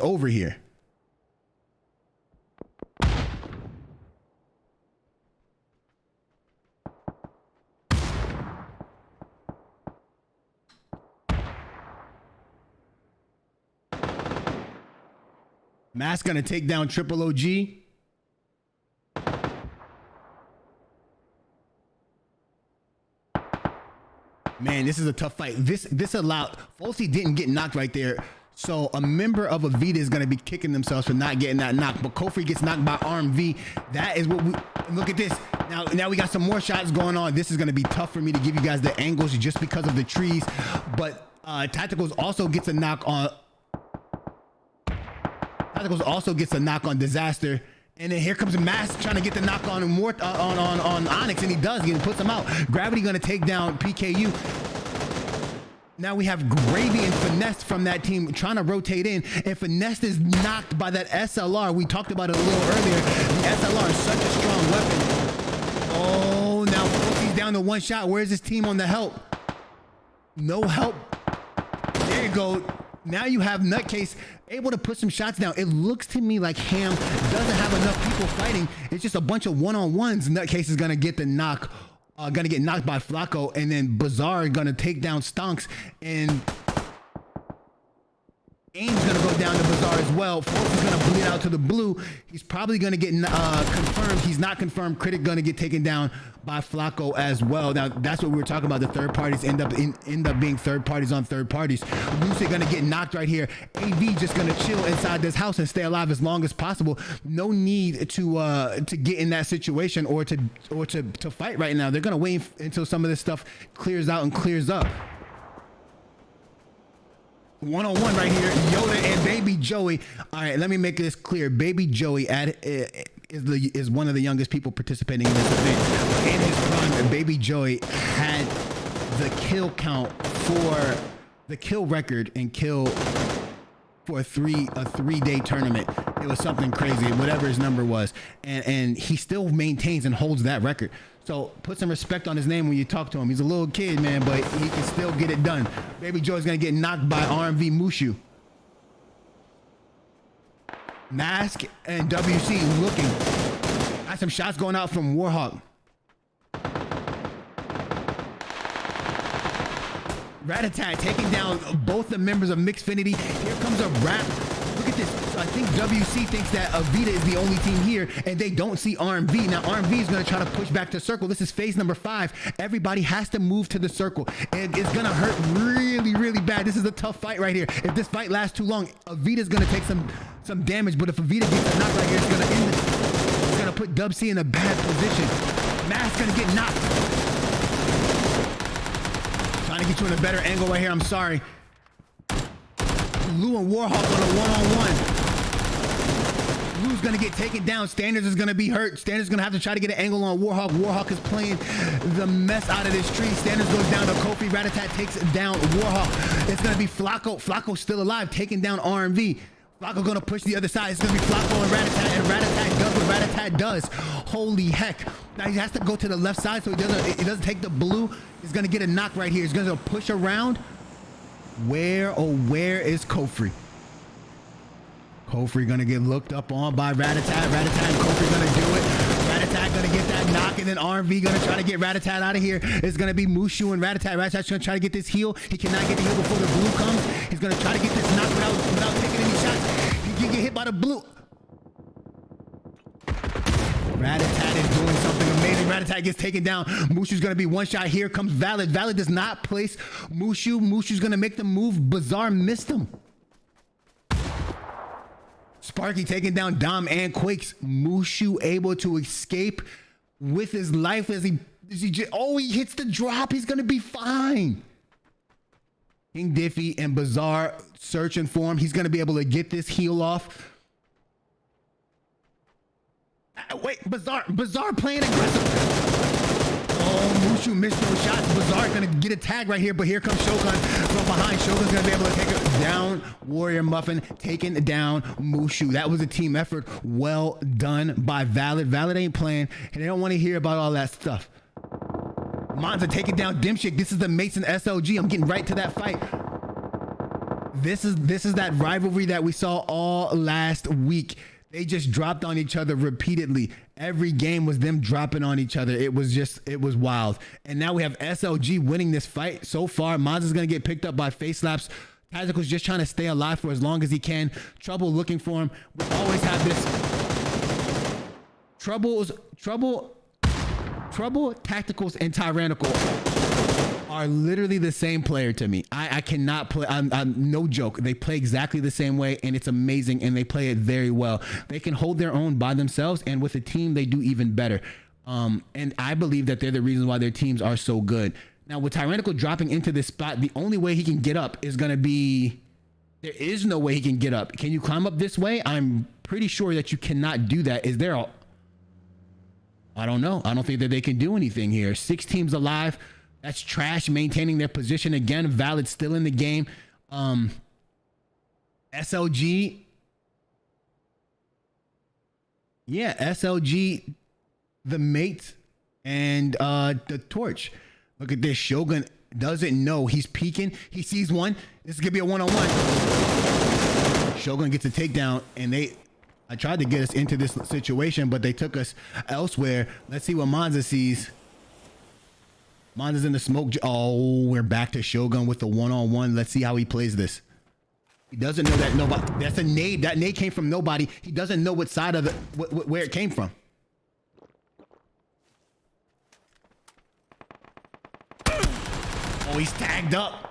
over here. Mask gonna take down Triple OG. Man, this is a tough fight. This allowed, Folsey didn't get knocked right there. So a member of Avita is going to be kicking themselves for not getting that knock. But Kofi gets knocked by RMV. That is what we, look at this. Now we got some more shots going on. This is going to be tough for me to give you guys the angles just because of the trees. But Tacticals also gets a knock on, Disaster. And then here comes Mask trying to get the knock on on Onyx, and he does. He puts him out. Gravity going to take down PKU. Now we have Gravy and Finesse from that team trying to rotate in, and Finesse is knocked by that SLR. We talked about it a little earlier. The SLR is such a strong weapon. Oh, now Fulsy's down to one shot. Where's his team on the help? No help. There you go. Now you have Nutcase able to put some shots down. It looks to me like Ham doesn't have enough people fighting. It's just a bunch of one-on-ones. Nutcase is going to get the knock. Gonna get knocked by Flacco, and then Bazaar gonna take down Stonks, and Aim's gonna go down to Bazaar as well. Force is gonna bleed out to the blue. He's probably gonna get confirmed. He's not confirmed. Critic gonna get taken down by Flacco as well. Now that's what we were talking about. The third parties end up being third parties on third parties. Lucy gonna get knocked right here. AV just gonna chill inside this house and stay alive as long as possible. No need to get in that situation or to fight right now. They're gonna wait until some of this stuff clears out and clears up. One-on-one right here, Yoda and Baby Joey. All right, let me make this clear. Baby Joey is one of the youngest people participating in this event. In his prime, Baby Joey had the kill count for the kill record and kill for a three-day tournament. It was something crazy, whatever his number was, and he still maintains and holds that record. So put some respect on his name when you talk to him. He's a little kid, man, but he can still get it done. Baby Joy's gonna get knocked by RMV Mushu. Mask and WC looking. Got some shots going out from Warhawk. Ratatat taking down both the members of Mixfinity. Here comes a wrap. Look at this. So I think WC thinks that Avita is the only team here, and they don't see RMV. Now RMV is going to try to push back to circle. This is phase number 5. Everybody has to move to the circle. And it's going to hurt really, really bad. This is a tough fight right here. If this fight lasts too long, Avita is going to take some damage. But if Avita gets a knock right here, it's going to end it. It's going to put Dub C in a bad position. Mask's going to get knocked. Trying to get you in a better angle right here. I'm sorry. Lou and Warhawk on a one-on-one. Lou's gonna get taken down. Standards is gonna be hurt. Standards gonna have to try to get an angle on Warhawk. Warhawk is playing the mess out of this tree. Standards goes down to Kofi. Ratatat takes down Warhawk. It's gonna be Flacco. Flacco's still alive, taking down RMV. Flacco gonna push the other side. It's gonna be Flacco and Ratatat does what Ratatat does. Holy heck. Now he has to go to the left side so he doesn't take the blue. He's gonna get a knock right here. He's gonna push around. Where is Kofi? Kofi gonna get looked up on by Ratatat. Ratatat and Kofi gonna do it. Ratatat gonna get that knock, and then RMV gonna try to get Ratatat out of here. It's gonna be Mushu and Ratatat. Ratatat's gonna try to get this heal. He cannot get the heal before the blue comes. He's gonna try to get this knock without taking any shots. He can get hit by the blue. Ratatat is doing something amazing. Ratatat gets taken down. Mushu's gonna be one shot. Here comes Valid. Valid does not place Mushu. Mushu's gonna make the move. Bazaar missed him. Sparky taking down Dom and Quakes. Mushu able to escape with his life as he hits the drop. He's gonna be fine. King Diffie and Bazaar searching for him. He's gonna be able to get this heal off. Wait, Bazaar playing aggressive. Oh, Mushu missed those shots. Bazaar gonna get a tag right here, but here comes Shogun from behind. Shogun's gonna be able to take it down. Warrior Muffin taking down Mushu. That was a team effort. Well done by Valid. Valid ain't playing, and they don't want to hear about all that stuff. Monza taking down Dimshik. This is the Mason SLG. I'm getting right to that fight. This is that rivalry that we saw all last week. They just dropped on each other repeatedly. Every game was them dropping on each other. It was wild. And now we have SLG winning this fight so far. Monza's gonna get picked up by Face Slaps. Tactical's just trying to stay alive for as long as he can. Trouble looking for him. We always have this. Trouble, Tacticals, and Tyrannical are literally the same player to me. I cannot play. I'm no joke. They play exactly the same way, and it's amazing, and they play it very well. They can hold their own by themselves, and with a team, they do even better. And I believe that they're the reason why their teams are so good. Now, with Tyrannical dropping into this spot, the only way he can get up is going to be... There is no way he can get up. Can you climb up this way? I'm pretty sure that you cannot do that. Is there a... I don't know. I don't think that they can do anything here. 6 teams alive. That's trash, maintaining their position again. Valid still in the game. SLG. Yeah, SLG, the mate, and the torch. Look at this. Shogun doesn't know. He's peeking. He sees one. This is going to be a one-on-one. Shogun gets a takedown, and I tried to get us into this situation, but they took us elsewhere. Let's see what Monza sees. Monza's in the smoke. Oh, we're back to Shogun with the one-on-one. Let's see how he plays this. He doesn't know that nobody... That's a nade. That nade came from nobody. He doesn't know what side of the... where it came from. Oh, he's tagged up.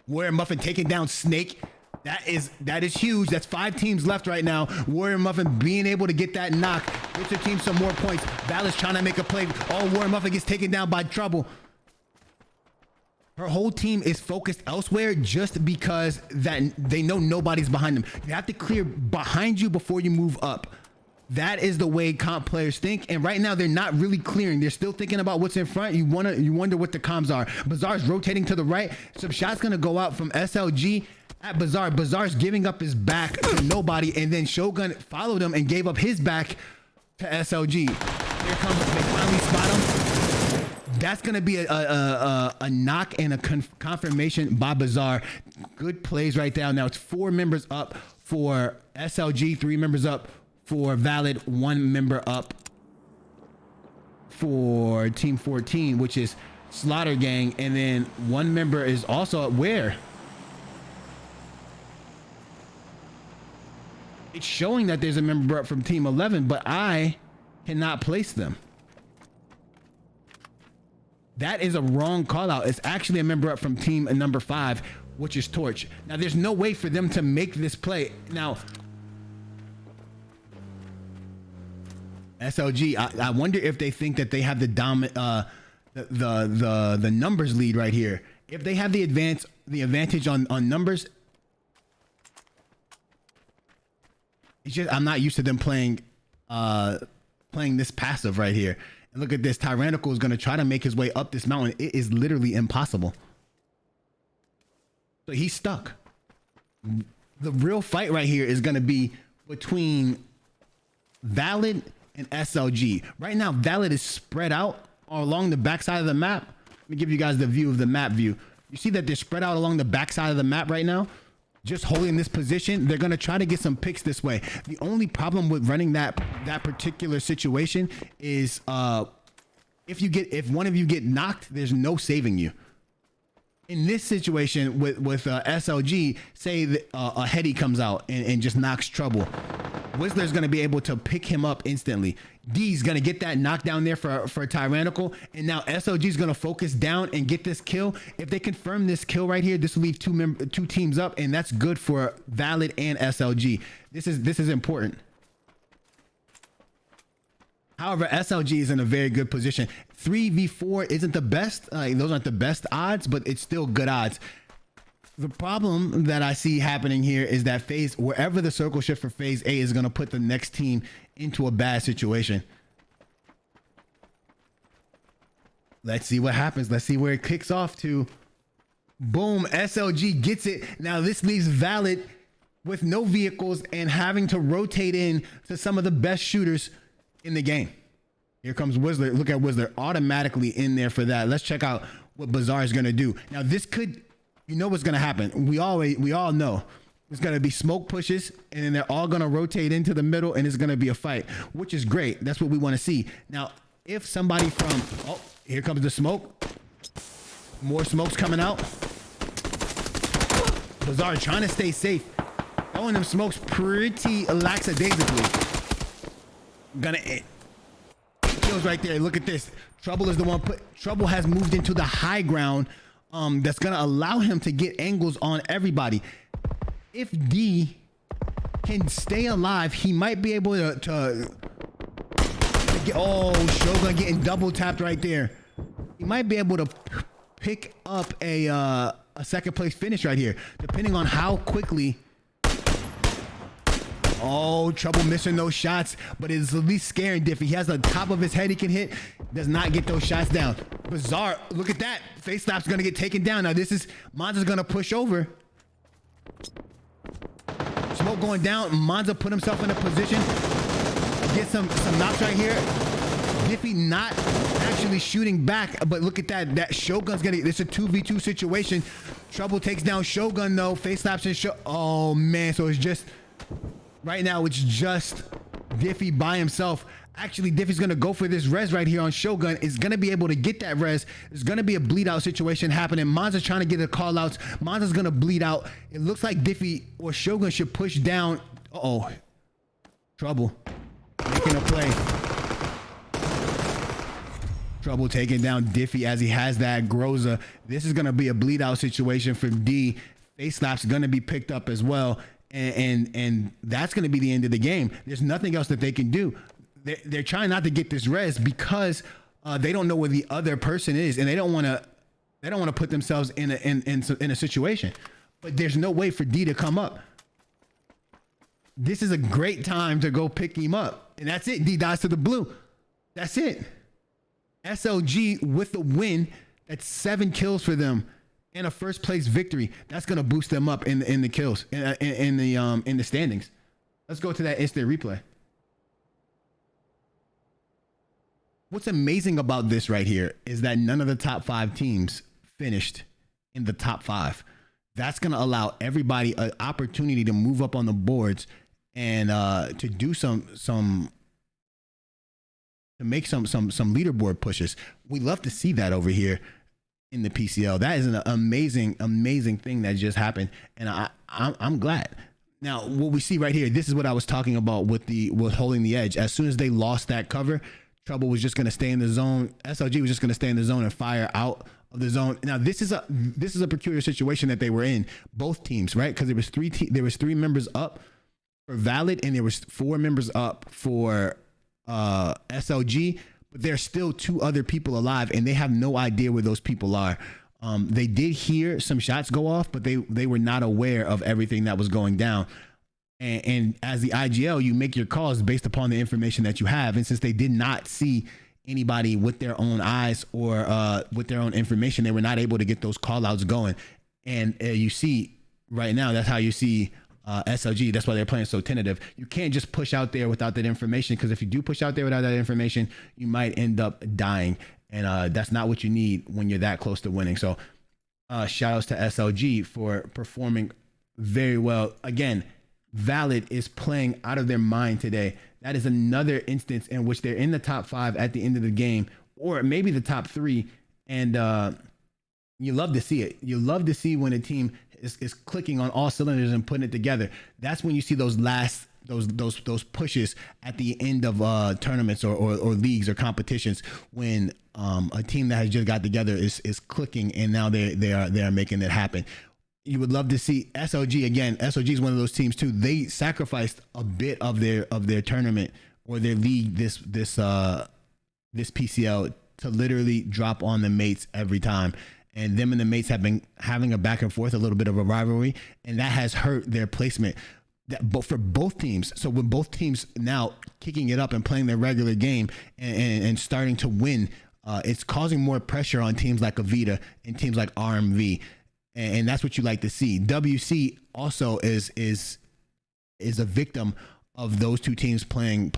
Warrior Muffin taking down Snake. That is huge. That's 5 teams left right now. Warrior Muffin being able to get that knock. Gets her team some more points. Valid's trying to make a play. Oh, Warrior Muffin gets taken down by Trouble. Her whole team is focused elsewhere just because that they know nobody's behind them. You have to clear behind you before you move up. That is the way comp players think, and right now they're not really clearing. They're still thinking about what's in front. You wonder what the comms are. Bazaar's rotating to the right. Some shots gonna go out from SLG at Bazaar. Bazaar's giving up his back to nobody, and then Shogun followed him and gave up his back to SLG. Here comes, they finally spot him. That's gonna be a knock and a confirmation by Bazaar. Good plays right there. Now it's 4 members up for SLG, 3 members up for Valid, 1 member up for Team 14, which is Slaughter Gang, and then 1 member is also where? It's showing that there's a member up from Team 11, but I cannot place them. That is a wrong call out. It's actually a member up from Team number 5, which is Torch. Now, there's no way for them to make this play. Now, SLG, I wonder if they think that they have the the numbers lead right here. If they have the advantage on numbers, it's just I'm not used to them playing this passive right here. And look at this. Tyrannical is going to try to make his way up this mountain. It is literally impossible. So he's stuck. The real fight right here is going to be between Valid and SLG. Right now, Valid is spread out along the backside of the map. Let me give you guys the view of the map view. You see that they're spread out along the backside of the map right now, just holding this position. They're going to try to get some picks this way. The only problem with running that particular situation is if one of you get knocked, there's no saving you. In this situation with SLG, say that a heady comes out and just knocks Trouble. Whistler's going to be able to pick him up instantly. D's going to get that knockdown there for Tyrannical. And now SLG's going to focus down and get this kill. If they confirm this kill right here, this will leave 2 teams up, and that's good for Valid and SLG. This is important. However, SLG is in a very good position. 3v4 isn't the best. Those aren't the best odds, but it's still good odds. The problem that I see happening here is that wherever the circle shift for phase A is going to put the next team into a bad situation. Let's see what happens. Let's see where it kicks off to. Boom, SLG gets it. Now this leaves Valid with no vehicles and having to rotate in to some of the best shooters in the game. Here comes Whistler. Look at Whistler automatically in there for that. Let's check out what Bazaar is going to do. Now this could... You know what's going to happen. We all know there's going to be smoke pushes, and then they're all going to rotate into the middle, and it's going to be a fight, which is great. That's what we want to see. Now, if somebody from... Oh, here comes the smoke. More smoke's coming out. Bizarre trying to stay safe. Throwing them smokes pretty lackadaisically. Gonna kills right there. Look at this. Trouble is the one Trouble has moved into the high ground. That's gonna allow him to get angles on everybody. If D can stay alive, he might be able to get, oh, Shogun getting double tapped right there. He might be able to pick up a second place finish right here, depending on how quickly. Oh, Trouble missing those shots, but it's at least scaring Diffie. He has the top of his head he can hit, does not get those shots down. Bizarre, look at that. Face Slap's gonna get taken down. Now this is, Monza's gonna push over. Smoke going down. Monza put himself in a position. Get some knocks right here. Diffie not actually shooting back, but look at that. That Shogun's gonna, it's a 2v2 situation. Trouble takes down Shogun though. Face Slaps and oh man, so it's just, right now it's just Diffie by himself. Actually, Diffie's gonna go for this res right here on Shogun. Is gonna be able to get that res. There's gonna be a bleed out situation happening. Monza's trying to get the call outs. Monza's gonna bleed out. It looks like Diffie or Shogun should push down. Uh-oh. Trouble making a play. Trouble taking down Diffie as he has that Groza. This is gonna be a bleed out situation for D. Face Slap's gonna be picked up as well. And that's going to be the end of the game. There's nothing else that they can do. They're trying not to get this res because they don't know where the other person is, and they don't want to put themselves in a situation. But there's no way for D to come up. This is a great time to go pick him up, and that's it. D dies to the blue. That's it. SLG with the win. That's 7 kills for them. And a first place victory. That's gonna boost them up in the kills in the standings. Let's go to that instant replay. What's amazing about this right here is that none of the top 5 teams finished in the top 5. That's gonna allow everybody an opportunity to move up on the boards and to do to make some leaderboard pushes. We love to see that over here in the PCL. That is an amazing thing that just happened, and I'm glad. Now, what we see right here, this is what I was talking about with holding the edge. As soon as they lost that cover, Trouble was just going to stay in the zone. SLG was just going to stay in the zone and fire out of the zone. Now, this is a peculiar situation that they were in, both teams, right? Because there was 3 members up for Valid, and there was 4 members up for SLG. But there's still 2 other people alive, and they have no idea where those people are. They did hear some shots go off, but they were not aware of everything that was going down. And as the IGL, you make your calls based upon the information that you have. And since they did not see anybody with their own eyes or with their own information, they were not able to get those call outs going. And you see right now, that's how you see SLG. That's why they're playing so tentative. You can't just push out there without that information, because if you do push out there without that information, you might end up dying, and that's not what you need when you're that close to winning. So shout outs to SLG for performing very well. Again, Valid is playing out of their mind today. That is another instance in which they're in the top 5 at the end of the game, or maybe the top 3, and you love to see it. You love to see when a team is clicking on all cylinders and putting it together. That's when you see those those pushes at the end of tournaments or leagues or competitions, when a team that has just got together is clicking, and now they are making it happen. You would love to see SLG again. SLG is one of those teams too. They sacrificed a bit of their tournament or their league this PCL to literally drop on the mates every time. And them and the mates have been having a back and forth, a little bit of a rivalry, and that has hurt their placement. But for both teams, so with both teams now kicking it up and playing their regular game and starting to win, it's causing more pressure on teams like Avita and teams like RMV, and that's what you like to see. WC also is a victim of those two teams playing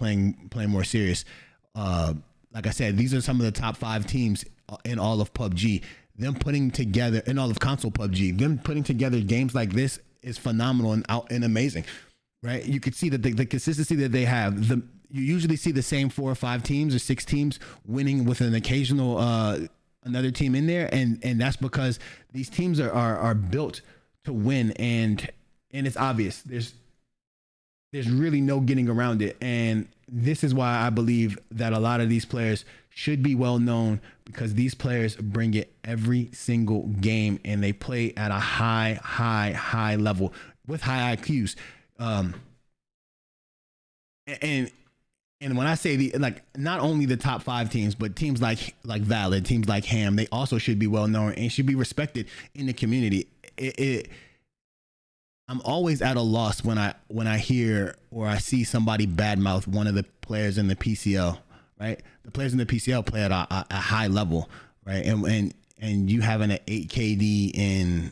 more serious. Like I said, these are some of the top 5 teams in all of PUBG. Them putting together, in all of console PUBG, them putting together games like this is phenomenal and amazing, right? You could see that the consistency that they have. You usually see the same 4 or 5 teams or 6 teams winning with an occasional another team in there, and that's because these teams are built to win, and it's obvious. There's really no getting around it, and this is why I believe that a lot of these players should be well known, because these players bring it every single game, and they play at a high level with high IQs. And when I say not only the top 5 teams, but teams like Valid, teams like Ham, they also should be well known and should be respected in the community. I'm always at a loss when I hear or I see somebody badmouth one of the players in the PCL, right? The players in the PCL play at a high level, right? And you having an 8KD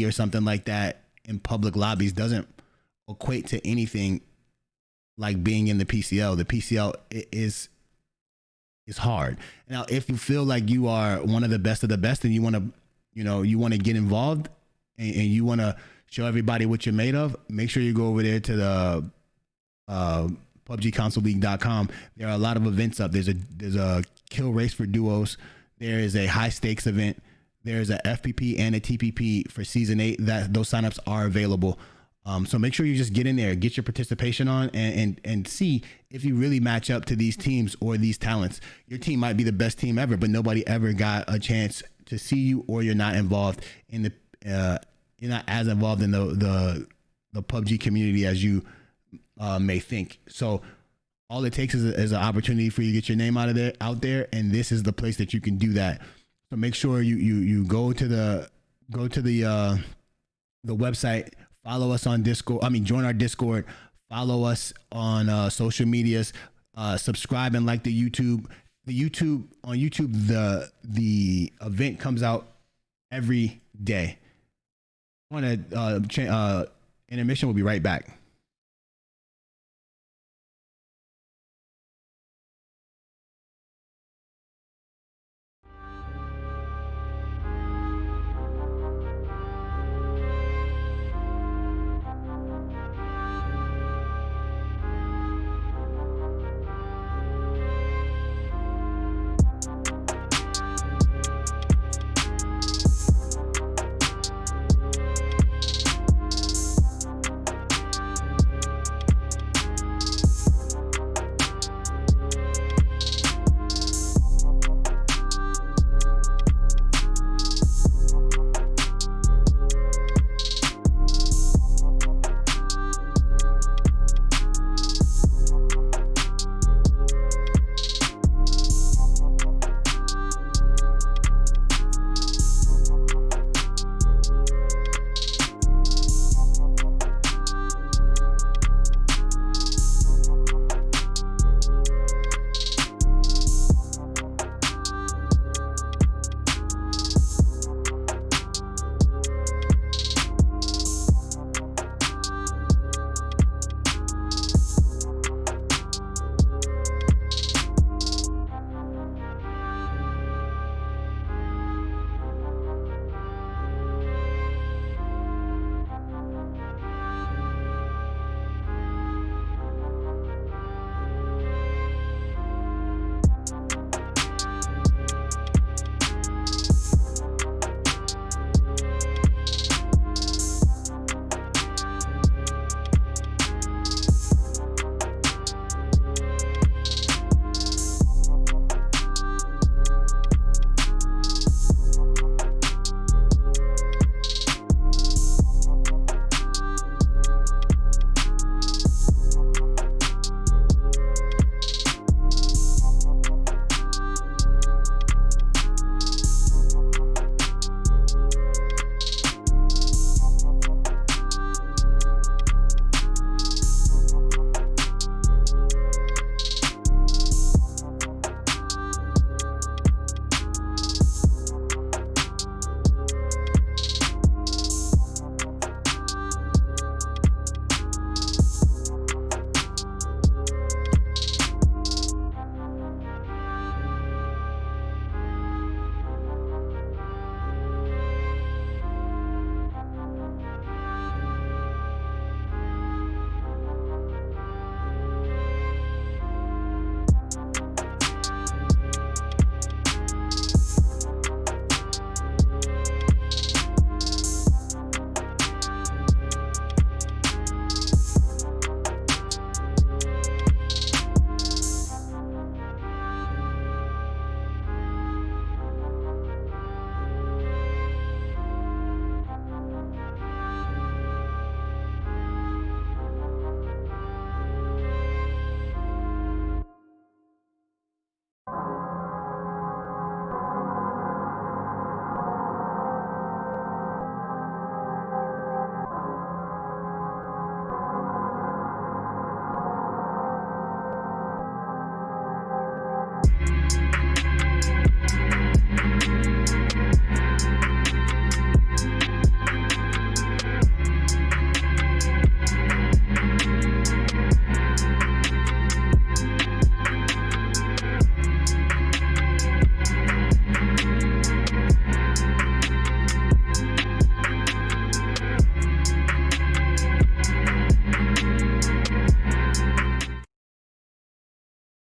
or something like that in public lobbies doesn't equate to anything like being in the PCL. The PCL is hard. Now, if you feel like you are one of the best and you want to get involved and you want to show everybody what you're made of, make sure you go over there to the PUBGConsoleLeague.com. There are a lot of events up. There's a kill race for duos. There is a high stakes event. There's a FPP and a TPP for season 8. Those signups are available. So make sure you just get in there, get your participation on, and see if you really match up to these teams or these talents. Your team might be the best team ever, but nobody ever got a chance to see you, or you're not involved in you're not as involved in the PUBG community as you may think. So all it takes is an opportunity for you to get your name out there, and this is the place that you can do that. So make sure you go to the website. Follow us on Discord. Join our Discord. Follow us on social medias. Subscribe and like the YouTube. On YouTube, the event comes out every day. Intermission. We'll be right back.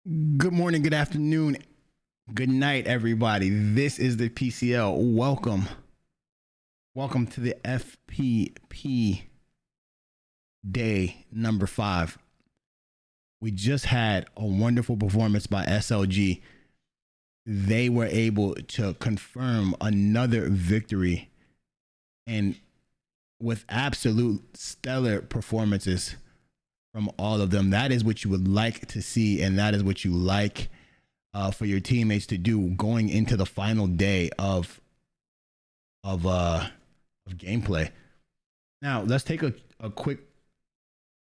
Good morning, good afternoon, good night, everybody. This is the PCL. Welcome to the FPP day number 5. We just had a wonderful performance by SLG. They were able to confirm another victory, and with absolute stellar performances from all of them. That is what you would like to see, and that is what you like for your teammates to do going into the final day of gameplay. Now let's take a quick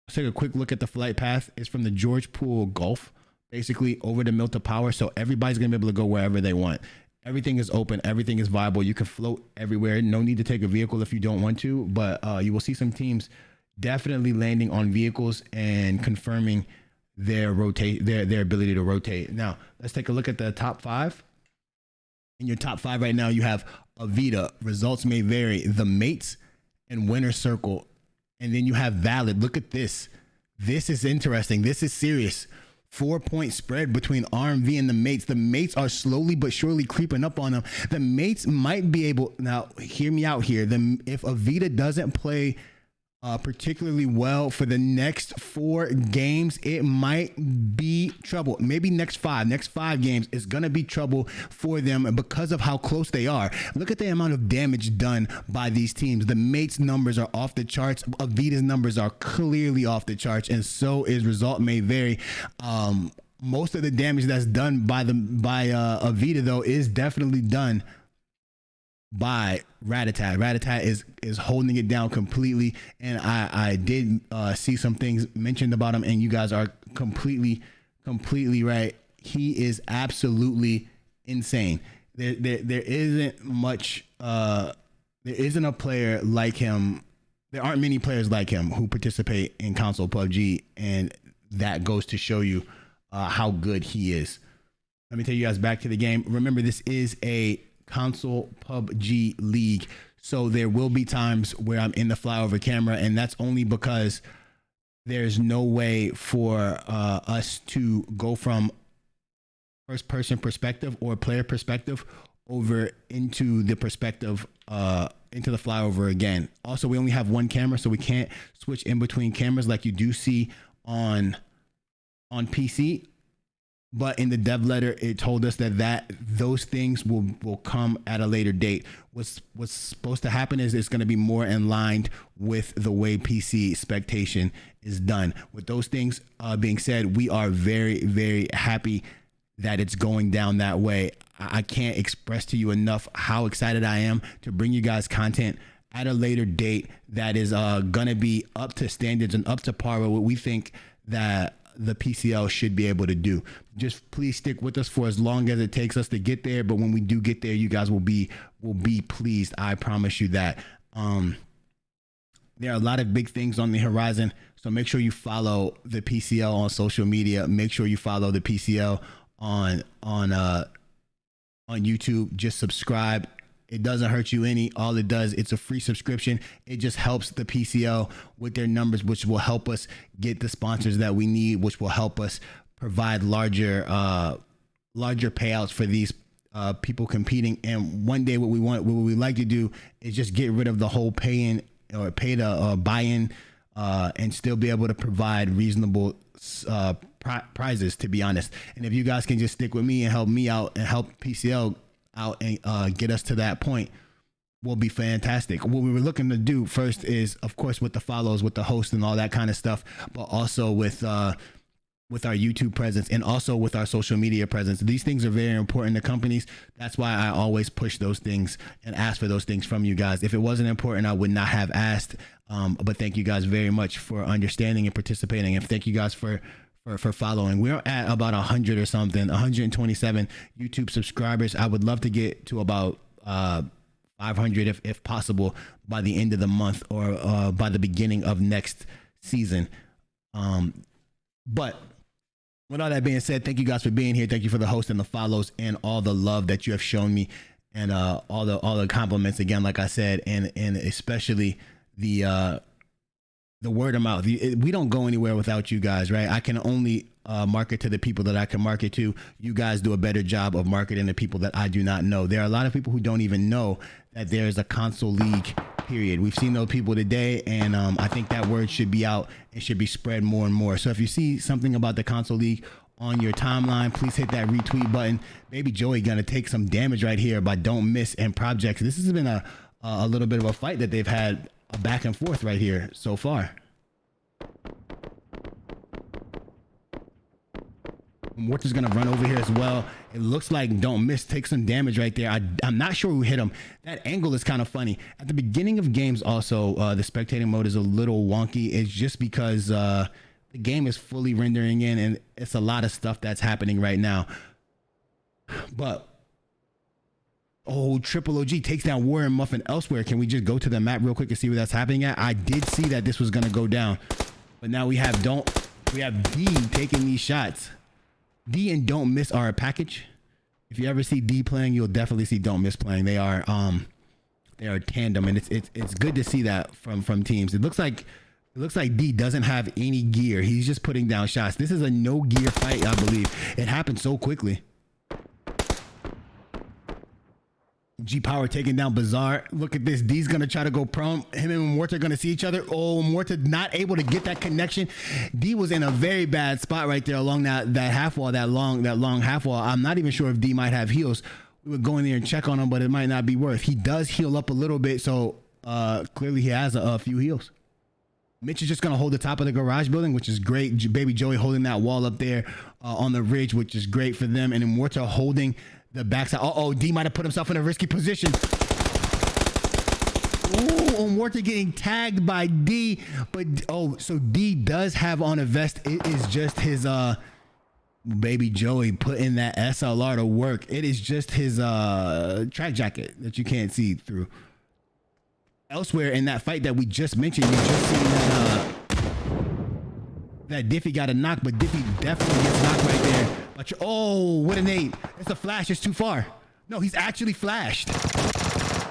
look at the flight path. It's from the George Pool Gulf, basically over to Milta Power, so everybody's gonna be able to go wherever they want. Everything is open, everything is viable. You can float everywhere. No need to take a vehicle if you don't want to, but you will see some teams definitely landing on vehicles and confirming their ability to rotate. Now let's take a look at the top 5. In your top 5 right now, you have Avita, Results May Vary, The Mates, and Winner Circle. And then you have Valid. Look at this. This is interesting. This is serious. 4-point spread between RMV and the Mates. The Mates are slowly but surely creeping up on them. The Mates might be able, now hear me out here. If Avita doesn't play particularly well for the next 4 games, it might be trouble. Maybe next 5 games is gonna be trouble for them because of how close they are. Look at the amount of damage done by these teams. The Mates numbers are off the charts. Avita's numbers are clearly off the charts, and so is Result May Vary. Most of the damage that's done by Avita though is definitely done by Ratatat. Ratatat is holding it down completely, and I did see some things mentioned about him, and you guys are completely right. He is absolutely insane. There isn't much. There isn't a player like him. There aren't many players like him who participate in console PUBG, and that goes to show you how good he is. Let me take you guys back to the game. Remember, this is a console PUBG league, so there will be times where I'm in the flyover camera, and that's only because there's no way for us to go from first person perspective or player perspective over into the perspective into the flyover again. Also, we only have one camera, so we can't switch in between cameras like you do see on PC. But in the dev letter, it told us that those things will come at a later date. What's supposed to happen is it's going to be more in line with the way PC spectation is done. With those things being said, we are very, very happy that it's going down that way. I can't express to you enough how excited I am to bring you guys content at a later date that is going to be up to standards and up to par with what we think that the PCL should be able to do. Just please stick with us for as long as it takes us to get there, but when we do get there, you guys will be pleased. I promise you that. There are a lot of big things on the horizon, so make sure you follow the PCL on social media. Make sure you follow the PCL on YouTube. Just subscribe. It doesn't hurt you any. All it does, it's a free subscription. It just helps the PCL with their numbers, which will help us get the sponsors that we need, which will help us provide larger payouts for these people competing. And one day, what we like to do is just get rid of the whole pay to buy-in, and still be able to provide reasonable prizes, to be honest. And if you guys can just stick with me and help me out and help PCL out and get us to that point, will be fantastic. What we were looking to do first is, of course, with the follows, with the host and all that kind of stuff, but also with our YouTube presence and also with our social media presence. These things are very important to companies. That's why I always push those things and ask for those things from you guys. If it wasn't important, I would not have asked. But thank you guys very much for understanding and participating, and thank you guys for following. We're at about 100 or something, 127 YouTube subscribers. I would love to get to about 500 if possible by the end of the month or by the beginning of next season. But with all that being said, thank you guys for being here. Thank you for the host and the follows and all the love that you have shown me, and all the compliments again, like I said, and especially the word of mouth. We don't go anywhere without you guys, right? I can only market to the people that I can market to. You guys do a better job of marketing the people that I do not know. There are a lot of people who don't even know that there's a console league, period. We've seen those people today, and I think that word should be out and should be spread more and more. So if you see something about the console league on your timeline, please hit that retweet button. Baby Joey gonna take some damage right here by Don't Miss and Projects. This has been a little bit of a fight that they've had, a back and forth right here so far. Morta's gonna run over here as well. It looks like Don't Miss takes some damage right there. I'm not sure who hit him. That angle is kind of funny. At the beginning of games also, the spectating mode is a little wonky. It's just because the game is fully rendering in and it's a lot of stuff that's happening right now. But Triple OG takes down Warren Muffin elsewhere. Can we just go to the map real quick and see where that's happening at? I did see that this was gonna go down, but now we have D taking these shots. D and Don't Miss are a package. If you ever see D playing, you'll definitely see Don't Miss playing. They are a tandem, and it's good to see that from teams. It looks like D doesn't have any gear. He's just putting down shots. This is a no gear fight, I believe. It happened so quickly. G Power taking down Bizarre. Look at this. D's gonna try to go prone. Him and Morta are gonna see each other. Morta not able to get that connection. D was in a very bad spot right there along that half wall, that long half wall. I'm not even sure if D might have heals. We would go in there and check on him, but it might not be worth. He does heal up a little bit, so clearly he has a few heals. Mitch is just gonna hold the top of the garage building, which is great. Baby Joey holding that wall up there on the ridge, which is great for them. And then Morta holding the backside. D might have put himself in a risky position. Morta getting tagged by D, but so D does have on a vest. It is just his Baby Joey putting that SLR to work. It is just his track jacket that you can't see through. Elsewhere in that fight that we just mentioned, you just seen that Diffie got a knock, but Diffie definitely gets knocked right there. But what a nade. It's a flash. It's too far. No, he's actually flashed.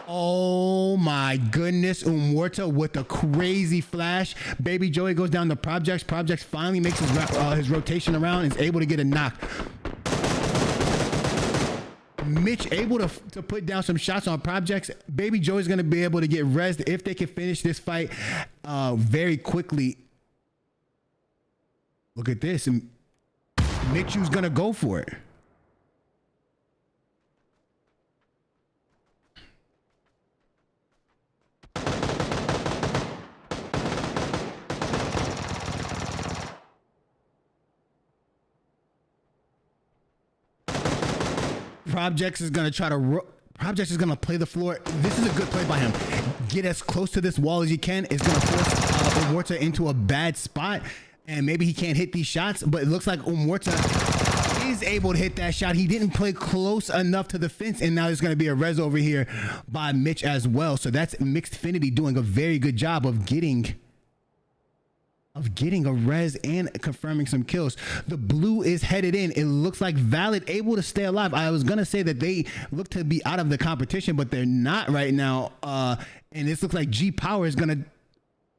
Oh my goodness. Umorta with a crazy flash. Baby Joey goes down to Projects. Projects finally makes his rotation around and is able to get a knock. Mitch able to put down some shots on Projects. Baby Joey's going to be able to get rezzed if they can finish this fight very quickly. Look at this. And Mitchu's going to go for it. Projects is going to try to Projects is going to play the floor. This is a good play by him. Get as close to this wall as you can. It's going to force Umorta into a bad spot, and maybe he can't hit these shots, but it looks like Umorta is able to hit that shot. He didn't play close enough to the fence, and now there's going to be a res over here by Mitch as well. So that's Mixedfinity doing a very good job of getting a res and confirming some kills. The blue is headed in. It looks like Valid able to stay alive. I was gonna say that they look to be out of the competition, but they're not right now. And this looks like G Power is gonna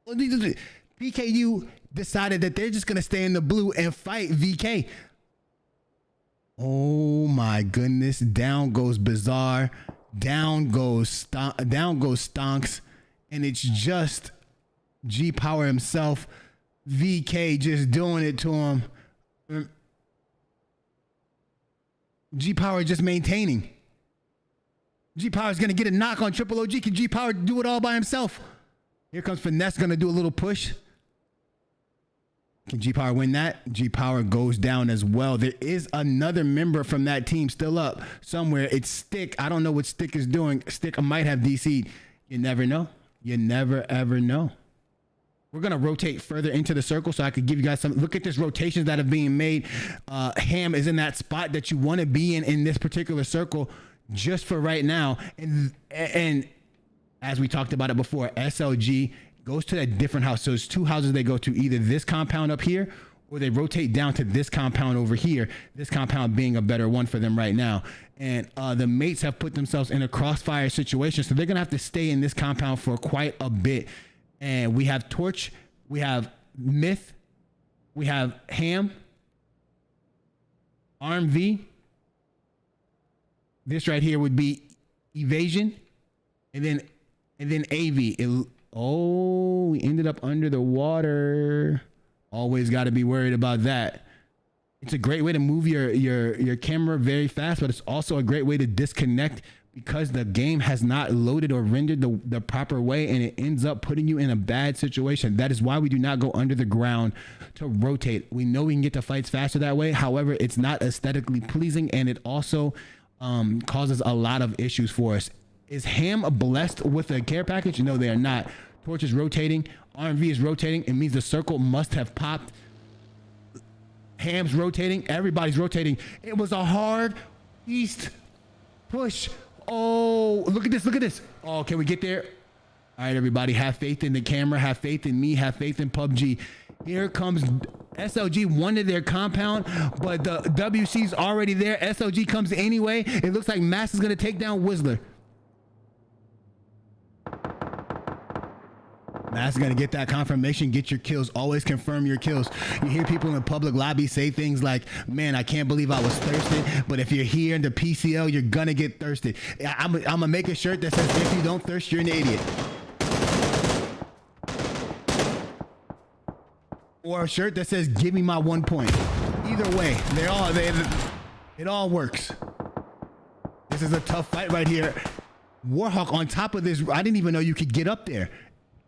PKU decided that they're just gonna stay in the blue and fight VK. Oh my goodness. Down goes Bizarre. Down goes Stonks. And it's just G Power himself. VK just doing it to him. G Power just maintaining. G Power is going to get a knock on Triple OG. Can G Power do it all by himself? Here comes Finesse, going to do a little push. Can G Power win that? G Power goes down as well. There is another member from that team still up somewhere. It's Stick. I don't know what Stick is doing. Stick might have DC'd. You never know. You never, ever know. We're going to rotate further into the circle so I could give you guys some. Look at this rotations that are being made. Ham is in that spot that you want to be in this particular circle just for right now. And as we talked about it before, SLG goes to a different house. So there's two houses they go to, either this compound up here or they rotate down to this compound over here, this compound being a better one for them right now. And the mates have put themselves in a crossfire situation, so they're going to have to stay in this compound for quite a bit. And we have Torch, we have Myth, we have Ham, RMV. This right here would be evasion, and then AV. We ended up under the water. Always got to be worried about that. It's a great way to move your camera very fast, but it's also a great way to disconnect because the game has not loaded or rendered the proper way, and it ends up putting you in a bad situation. That is why we do not go under the ground to rotate. We know we can get to fights faster that way. However, it's not aesthetically pleasing, and it also causes a lot of issues for us. Is Ham blessed with a care package? No, they are not. Torch is rotating. RMV is rotating. It means the circle must have popped. Ham's rotating. Everybody's rotating. It was a hard east push. Oh, look at this. Look at this. Oh, can we get there? All right, everybody. Have faith in the camera. Have faith in me. Have faith in PUBG. Here comes SLG, wanted their compound, but the WC's already there. SLG comes anyway. It looks like Mass is going to take down Whistler. Mass is going to get that confirmation. Get your kills. Always confirm your kills. You hear people in the public lobby say things like, man, I can't believe I was thirsted. But if you're here in the PCL, you're going to get thirsted. I'm going to make a shirt that says, if you don't thirst, you're an idiot. Or a shirt that says, give me my 1 point. Either way, it all works. This is a tough fight right here. Warhawk on top of this, I didn't even know you could get up there.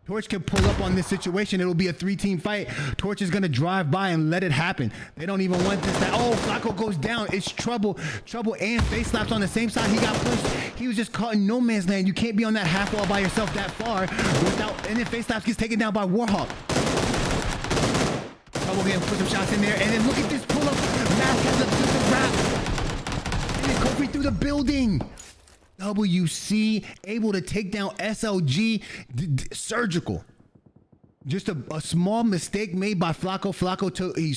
Torch can pull up on this situation. It'll be a 3-team fight. Torch is going to drive by and let it happen. They don't even want this. Oh, Flacco goes down. It's trouble. Trouble and face slaps on the same side. He got pushed. He was just caught in no man's land. You can't be on that half wall by yourself that far and then face slaps gets taken down by Warhawk. Trouble getting put some shots in there. And then look at this pull up. Mask has a wrap. And then Kofi through the building. WC able to take down SLG, surgical. Just a small mistake made by Flacco.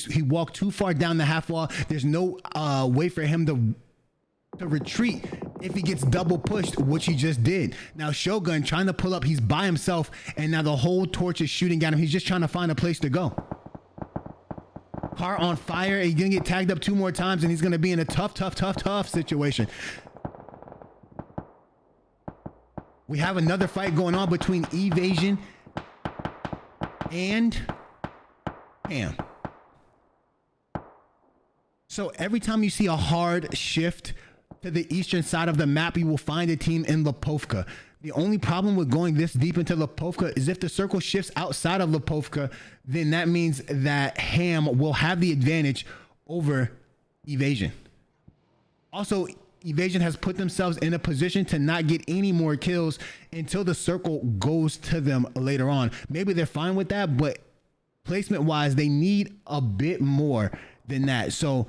He walked too far down the half wall. There's no way for him to retreat if he gets double pushed, which he just did. Now Shogun trying to pull up. He's by himself, and now the whole Torch is shooting at him. He's just trying to find a place to go. Car on fire. He's gonna get tagged up 2 more times, and he's gonna be in a tough situation. We have another fight going on between Evasion and Ham. So every time you see a hard shift to the eastern side of the map, you will find a team in Lipovka. The only problem with going this deep into Lipovka is if the circle shifts outside of Lipovka, then that means that Ham will have the advantage over Evasion. Also, Evasion has put themselves in a position to not get any more kills until the circle goes to them later on. Maybe they're fine with that, but placement wise, they need a bit more than that. So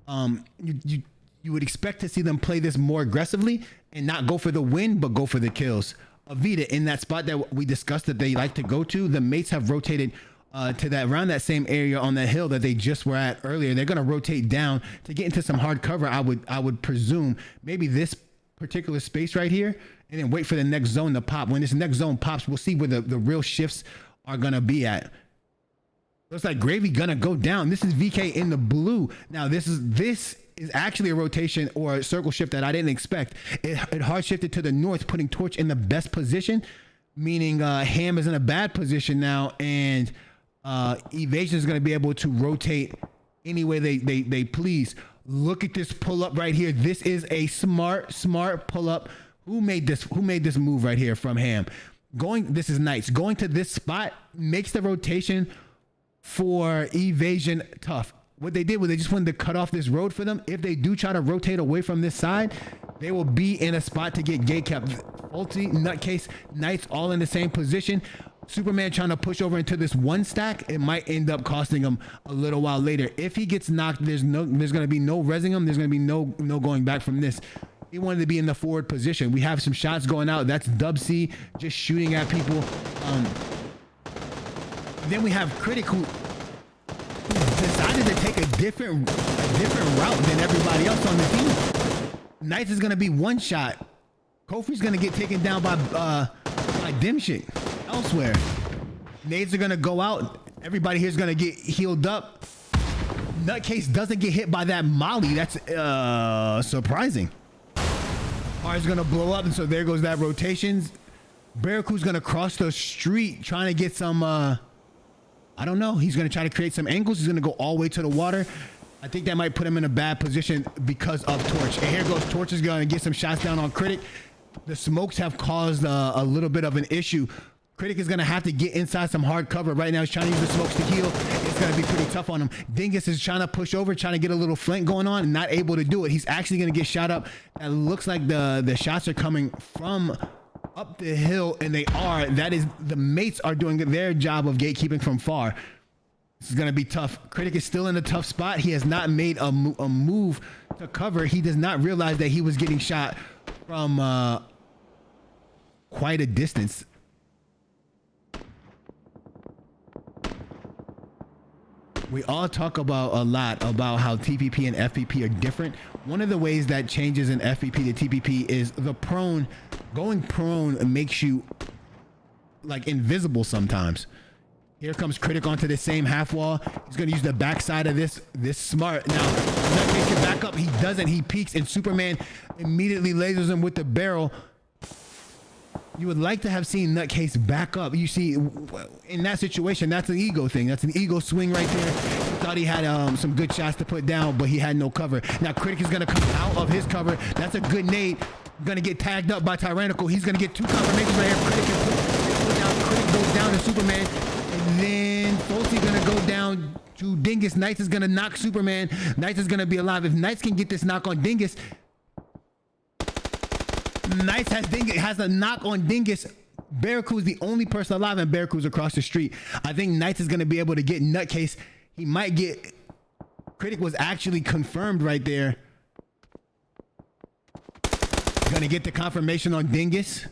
you would expect to see them play this more aggressively and not go for the win, but go for the kills. Avita in that spot that we discussed that they like to go to, the mates have rotated to that around that same area on that hill that they just were at earlier. They're going to rotate down to get into some hard cover. I would presume maybe this particular space right here, and then wait for the next zone to pop. When this next zone pops, we'll see where the real shifts are going to be at. Looks like Gravy gonna go down. This is VK in the blue. Now this is actually a rotation or a circle shift that I didn't expect. It hard shifted to the north, putting Torch in the best position, meaning Ham is in a bad position now, and Evasion is going to be able to rotate any way they please. Look at this pull up right here. This is a smart pull up. Who made this move right here from Ham? This is nice. Going to this spot makes the rotation for Evasion tough. What they did was they just wanted to cut off this road for them. If they do try to rotate away from this side, they will be in a spot to get gate kept. Ulti, Nutcase, Knights all in the same position. Superman trying to push over into this one stack, it might end up costing him a little while later. If he gets knocked, there's going to be no rezzing him. There's going to be no going back from this. He wanted to be in the forward position. We have some shots going out. That's Dub C just shooting at people. Then we have Critic who decided to take a different route than everybody else on the team. Knights is going to be one shot. Kofi's going to get taken down by Dimshik elsewhere. Nades are going to go out. Everybody here is going to get healed up. Nutcase doesn't get hit by that molly. That's surprising. Car's gonna blow up, and so there goes that rotations. Barracuda's gonna cross the street trying to get some, I don't know. He's gonna try to create some angles. He's gonna go all the way to the water. I think that might put him in a bad position because of Torch. And here goes Torch is gonna get some shots down on Critic. The smokes have caused a little bit of an issue. Critic is gonna have to get inside some hard cover. Right now he's trying to use the smokes to heal. It's gonna be pretty tough on him. Dingus is trying to push over, trying to get a little flank going on, and not able to do it. He's actually gonna get shot up. It looks like the shots are coming from up the hill, and they are. That is, the mates are doing their job of gatekeeping from far. This is gonna be tough. Critic is still in a tough spot. He has not made a move to cover. He does not realize that he was getting shot from quite a distance. We all talk about a lot about how TPP and FPP are different. One of the ways that changes in FPP to TPP is the prone. Going prone makes you like invisible sometimes. Here comes Critic onto the same half wall. He's gonna use the backside of this smart. Now, Nutcase can back up. He doesn't. He peeks, and Superman immediately lasers him with the barrel. You would like to have seen Nutcase back up. You see, in that situation, that's an ego thing. That's an ego swing right there. He thought he had some good shots to put down, but he had no cover. Now, Critic is going to come out of his cover. That's a good nade. Going to get tagged up by Tyrannical. He's going to get two confirmations right here. Critic can put down. Critic goes down to Superman. And then Foltzy going to go down to Dingus. Knights is going to knock Superman. Knights is going to be alive. If Knights can get this knock on Dingus, Knights has a knock on Dingus. Barracuda's the only person alive, and Barracuda's across the street. I think Knights is going to be able to get Nutcase. He might get... Critic was actually confirmed right there. Going to get the confirmation on Dingus.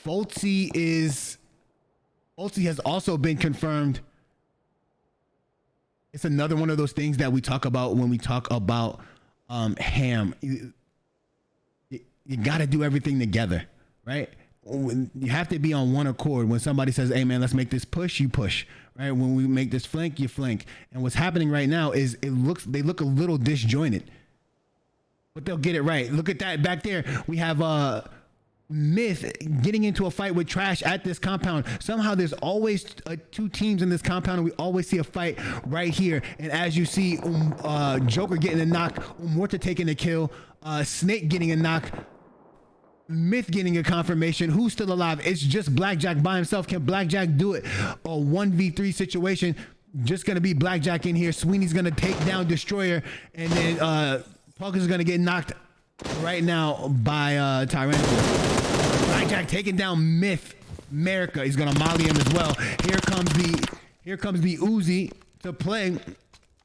Foltzy has also been confirmed. It's another one of those things that we talk about when we talk about Ham. You got to do everything together, right? You have to be on one accord. When somebody says, hey man, let's make this push, you push, right? When we make this flank, you flank. And what's happening right now is they look a little disjointed, but they'll get it right. Look at that back there. We have Myth getting into a fight with Trash at this compound. Somehow there's always two teams in this compound, and we always see a fight right here. And as you see, Joker getting a knock, Morta taking a kill, Snake getting a knock, Myth getting a confirmation. Who's still alive? It's just Blackjack by himself. Can Blackjack do it? A 1v3 situation. Just gonna be Blackjack in here. Sweeney's gonna take down Destroyer, and then Puckers is gonna get knocked right now by Tyrannical. Blackjack taking down Myth. America. He's gonna molly him as well. Here comes the Uzi to play.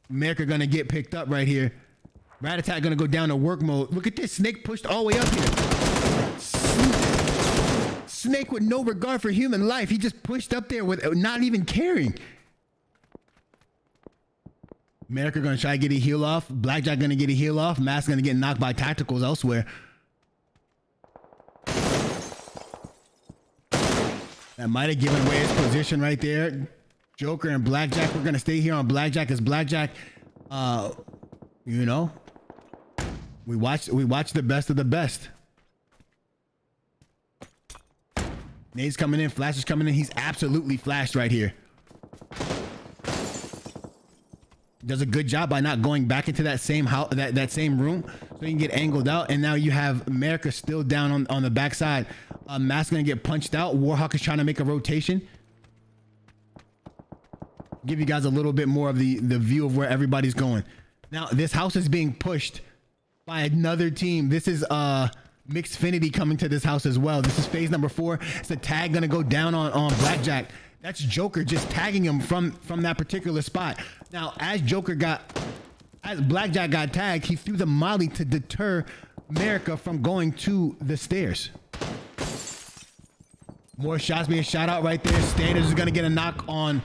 America gonna get picked up right here. Rat-a-tat gonna go down to work mode. Look at this. Snake pushed all the way up here. Snake with no regard for human life. He just pushed up there with not even caring. America gonna try to get a heal off. Blackjack gonna get a heal off. Mask gonna get knocked by tacticals elsewhere. That might have given away his position right there. Joker and Blackjack. We're gonna stay here on Blackjack as Blackjack. You know, we watch the best of the best. Nade's coming in, Flash is coming in. He's absolutely flashed right here. Does a good job by not going back into that same house, that same room, so you can get angled out. And now you have America still down on the backside. Mask gonna get punched out. Warhawk is trying to make a rotation. Give you guys a little bit more of the view of where everybody's going. Now this house is being pushed by another team. This is Mixfinity coming to this house as well. This is phase number 4. It's a tag gonna go down on Blackjack. That's Joker just tagging him from that particular spot. Now, as Blackjack got tagged, he threw the molly to deter America from going to the stairs. More shots being shot out right there. Standards is gonna get a knock on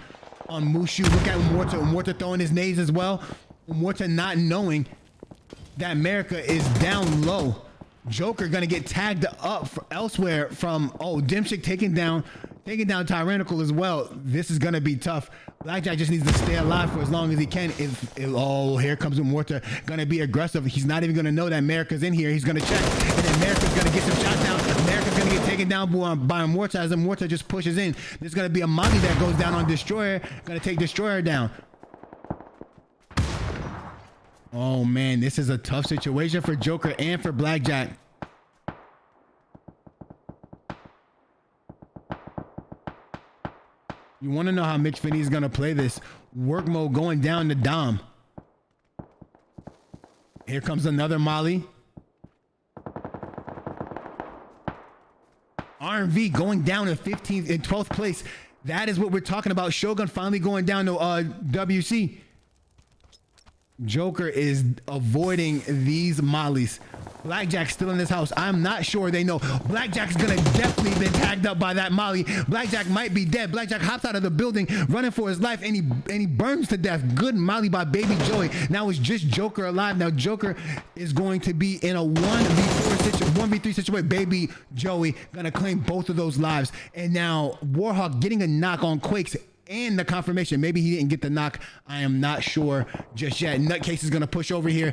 Mushu. Look at Morta throwing his nades as well. Morta not knowing that America is down low. Joker gonna get tagged up elsewhere from Dimshik taking down Tyrannical as well. This is gonna be tough. Blackjack just needs to stay alive for as long as he can. Oh, here comes Morta. Gonna be aggressive. He's not even gonna know that America's in here. He's gonna check. And then America's gonna get some shots down. America's gonna get taken down by Morta as Morta just pushes in. There's gonna be a Molly that goes down on Destroyer. Gonna take Destroyer down. Oh man, this is a tough situation for Joker and for Blackjack. You want to know how Mitch Finney is going to play this. Work mode going down to Dom. Here comes another Molly. RMV going down in 15th and 12th place. That is what we're talking about. Shogun finally going down to WC. Joker is avoiding these Mollies. Blackjack's still in this house. I'm not sure they know. Blackjack's gonna definitely been tagged up by that Molly. Blackjack might be dead. Blackjack hops out of the building, running for his life, and he burns to death. Good Molly by Baby Joey. Now it's just Joker alive. Now Joker is going to be in a 1v3 situation. Baby Joey gonna claim both of those lives. And now Warhawk getting a knock on Quakes and the confirmation. Maybe he didn't get the knock. I am not sure just yet. Nutcase is gonna push over here.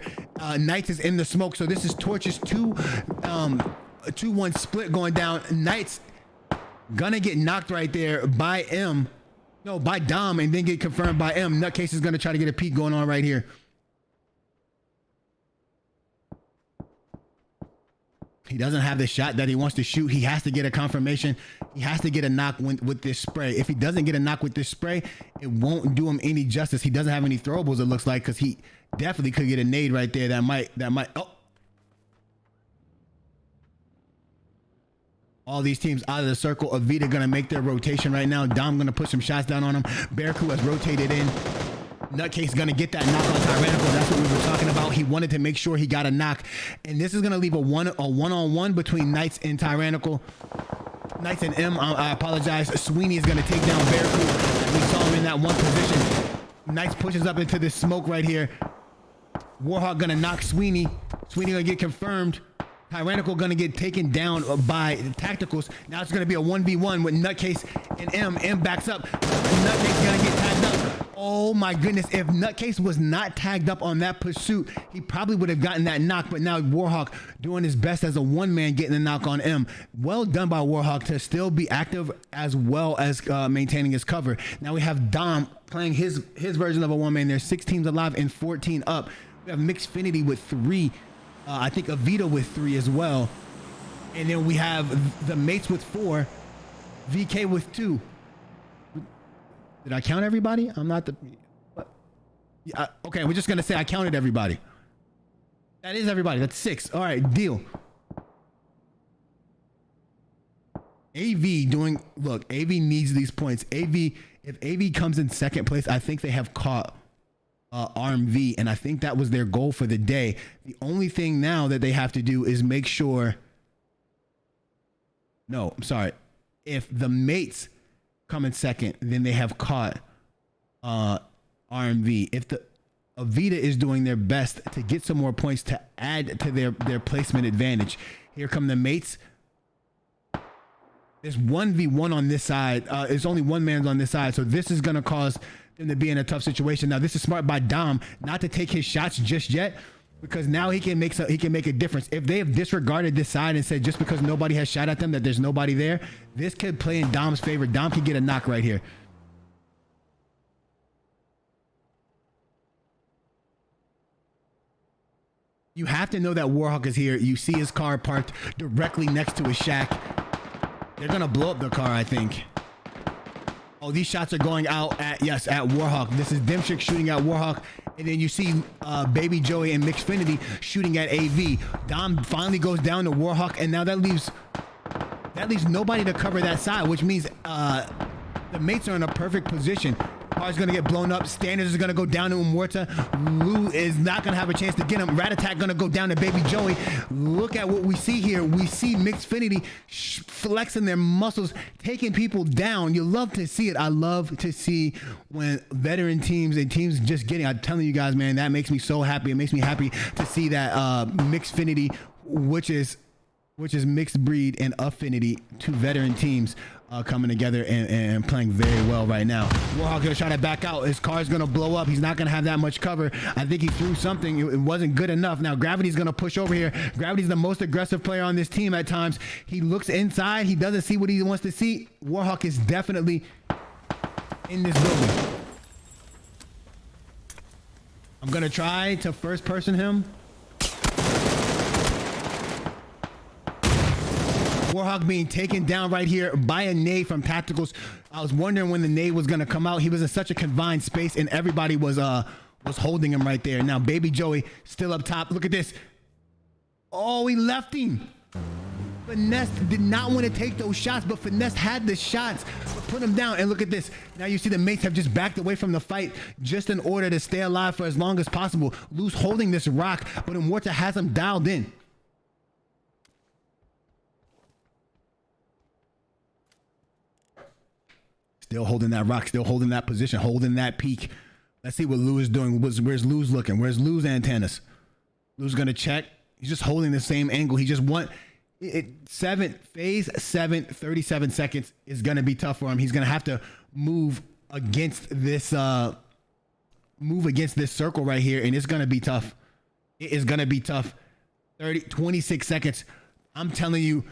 Knights is in the smoke, so this is Torch's 2-1 split going down. Knights gonna get knocked right there by by Dom, and then get confirmed by M. Nutcase is gonna try to get a peek going on right here. He doesn't have the shot that he wants to shoot. He has to get a confirmation. He has to get a knock with this spray. If he doesn't get a knock with this spray, it won't do him any justice. He doesn't have any throwables, it looks like, because he definitely could get a nade right there. That might. Oh. All these teams out of the circle. Avita gonna make their rotation right now. Dom gonna put some shots down on him. Bearcoo has rotated in. Nutcase gonna get that knock on Tyrannical. That's what we were talking about. He wanted to make sure he got a knock, and this is gonna leave a one-on-one between Knights and Tyrannical. Knights and M. I apologize. Sweeney is gonna take down Bearcoo. We saw him in that one position. Knights pushes up into this smoke right here. Warhawk gonna knock Sweeney. Sweeney gonna get confirmed. Tyrannical gonna get taken down by Tacticals. Now it's gonna be a 1v1 with Nutcase and M. M backs up. Nutcase gonna get tagged up. Oh my goodness, if Nutcase was not tagged up on that pursuit, he probably would have gotten that knock, but now Warhawk doing his best as a one-man getting a knock on M. Well done by Warhawk to still be active as well as maintaining his cover. Now we have Dom playing his version of a one-man. There's 6 teams alive and 14 up. We have Mixfinity with 3. I think Avita with 3 as well. And then we have the Mates with 4, VK with 2. Did I count everybody? I'm not the... Yeah, okay, we're just going to say I counted everybody. That is everybody. That's 6. All right, deal. AV doing... Look, AV needs these points. AV... If AV comes in second place, I think they have caught RMV, and I think that was their goal for the day. The only thing now that they have to do is make sure... No, I'm sorry. If the Mates come in second, then they have caught RMV. If the Avita is doing their best to get some more points to add to their placement advantage. Here come the Mates. There's 1v1 on this side. It's only one man's on this side, so this is gonna cause them to be in a tough situation. Now this is smart by Dom not to take his shots just yet, because now he can make a difference. If they have disregarded this side and said just because nobody has shot at them that there's nobody there, this could play in Dom's favor. Dom can get a knock right here. You have to know that Warhawk is here. You see his car parked directly next to his shack. They're gonna blow up the car, I think. Oh, these shots are going out at Warhawk. This is Dimshik shooting at Warhawk. And then you see Baby Joey and Mixfinity shooting at AV. Dom finally goes down to Warhawk, and now that leaves nobody to cover that side, which means the Mates are in a perfect position. Car's gonna get blown up. Standards is gonna go down to Umorta. Lou is not gonna have a chance to get him. Rat Attack gonna go down to Baby Joey. Look at what we see here. We see Mixfinity flexing their muscles, taking people down. You love to see it. I love to see when veteran teams and teams just getting. I'm telling you guys, man, that makes me so happy. It makes me happy to see that Mixfinity, which is mixed breed and affinity to veteran teams. coming together and playing very well right now. Warhawk gonna try to back out. His car's gonna blow up. He's not gonna have that much cover. I think he threw something. It wasn't good enough. Now Gravity's gonna push over here. Gravity's the most aggressive player on this team at times. He looks inside. He doesn't see what he wants to see. Warhawk is definitely in this building. I'm gonna try to first person him. Warhawk being taken down right here by a nade from Tacticals. I was wondering when the nade was gonna come out. He was in such a confined space and everybody was holding him right there. Now Baby Joey still up top. Look at this. Oh, he left him. Finesse did not want to take those shots, but Finesse had the shots, but put him down. And look at this. Now you see the mates have just backed away from the fight just in order to stay alive for as long as possible. Lou's holding this rock, but Immorta has him dialed in. Still holding that rock, still holding that position, holding that peak. Let's see what Lou is doing. Where's Lou's looking? Where's Lou's antennas? Lou's gonna check. He's just holding the same angle. He just phase 7, 37 seconds is gonna be tough for him. He's gonna have to move against this circle right here, and it's gonna be tough. It is gonna be tough. 26 seconds. I'm telling you,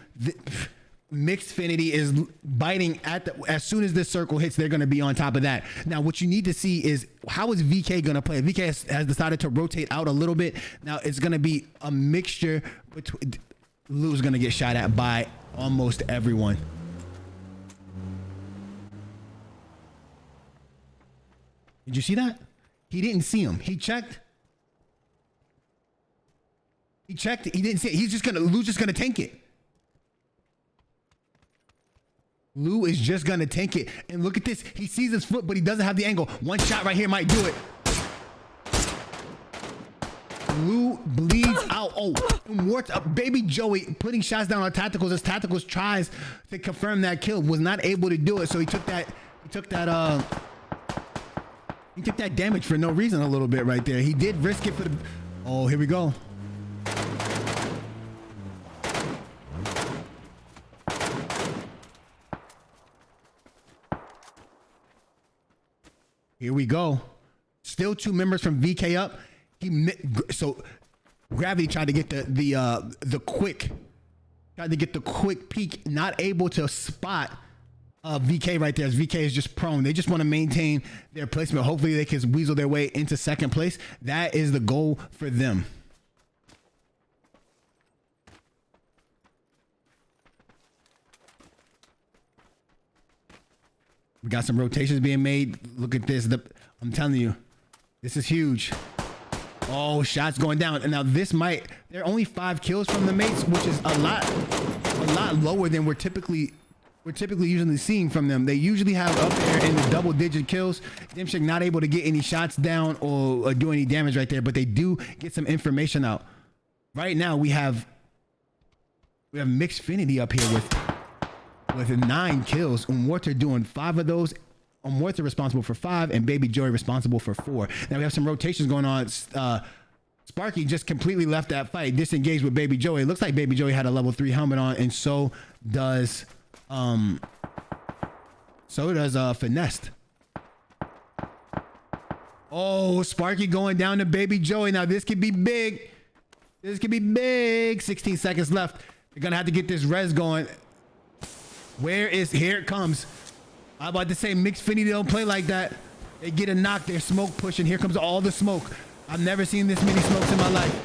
Mixfinity is biting at as soon as this circle hits, they're going to be on top of that. Now, what you need to see is how is VK going to play? VK has decided to rotate out a little bit. Now, it's going to be a mixture between. Lou's going to get shot at by almost everyone. Did you see that? He didn't see him. He checked. He checked. He didn't see it. Lou's just going to tank it. Lou is just gonna tank it. And look at this. He sees his foot, but he doesn't have the angle. One shot right here might do it. Lou bleeds out. Oh, Baby Joey putting shots down on Tacticals as Tacticals tries to confirm that kill. Was not able to do it, so he took that damage for no reason a little bit right there. He did risk it for the. Oh, here we go. Here we go. Still 2 members from VK up. So Gravity tried to get the quick peek, not able to spot VK right there, as VK is just prone. They just want to maintain their placement. Hopefully they can weasel their way into second place. That is the goal for them. We got some rotations being made. Look at this. I'm telling you, this is huge. Oh, shots going down. And now there are only 5 kills from the mates, which is a lot lower than we're typically usually seeing from them. They usually have up there in the double-digit kills. Dimshik not able to get any shots down or do any damage right there, but they do get some information out. Right now we have Mixfinity up here with 9 kills. Immorta doing 5 of those. Immorta responsible for 5 and Baby Joey responsible for 4. Now we have some rotations going on. Sparky just completely left that fight, disengaged with Baby Joey. It looks like Baby Joey had a level 3 helmet on, and so does Finesse. Oh, Sparky going down to Baby Joey. Now this could be big. 16 seconds left. They're gonna have to get this res going. Here it comes. I'm about to say Mixfinity don't play like that. They get a knock, they're smoke pushing. Here comes all the smoke. I've never seen this many smokes in my life.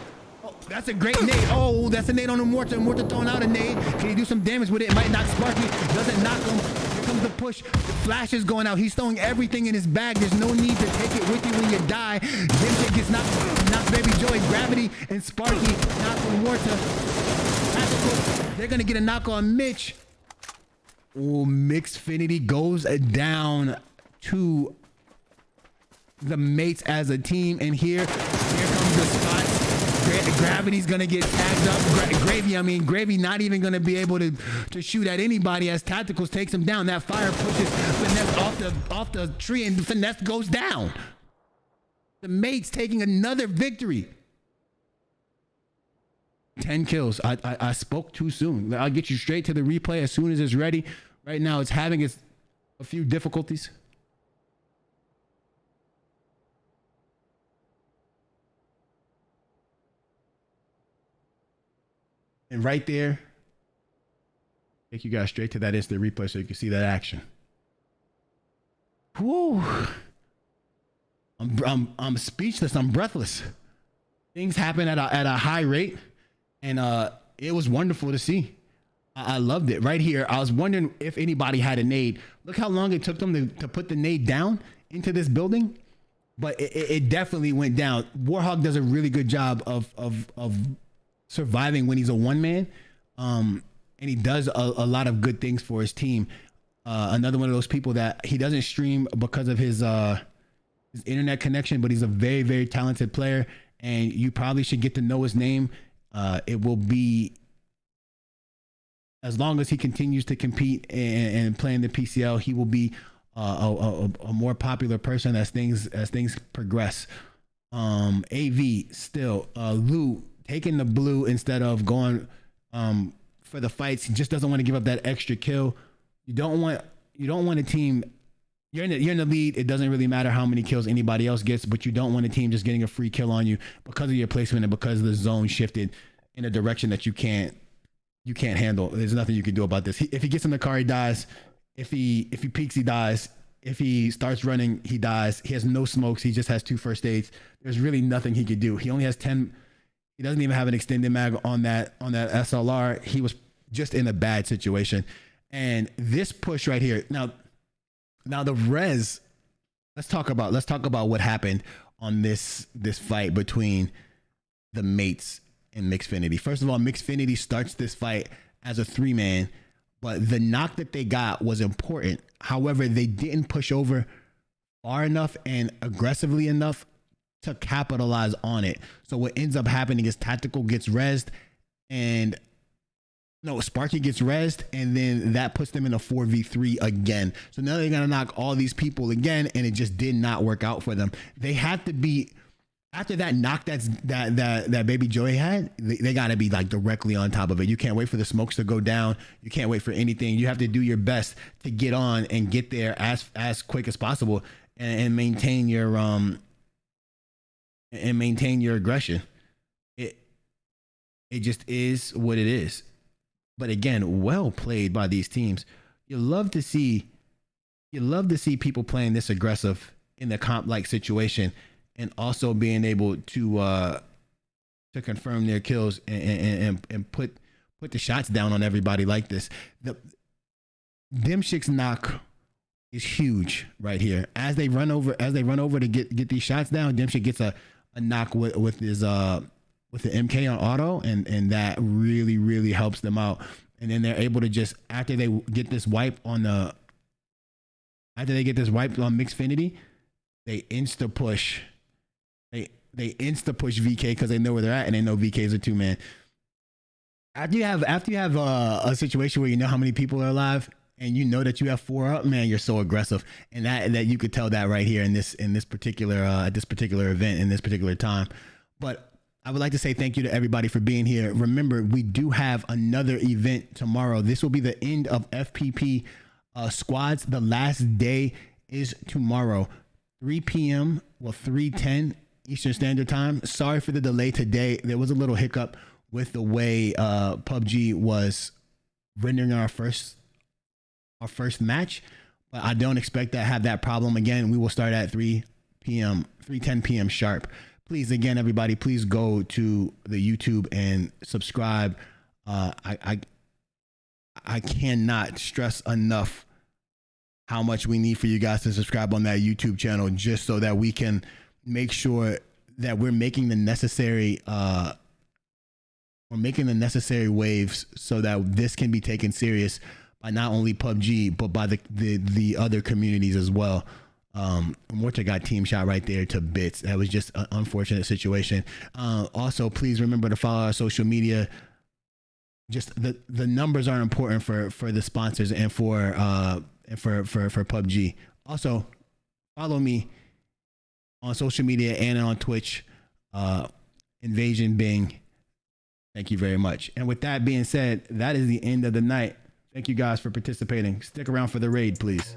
Oh, that's a great nade. Oh, that's a nade on Immorta. Immorta throwing out a nade. Can he do some damage with it? It might knock Sparky. Doesn't knock him. Here comes the push. The flash is going out. He's throwing everything in his bag. There's no need to take it with you when you die. Dimshik gets knocked Baby Joey. Gravity and Sparky knock Immorta. They're gonna get a knock on Mitch. Oh, Mixfinity goes down to the mates as a team, and here comes the spots. Gravity's gonna get tagged up. Gravy not even gonna be able to shoot at anybody as Tacticals takes him down. That fire pushes Finesse off the tree, and Finesse goes down. The mates taking another victory. 10 kills. I spoke too soon. I'll get you straight to the replay as soon as it's ready. right now it's having a few difficulties. And right there, take you guys straight to that instant replay so you can see that action. Whoa. I'm speechless. I'm breathless. Things happen at a high rate, and it was wonderful to see. I loved it. Right here, I was wondering if anybody had a nade. Look how long it took them to put the nade down into this building, but it definitely went down. Warhawk does a really good job of surviving when he's a one man, and he does a lot of good things for his team. Another one of those people that he doesn't stream because of his internet connection, but he's a very, very talented player, and you probably should get to know his name. It will be, as long as he continues to compete and play in the PCL, he will be a more popular person as things progress. AV still, Lou taking the blue instead of going for the fights. He just doesn't want to give up that extra kill. You don't want a team. You're in the lead. It doesn't really matter how many kills anybody else gets, but you don't want a team just getting a free kill on you because of your placement and because the zone shifted in a direction that you can't handle. There's nothing you can do about this. If he gets in the car, he dies. If he peeks, he dies. If he starts running, he dies. He has no smokes. He just has 2 first aids. There's really nothing he could do. He only has 10. He doesn't even have an extended mag on that SLR. He was just in a bad situation. And this push right here. Now the res. Let's talk about what happened on this fight between the mates and Mixfinity. First of all, Mixfinity starts this fight as a 3-man, but the knock that they got was important. However, they didn't push over far enough and aggressively enough to capitalize on it. So what ends up happening is Tactical gets rezzed, and Sparky gets rezzed, and then that puts them in a 4v3 again. So now they're gonna knock all these people again, and it just did not work out for them. They had to be, after that knock that Baby Joey had, they gotta be like directly on top of it. You can't wait for the smokes to go down. You can't wait for anything. You have to do your best to get on and get there as quick as possible and maintain your aggression. It just is what it is. But again, well played by these teams. You love to see people playing this aggressive in the comp-like situation, and also being able to confirm their kills and put the shots down on everybody like this. The Dimshik's knock is huge right here. As they run over to get these shots down, Dimshik gets a knock with his with the MK on auto, and that really, really helps them out. And then they're able to just, after they get this wipe on Mixfinity, they insta push. They insta push VK because they know where they're at, and they know VK is a 2-man. After you have a situation where you know how many people are alive, and you know that you have 4 up, man, you're so aggressive, and that you could tell that right here in this particular event, in this particular time. But I would like to say thank you to everybody for being here. Remember, we do have another event tomorrow. This will be the end of FPP squads. The last day is tomorrow, 3 p.m. Well, 3:10 Eastern Standard Time. Sorry for the delay today. There was a little hiccup with the way PUBG was rendering our first match, but I don't expect to have that problem again. We will start at 3:10 p.m. sharp. Please, again, everybody, please go to the YouTube and subscribe. I cannot stress enough how much we need for you guys to subscribe on that YouTube channel, just so that we can make sure that we're making the necessary waves so that this can be taken serious by not only PUBG but by the other communities as well. Morta got team shot right there to bits. That was just an unfortunate situation. Also, please remember to follow our social media. Just the numbers are important for the sponsors and for PUBG. Also, follow me on social media and on Twitch, Invasion Bing. Thank you very much. And with that being said, that is the end of the night Thank you guys for participating. Stick around for the raid, please.